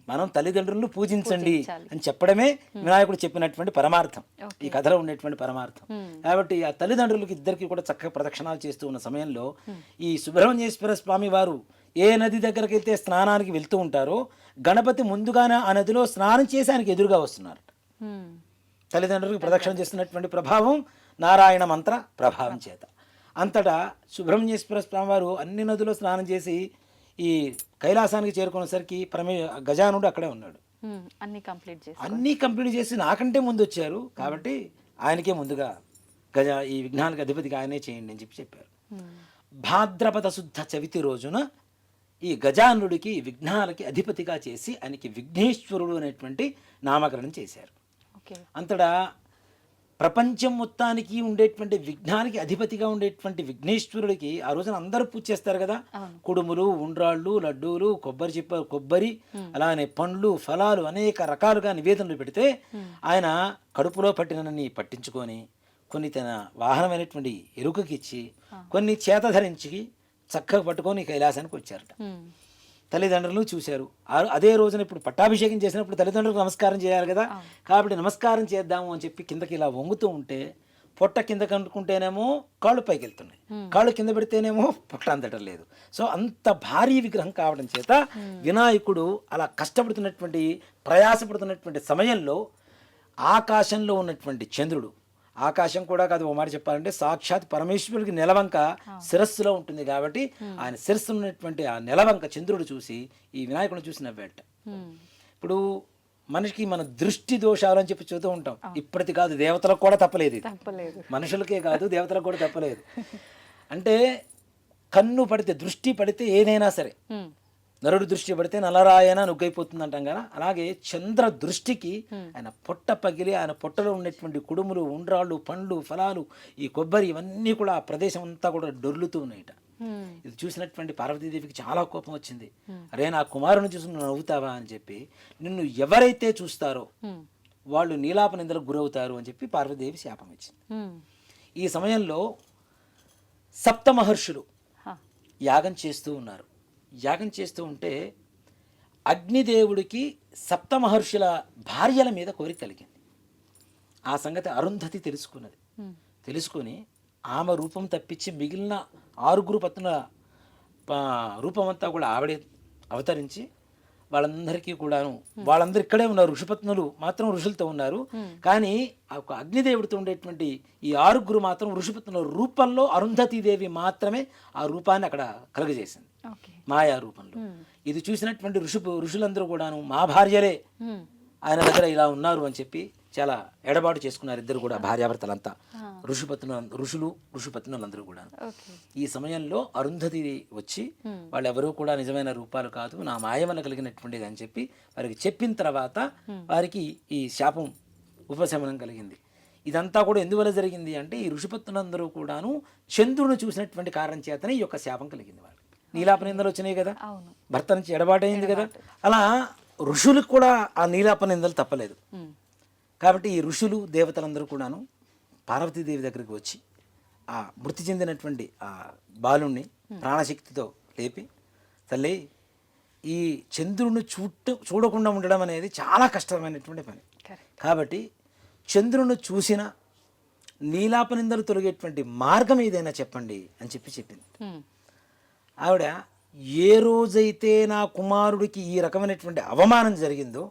మనం తల్లిదండ్రులను పూజించండి అని చెప్పడమే వినాయకుడు చెప్పినటువంటి పరమార్థం, ఈ కథలో ఉండేటువంటి పరమార్థం. కాబట్టి ఆ తల్లిదండ్రులకి ఇద్దరికి కూడా చక్కగా ప్రదక్షిణాలు చేస్తూ ఉన్న సమయంలో ఈ సుబ్రహ్మణ్యేశ్వర స్వామి వారు ఏ నది దగ్గరికి వెళ్తే స్నానానికి వెళ్తూ ఉంటారో గణపతి ముందుగానే ఆ నదిలో స్నానం చేసి ఆయనకి ఎదురుగా వస్తున్నారు. తల్లిదండ్రులకు ప్రదక్షిణ చేస్తున్నటువంటి ప్రభావం నారాయణ మంత్ర ప్రభావం చేత అంతటా సుబ్రహ్మణ్యేశ్వర స్వామి వారు అన్ని నదుల్లో స్నానం చేసి ఈ కైలాసానికి చేరుకునేసరికి గజానుడు అక్కడే ఉన్నాడు. అన్నీ కంప్లీట్ చేసి నాకంటే ముందు వచ్చారు కాబట్టి ఆయనకే ముందుగా ఈ విఘ్నాలకు అధిపతిగా ఆయనే చేయండి అని చెప్పారు. భాద్రపద శుద్ధ చవితి రోజున ఈ గజానుడికి విఘ్నాలకి అధిపతిగా చేసి ఆయనకి విఘ్నేశ్వరుడు అనేటువంటి నామకరణం చేశారు. అంతటా ప్రపంచం మొత్తానికి ఉండేటువంటి విఘ్నానికి అధిపతిగా ఉండేటువంటి విఘ్నేశ్వరుడికి ఆ రోజున అందరూ పూజ చేస్తారు కదా. కుడుములు, ఉండ్రాళ్ళు, లడ్డూలు, కొబ్బరి అలానే పండ్లు, ఫలాలు అనేక రకాలుగా నివేదనలు పెడితే ఆయన కడుపులో పట్టినన్ని పట్టించుకొని కొన్ని తన వాహనమైనటువంటి ఎరుకకిచ్చి కొన్ని చేత ధరించి చక్కగా పట్టుకొని కైలాసానికి వచ్చారట. తల్లిదండ్రులు చూశారు. అదే రోజున ఇప్పుడు పట్టాభిషేకం చేసినప్పుడు తల్లిదండ్రులకు నమస్కారం చేయాలి కదా. కాబట్టి నమస్కారం చేద్దాము అని చెప్పి కిందకి ఇలా వంగుతూ ఉంటే పొట్ట కింద కనుక్కుంటేనేమో కాళ్ళు పైకి వెళ్తున్నాయి, కాళ్ళు కింద పెడితేనేమో పొట్ట అందటం లేదు. సో అంత భారీ విగ్రహం కావడం చేత వినాయకుడు అలా కష్టపడుతున్నటువంటి ప్రయాసపడుతున్నటువంటి సమయంలో ఆకాశంలో ఉన్నటువంటి చంద్రుడు, ఆకాశం కూడా కాదు ఓ మాట చెప్పాలంటే సాక్షాత్ పరమేశ్వరుడికి నెలవంక శిరస్సులో ఉంటుంది కాబట్టి ఆయన శిరస్సు ఉన్నటువంటి ఆ నెలవంక చంద్రుడు చూసి ఈ వినాయకుడిని చూసి నవ్వేట. ఇప్పుడు మనిషికి మన దృష్టి దోషాలు అని చెప్పి చూస్తూ ఉంటాం. ఇప్పటిది కాదు, దేవతలకు కూడా తప్పలేదు, మనుషులకే కాదు దేవతలకు కూడా తప్పలేదు. అంటే కన్ను పడితే, దృష్టి పడితే ఏదైనా సరే, నరుడు దృష్టి పడితే నలరాయన నుగ్గైపోతుంది అంటాం కదా. అలాగే చంద్ర దృష్టికి ఆయన పొట్ట పగిలి ఆయన పొట్టలో ఉన్నటువంటి కుడుములు, ఉండ్రాళ్ళు, పండ్లు, ఫలాలు, ఈ కొబ్బరి ఇవన్నీ కూడా ఆ ప్రదేశం అంతా కూడా డొర్లుతూ ఉన్నాయిట. ఇది చూసినటువంటి పార్వతీదేవికి చాలా కోపం వచ్చింది. అరే నా కుమారుని చూసి నువ్వు నవ్వుతావా అని చెప్పి, నిన్ను ఎవరైతే చూస్తారో వాళ్ళు నీలాప నిందలకు గురవుతారు అని చెప్పి పార్వతీదేవి శాపం ఇచ్చింది. ఈ సమయంలో సప్త మహర్షులు యాగం చేస్తూ ఉన్నారు. యాగం చేస్తూ ఉంటే అగ్నిదేవుడికి సప్త మహర్షుల భార్యల మీద కోరిక కలిగింది. ఆ సంగతి అరుంధతి తెలుసుకొని ఆమె రూపం తప్పించి మిగిలిన 6 పత్నుల రూపం అంతా కూడా ఆవిడే అవతరించి వాళ్ళందరికీ కూడాను, వాళ్ళందరూ ఇక్కడే ఉన్నారు, ఋషిపత్నులు మాత్రం ఋషులతో ఉన్నారు. కానీ ఒక అగ్నిదేవుడితో ఉండేటువంటి ఈ 6 మాత్రం ఋషిపత్నుల రూపంలో అరుంధతీదేవి మాత్రమే ఆ రూపాన్ని అక్కడ కలుగజేసింది మాయా రూపంలో. ఇది చూసినటువంటి ఋషులందరూ కూడాను మా భార్యలే ఆయన దగ్గర ఇలా ఉన్నారు అని చెప్పి చాలా ఎడబాటు చేసుకున్నారు ఇద్దరు కూడా, భార్యాభర్తలంతా, ఋషిపత్నులందరూ కూడా. ఈ సమయంలో అరుంధతి వచ్చి వాళ్ళెవరూ కూడా నిజమైన రూపాలు కాదు, నా మాయ వల్ల కలిగినటువంటిది అని చెప్పి వారికి చెప్పిన తర్వాత వారికి ఈ శాపం ఉపశమనం కలిగింది. ఇదంతా కూడా ఎందువల్ల జరిగింది అంటే ఈ ఋషిపత్నులందరూ కూడాను చంద్రుని చూసినటువంటి కారణం చేతనే ఈ యొక్క శాపం కలిగింది. వాళ్ళు నీలాపనిందలు వచ్చినాయి కదా, భర్త నుంచి ఎడబాటు అయింది కదా. అలా ఋషులకు కూడా ఆ నీలాపనిందలు తప్పలేదు. కాబట్టి ఈ ఋషులు దేవతలందరూ కూడాను పార్వతీదేవి దగ్గరికి వచ్చి ఆ మృతి చెందినటువంటి ఆ బాలుణ్ణి ప్రాణశక్తితో లేపి, తల్లి ఈ చంద్రుడిని చూడకుండా ఉండడం అనేది చాలా కష్టమైనటువంటి పని, కాబట్టి చంద్రుని చూసిన నీలాపనిందలు తొలగేటువంటి మార్గం ఏదైనా చెప్పండి అని చెప్పింది. ఆవిడ ఏ రోజైతే నా కుమారుడికి ఈ రకమైనటువంటి అవమానం జరిగిందో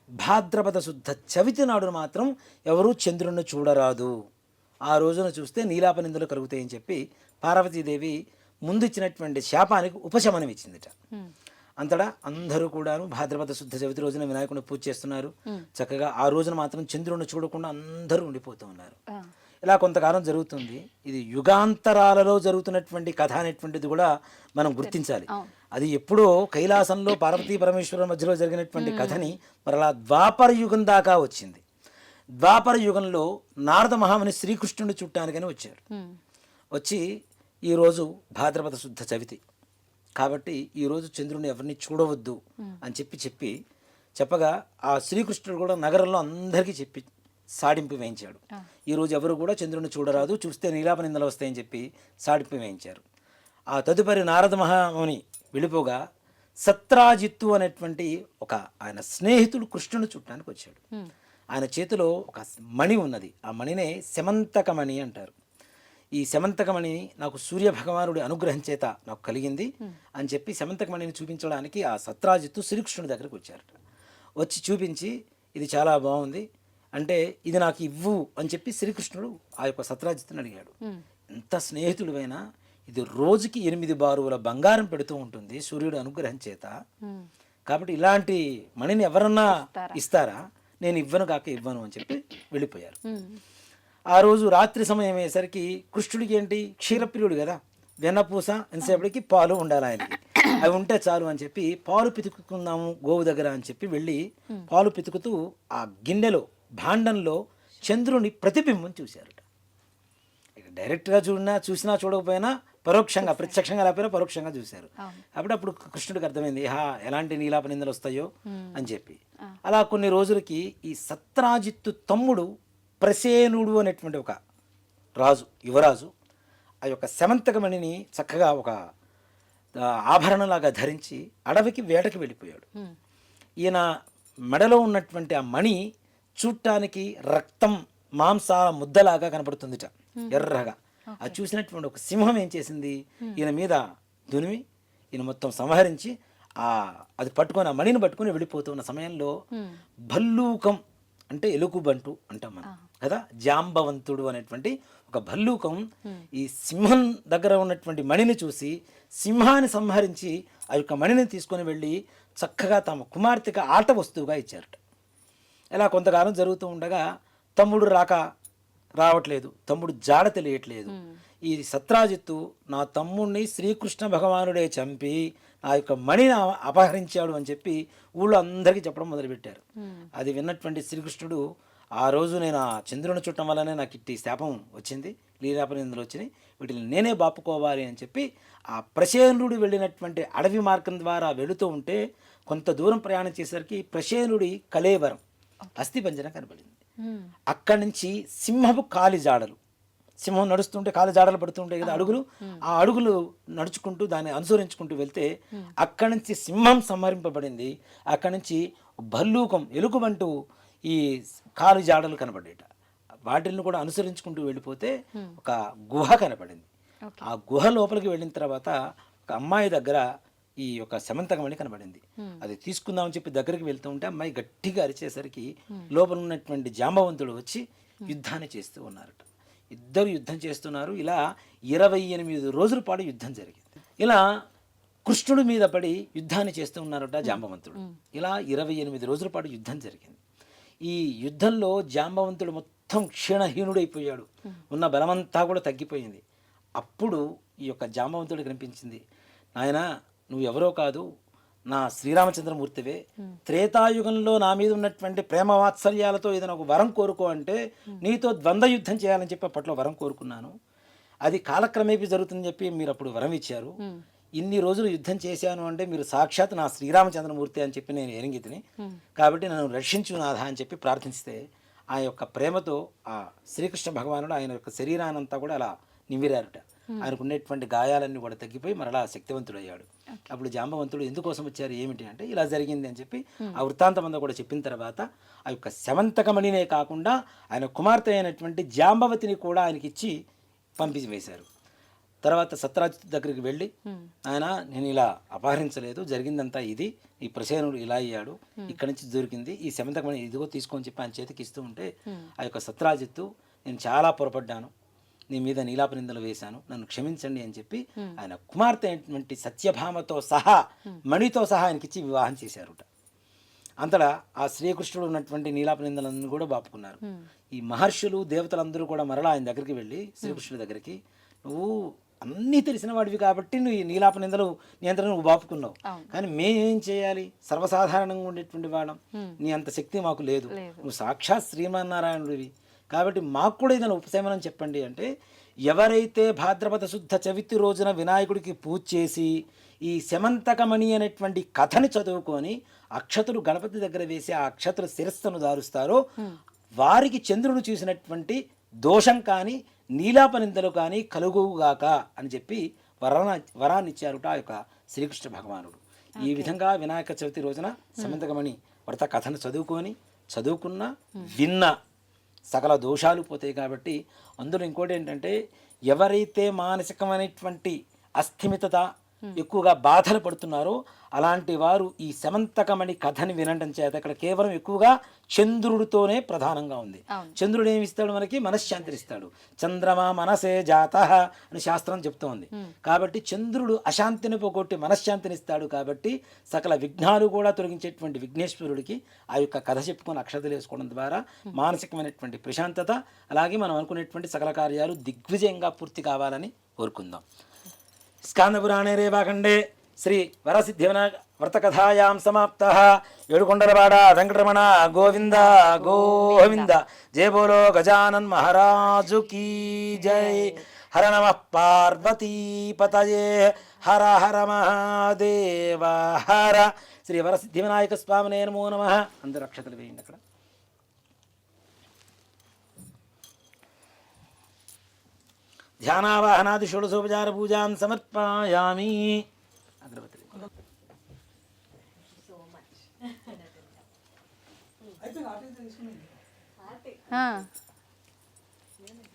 భాద్రపద శుద్ధ చవితి నాడు మాత్రం ఎవరూ చంద్రుడిని చూడరాదు, ఆ రోజున చూస్తే నీలాపనిందలు కలుగుతాయని చెప్పి పార్వతీదేవి ముందు ఇచ్చినటువంటి శాపానికి ఉపశమనం ఇచ్చిందిట. అంతటా అందరూ కూడాను భాద్రపద శుద్ధ చవితి రోజున వినాయకుడిని పూజ చేస్తున్నారు. చక్కగా ఆ రోజున మాత్రం చంద్రుడిని చూడకుండా అందరూ ఉండిపోతూ ఉన్నారు. ఇలా కొంతకాలం జరుగుతుంది. ఇది యుగాంతరాలలో జరుగుతున్నటువంటి కథ అనేటువంటిది కూడా మనం గుర్తించాలి. అది ఎప్పుడో కైలాసంలో పార్వతీ పరమేశ్వరుల మధ్యలో జరిగినటువంటి కథని మరలా ద్వాపర యుగం దాకా వచ్చింది. ద్వాపర యుగంలో నారద మహాముని శ్రీకృష్ణుని చుట్టానికని వచ్చారు. వచ్చి ఈరోజు భాద్రపద శుద్ధ చవితి కాబట్టి ఈరోజు చంద్రుని ఎవరిని చూడవద్దు అని చెప్పి చెప్పగా ఆ శ్రీకృష్ణుడు కూడా నగరంలో అందరికీ చెప్పి సాడింపు వేయించాడు. ఈరోజు ఎవరు కూడా చంద్రుని చూడరాదు, చూస్తే నీలాప నిందలు వస్తాయని చెప్పి సాడింపు వేయించారు. ఆ తదుపరి నారద మహాముని వెళ్ళిపోగా సత్రాజిత్తు అనేటువంటి ఒక ఆయన స్నేహితుడు కృష్ణుని చుట్టానికి వచ్చాడు. ఆయన చేతిలో ఒక మణి ఉన్నది. ఆ మణినే శమంతకమణి అంటారు. ఈ శమంతకమణి నాకు సూర్య భగవానుడి అనుగ్రహం చేత నాకు కలిగింది అని చెప్పి శమంతకమణిని చూపించడానికి ఆ సత్రాజిత్తు శ్రీకృష్ణుడి దగ్గరకు వచ్చారట. వచ్చి చూపించి ఇది చాలా బాగుంది అంటే ఇది నాకు ఇవ్వు అని చెప్పి శ్రీకృష్ణుడు ఆ యొక్క సత్రాజిత్తుని అడిగాడు. ఎంత స్నేహితుడివైనా ఇది రోజుకి 8 బారువుల బంగారం పెడుతూ ఉంటుంది సూర్యుడు అనుగ్రహం చేత, కాబట్టి ఇలాంటి మణిని ఎవరన్నా ఇస్తారా, నేను ఇవ్వను కాక ఇవ్వను అని చెప్పి వెళ్ళిపోయారు. ఆ రోజు రాత్రి సమయం అయ్యేసరికి కృష్ణుడికి ఏంటి క్షీరప్రియుడు కదా, వెన్నపూస ఎంతసేపటికి పాలు ఉండాలి ఆయనకి, అవి ఉంటే చాలు అని చెప్పి పాలు పితుకుకుందాము గోవు దగ్గర అని చెప్పి వెళ్ళి పాలు పితుకుతూ ఆ గిన్నెలో భాండంలో చంద్రుని ప్రతిబింబం చూశారట. ఇక డైరెక్ట్గా చూసినా చూడకపోయినా పరోక్షంగా, ప్రత్యక్షంగా లేకపోయినా పరోక్షంగా చూశారు. అప్పుడు కృష్ణుడికి అర్థమైంది ఎలాంటి నీలాప నిందలు వస్తాయో అని చెప్పి. అలా కొన్ని రోజులకి ఈ సత్రాజిత్తు తమ్ముడు ప్రసేనుడు అనేటువంటి ఒక రాజు, యువరాజు ఆ యొక్క శమంతకమణిని చక్కగా ఒక ఆభరణలాగా ధరించి అడవికి వేటకి వెళ్ళిపోయాడు. ఈయన మెడలో ఉన్నటువంటి ఆ మణి చూడటానికి రక్తం మాంసాల ముద్దలాగా కనపడుతుందిట, ఎర్రగా. అది చూసినటువంటి ఒక సింహం ఏం చేసింది, ఈయన మీద దునిమి ఈయన మొత్తం సంహరించి అది పట్టుకొని ఆ మణిని పట్టుకొని వెళ్ళిపోతున్న సమయంలో భల్లూకం అంటే ఎలుగుబంటు అంటాం మనం కదా, జాంబవంతుడు అనేటువంటి ఒక భల్లూకం ఈ సింహం దగ్గర ఉన్నటువంటి మణిని చూసి సింహాన్ని సంహరించి ఆ యొక్క మణిని తీసుకొని వెళ్ళి చక్కగా తమ కుమార్తెకి ఆట వస్తువుగా ఇచ్చారట. ఇలా కొంతకాలం జరుగుతూ ఉండగా తమ్ముడు రావట్లేదు, తమ్ముడు జాడ తెలియట్లేదు. ఈ సత్రాజిత్తు నా తమ్ముడిని శ్రీకృష్ణ భగవానుడే చంపి ఆ యొక్క మణిని అపహరించాడు అని చెప్పి ఊళ్ళో అందరికీ చెప్పడం మొదలుపెట్టారు. అది విన్నటువంటి శ్రీకృష్ణుడు ఆ రోజు నేను ఆ చంద్రుని చుట్టం వల్లనే నాకు ఇట్టి శాపం వచ్చింది, లీలాపనిందులు వచ్చినాయి, వీటిని నేనే బాపుకోవాలి అని చెప్పి ఆ ప్రసేనుడు వెళ్ళినటువంటి అడవి మార్గం ద్వారా వెళుతూ ఉంటే కొంత దూరం ప్రయాణం చేసేసరికి ప్రసేనుడి కళేవరం అస్థిపంజరం కనబడింది. అక్కడి నుంచి సింహపు కాలి జాడలు, సింహం నడుస్తుంటే కాలి జాడలు పడుతుంటాయి కదా అడుగులు, ఆ అడుగులు నడుచుకుంటూ దాన్ని అనుసరించుకుంటూ వెళ్తే అక్కడి నుంచి సింహం సంహరింపబడింది. అక్కడి నుంచి భల్లూకం ఎలుగుబంటూ ఈ కాలు జాడలు కనబడేట, వాటిని కూడా అనుసరించుకుంటూ వెళ్ళిపోతే ఒక గుహ కనపడింది. ఆ గుహ లోపలికి వెళ్ళిన తర్వాత ఒక అమ్మాయి దగ్గర ఈ యొక్క శమంతకమణి కనబడింది. అది తీసుకుందామని చెప్పి దగ్గరికి వెళ్తూ ఉంటే అమ్మాయి గట్టిగా అరిచేసరికి లోపల ఉన్నటువంటి జాంబవంతుడు వచ్చి యుద్ధాన్ని చేస్తూ ఉన్నారట. ఇద్దరు యుద్ధం చేస్తున్నారు. ఇలా 28 రోజుల పాటు యుద్ధం జరిగింది. ఇలా కృష్ణుడి మీద పడి యుద్ధాన్ని చేస్తూ ఉన్నారట జాంబవంతుడు. ఇలా 28 రోజుల పాటు యుద్ధం జరిగింది. ఈ యుద్ధంలో జాంబవంతుడు మొత్తం క్షీణహీనుడైపోయాడు, ఉన్న బలమంతా కూడా తగ్గిపోయింది. అప్పుడు ఈ యొక్క జాంబవంతుడు కనిపించింది, నాయనా నువ్వు ఎవరో కాదు, నా శ్రీరామచంద్రమూర్తివే. త్రేతాయుగంలో నా మీద ఉన్నటువంటి ప్రేమ వాత్సల్యాలతో ఏదైనా ఒక వరం కోరుకో అంటే నీతో ద్వంద్వ యుద్ధం చేయాలని చెప్పి అప్పట్లో వరం కోరుకున్నాను. అది కాలక్రమేపీ జరుగుతుందని చెప్పి మీరు అప్పుడు వరం ఇచ్చారు. ఇన్ని రోజులు యుద్ధం చేశాను అంటే మీరు సాక్షాత్ నా శ్రీరామచంద్రమూర్తి అని చెప్పి నేను ఎరింగితిని, కాబట్టి నన్ను రక్షించు నాథ అని చెప్పి ప్రార్థిస్తే ఆ యొక్క ప్రేమతో ఆ శ్రీకృష్ణ భగవానుడు ఆయన యొక్క శరీరానంతా కూడా అలా నిమిరారుట. ఆయనకు ఉన్నటువంటి గాయాలన్నీ కూడా తగ్గిపోయి మరలా శక్తివంతుడయ్యాడు. అప్పుడు జాంబవంతుడు ఎందుకోసం వచ్చారు ఏమిటి అంటే ఇలా జరిగింది అని చెప్పి ఆ వృత్తాంతం అంతా కూడా చెప్పిన తర్వాత ఆ యొక్క శమంతకమణినే కాకుండా ఆయన కుమార్తె అయినటువంటి జాంబవతిని కూడా ఆయనకి ఇచ్చి పంపించి వేశారు. తర్వాత సత్రాజిత్ దగ్గరికి వెళ్ళి ఆయన నేను ఇలా అపహరించలేదు, జరిగిందంతా ఇది, ఈ ప్రసేనుడు ఇలా అయ్యాడు, ఇక్కడి నుంచి దొరికింది ఈ శమంతకమణి ఇదిగో తీసుకొని చెప్పి ఆయన చేతికి ఇస్తూ ఉంటే ఆ యొక్క సత్రాజిత్తు నేను చాలా పొరపడ్డాను, నీ మీద నీలాప నిందలు వేశాను, నన్ను క్షమించండి అని చెప్పి ఆయన కుమార్తె అయినటువంటి సత్యభామతో సహా మణితో సహా ఆయనకిచ్చి వివాహం చేశారుట. అంతటా ఆ శ్రీకృష్ణుడు ఉన్నటువంటి నీలాప నిందలన్నీ కూడా బాపుకున్నారు. ఈ మహర్షులు దేవతలందరూ కూడా మరలా ఆయన దగ్గరికి వెళ్ళి శ్రీకృష్ణుడి దగ్గరికి నువ్వు అన్నీ తెలిసిన వాడివి కాబట్టి నువ్వు ఈ నీలాప నిందలు నియంత్రణ నువ్వు బాపుకున్నావు. అవును. కానీ మేమేం చేయాలి? సర్వసాధారణంగా ఉండేటువంటి వాళ్ళం, నీ అంత శక్తి మాకు లేదు, నువ్వు సాక్షాత్ శ్రీమన్నారాయణుడివి కాబట్టి మాకు కూడా ఏదైనా ఉపశమనం చెప్పండి అంటే, ఎవరైతే భాద్రపద శుద్ధ చవితి రోజున వినాయకుడికి పూజ చేసి ఈ శమంతకమణి అనేటువంటి కథని చదువుకొని అక్షతులు గణపతి దగ్గర వేసి ఆ అక్షతుల శిరస్సును దారుస్తారో వారికి చంద్రుడు చూసినటువంటి దోషం కానీ నీలాపనిందలు కానీ కలుగుగాక అని చెప్పి వరాన్ని ఇచ్చారుట ఆ యొక్క శ్రీకృష్ణ భగవానుడు. ఈ విధంగా వినాయక చవితి రోజున శమంతకమణి వ్రత కథను చదువుకున్న విన్న సకల దోషాలు పోతాయి. కాబట్టి అందులో ఇంకోటి ఏంటంటే, ఎవరైతే మానసికమైనటువంటి అస్థిమితత ఎక్కువగా బాధలు పడుతున్నారో అలాంటి వారు ఈ శమంతకమణి కథని వినడం చేత ఇక్కడ కేవలం ఎక్కువగా చంద్రుడితోనే ప్రధానంగా ఉంది. చంద్రుడు ఏమి ఇస్తాడు? మనకి మనశ్శాంతిని ఇస్తాడు. చంద్రమా మనసే జాత అని శాస్త్రం చెప్తోంది. కాబట్టి చంద్రుడు అశాంతిని పోగొట్టి మనశ్శాంతిని ఇస్తాడు. కాబట్టి సకల విఘ్నాలు కూడా తొలగించేటువంటి విఘ్నేశ్వరుడికి ఆ యొక్క కథ చెప్పుకొని అక్షతలు వేసుకోవడం ద్వారా మానసికమైనటువంటి ప్రశాంతత, అలాగే మనం అనుకునేటువంటి సకల కార్యాలు దిగ్విజయంగా పూర్తి కావాలని కోరుకుందాం. స్కాందపురాణే రేవాఖండే శ్రీ వరసిద్ధి వ్రతకథాయాం సమాప్తః. ఏడుకొండలవాడ వెంకటరమణ గోవింద గోవింద. జయ బోలో గజానన్ మహారాజు కీ జై. హర నమః పార్వతీపతయే. హర హర మహాదేవ హర. శ్రీ వరసిద్ధి వినాయక స్వామినే నమో నమః. అందరూ అక్షతలు వేయండి. అక్కడ ధ్యానావాహనాది షోడశోపచార పూజాం సమర్పయామి. అగ్రవతి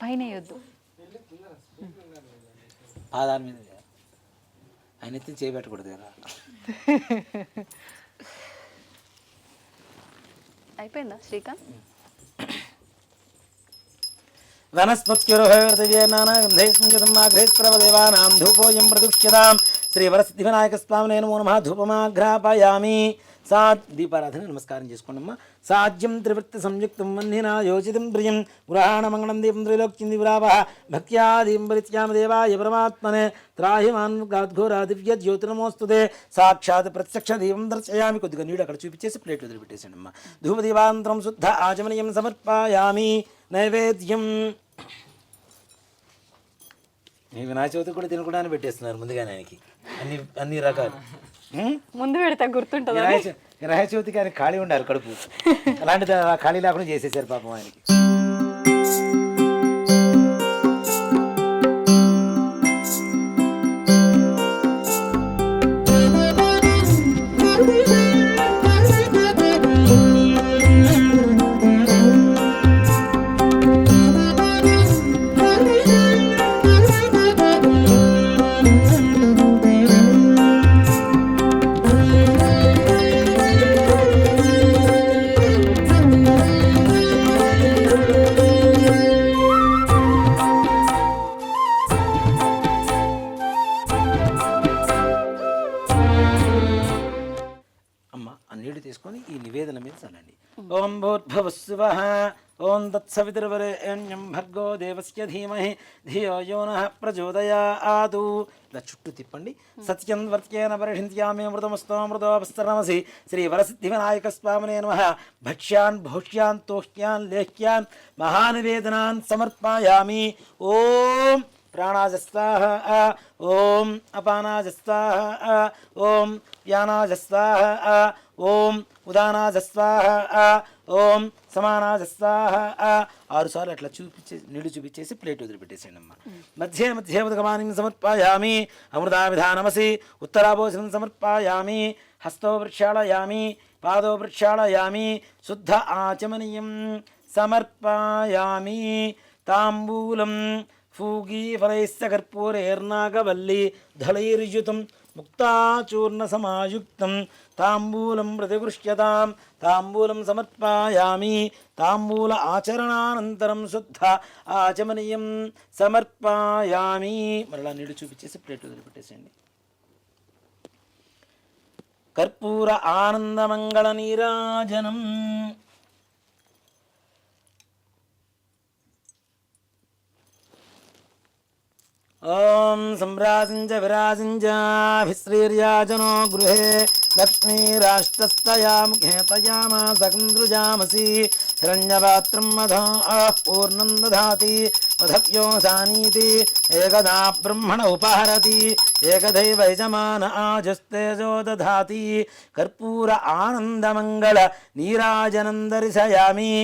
పైన వద్దు, పాదాల మీద ఆయన ఎత్తి చేయబెట్టకూడదు కదా. అయిపోయిందా శ్రీకాంత్? వనస్పత్యుర్హైర్దివ్యేనానాగంధైస్ప్రవదేవానాం ధూపోయం ప్రదుక్ష్యతాం. శ్రీ వరసిద్ధి వినాయక స్వామినే నమో నమః. ధూపమాఘ్రాపయామి. దీపారాధన నమస్కారం చేసుకోండమ్మా. సాధ్యం త్రివృత్తి సంయుక్తం వన్నినా యోచితం ప్రియం గృహాణ మంగళం దీపం త్రైలోక్యం దివ్రావః. భక్త్యా దీపం పరిత్యామ దేవాయ పరమాత్మనే త్రాహిమాన్ గాద్ఘోరా దివ్య జ్యోతిర్నమోస్తుతే. సాక్షాత్ ప్రత్యక్ష దీపం దర్శయామి. కొద్దిగా నీళ్ళు అక్కడ చూపించేసి ప్లేట్ వదిలిపెట్టేసాడు అమ్మా. ధూపదీపాంతరం శుద్ధ ఆచమనీయం సమర్పయామి. నైవేద్యం మీ వినాయక చవితి కూడా తినకూడదని పెట్టేస్తున్నారు ముందుగానే ఆయనకి అన్ని రకాలు. ముందు పెడితే గుర్తుంటుంది. వినాయక చవితికి ఆయన ఖాళీ ఉండాలి కడుపు, అలాంటిది ఖాళీ లేకుండా చేసేసారు పాపం ఆయనకి. తీసుకొని ఈ నివేదన మీద చల్లండి. ఓం భూర్భువస్సువః ఓం తత్సవితుర్వరేణ్యం భర్గో దేవస్య ధీమహి ధియో యో నః ప్రచోదయాత్. ఇలా చుట్టూ తిప్పండి. సత్యం వర్త్యేన పరిషింత్యామి మృతమస్తోమృతోపస్తరమసి. శ్రీ వరసిద్ధి వినాయక స్వామినే నమః. భక్ష్యాన్ భౌష్యాన్ తోష్యాన్ లేహ్యాన్ మహానివేదనాన్ సమర్పయామి. ఓం ప్రాణాయ స్వాహ. ఓం అపానాయ స్వాహ. ఓం వ్యానాయ స్వాహ. ఓం ఉదానాయ స్వాహ. ఓం సమానాయ స్వాహ. 6 సార్లు అట్లా నీళ్లు చూపించేసి ప్లేట్ వదిలిపెట్టేసేయండి అమ్మ. మధ్యే మధ్యే ఉదకమానిం సమర్పయామి. అమృతాభిధానమసి. ఉత్తరాభోజనం సమర్పయామి. హస్తో ప్రక్షాళయామి. పాదో ప్రక్షాళయామి. శుద్ధ ఆచమనీయం సమర్పయామి. తాంబూలం ఫూగీఫలైశ్చ కర్పూరైర్నాగవల్లి దళైర్యుతం ముక్తాచూర్ణ సమాయుక్తం తాంబూలం ప్రతిగృహ్యతాం. తాంబూలం సమర్పయామి. తాంబూల ఆచరణానంతరం శుద్ధ ఆచమనీయం సమర్పయామి. మరలా నీళ్ళు చూపించేసి ప్లేట్ వదిలిపెట్టేసేయండి. కర్పూర ఆనందమంగళ నీరాజనం. ఓం సంరాజించ విరాజించాభిశ్రీర్యాజనో గృహే లక్ష్మీరాష్ట్రస్తయా ముఖే తయామా సకందృజామసి హిరణ్యపాత్రం మధో పూర్ణం దధాతి వధవ్యో సానీతి ఏకదా బ్రహ్మణ ఉపహరతి ఏకదైవ యజమాన ఆజస్తేజో దధాతి కర్పూర ఆనందమంగళ నీరాజనం దర్శయామి.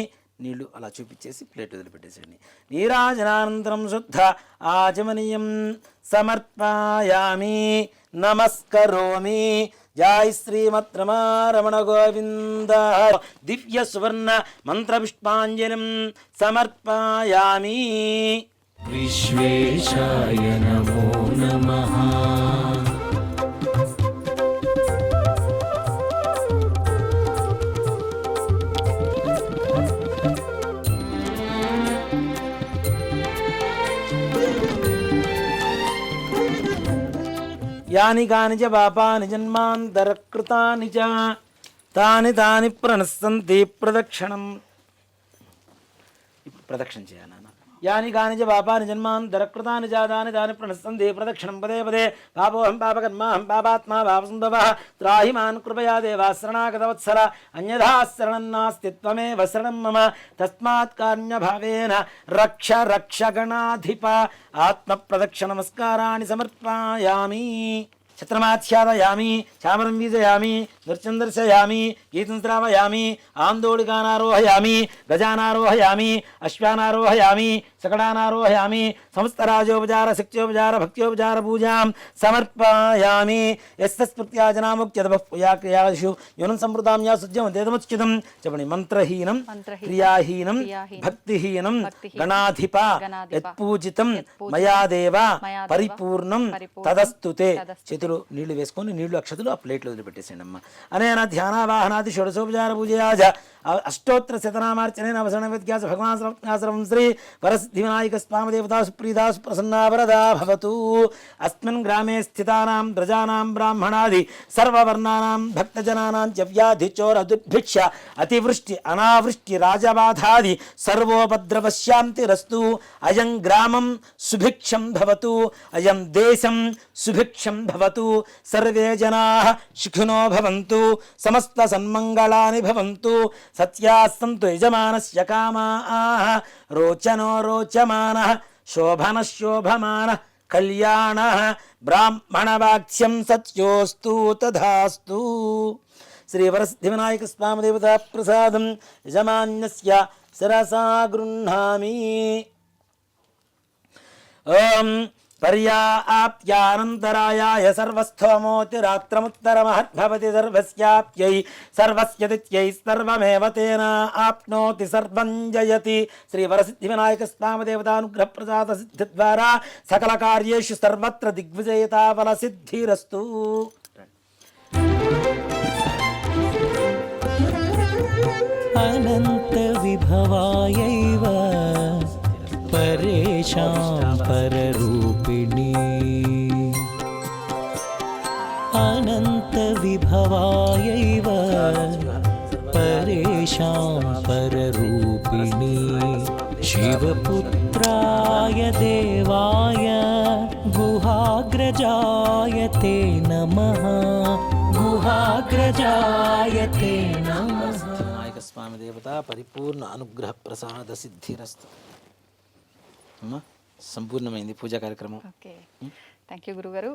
నీళ్లు అలా చూపించేసి ప్లేట్ వదిలిపెట్టేసేయండి. నీరాజనానంతరం శుద్ధ ఆచమనీయం సమర్పయామి నమస్కరోమి. జై శ్రీమద్రమారమణ గోవింద. దివ్య సువర్ణ మంత్ర పుష్పాంజలిం సమర్పయామి. విశ్వేశాయ నమో నమః. యాని కాని చ పాపాని జన్మాంతరకృతాని చ తాని తాని ప్రణశ్యంతి ప్రదక్షిణం. ఇప్పుడు ప్రదక్షిణ చేయాలి నాన్న. యాని కాని చ పాపాని జన్మాంతరకృతాని చ తాని తాని ప్రణశ్యంతి ప్రదక్షిణం పదే పదే. పాపోహం పాపకర్మాహం పాపాత్మా పాపసంభవః త్రాహి మాన్ కృపయా దేవా శరణాగతవత్సల అన్యథా శరణం నాస్తి త్వమేవ శరణం మమ తస్మాత్ కారుణ్యభావేన రక్ష రక్ష గణాధిప. ఆత్మ ప్రదక్షిణ నమస్కారాన్ని సమర్పయామి. ఛత్రమాచ్ఛాదయామి చామరం వీజయామి నృత్యం దర్శయామి గీతం శ్రావయామి ఆందోళికానారోహయామి గజానారోహయామి అశ్వానారోహయామి సకడానారోహయామి సమస్తరాజోపచార శక్త్యోపచార భక్త్యోపచార పూజాం సమర్పయామి. యస్మృత్యాజనాముక్త్యదపయాక్రియాదిషు యూనం సంవృతాం యా సుజ్యం తేదముచ్యుతం చెప్పండి. మంత్రహీనం క్రియాహీనం భక్తిహీనం గణాధిప యత్పూజితం మయా దేవ పరిపూర్ణం తదస్తుతే. చేతులు నీళ్లు వేసుకొని నీళ్లు అక్షతులు ఆ ప్లేట్లు వదిలిపెట్టేసేయండి అమ్మ. అనేన ధ్యానావాహనాది షోడశోపచార పూజయాజ అష్టోత్తర శతనామార్చనే నవసరణ వ్యత్యాస భగవాన్ శ్రీ వరసిద్ధి వినాయక స్వామి దేవతా సుప్రీతా సుప్రసన్నా వరదా భవతు. అస్మిన్ గ్రామే స్థితానాం ప్రజానాం బ్రాహ్మణాది సర్వవర్ణానాం భక్తజనానాం చ వ్యాధి చోర దుర్భిక్ష అతివృష్టి అనావృష్టి రాజబాధాది సర్వోపద్రవశాంతిరస్తు. అయం గ్రామం సుభిక్షం భవతు అయం దేశం సుభిక్షం భవతు. సర్వే జనాః సుఖినో భవంతు సమస్త సన్మంగళాని భవంతు. సత్యాః సంతు యజమానస్య కామాః రోచనో రోచమానః శోభనః శోభమానః కళ్యాణః బ్రాహ్మణవాక్ష్యం సత్యోస్తు తథాస్తు. శ్రీ వరసిద్ధి వినాయక స్వామి దేవతా ప్రసాదం యజమాన్యస్య శిరసా గృహ్ణామి. ఓం పర్యాప్త్యానంతరాయాయ సర్వస్థోమోతిరాత్రముత్తరమహద్భవతి సర్వస్యాప్యై సర్వస్యతిథ్యై సర్వమేవ తేన ఆప్నోతి సర్వం జయతి. శ్రీ వరసిద్ధి వినాయక స్వామి దేవతానుగ్రహ ప్రసాద సిద్ధి ద్వారా సకల కార్యేషు సర్వత్ర దిగ్విజయతా ఫల సిద్ధిరస్తు. అనంత విభవాయైవ పరేషాం పరరూపిణి. అనంత విభవాయైవ పరేషాం పరరూపిణి. శివపుత్రాయ దేవాయ గుహాగ్రజాయ తే నమః. గుహాగ్రజాయ తే నమః. వినాయక స్వామి దేవత పరిపూర్ణ అనుగ్రహ ప్రసాద సిద్ధిరస్తు. అమ్మా సంపూర్ణమైంది పూజా కార్యక్రమం. ఓకే, థ్యాంక్ యూ గురుగారు.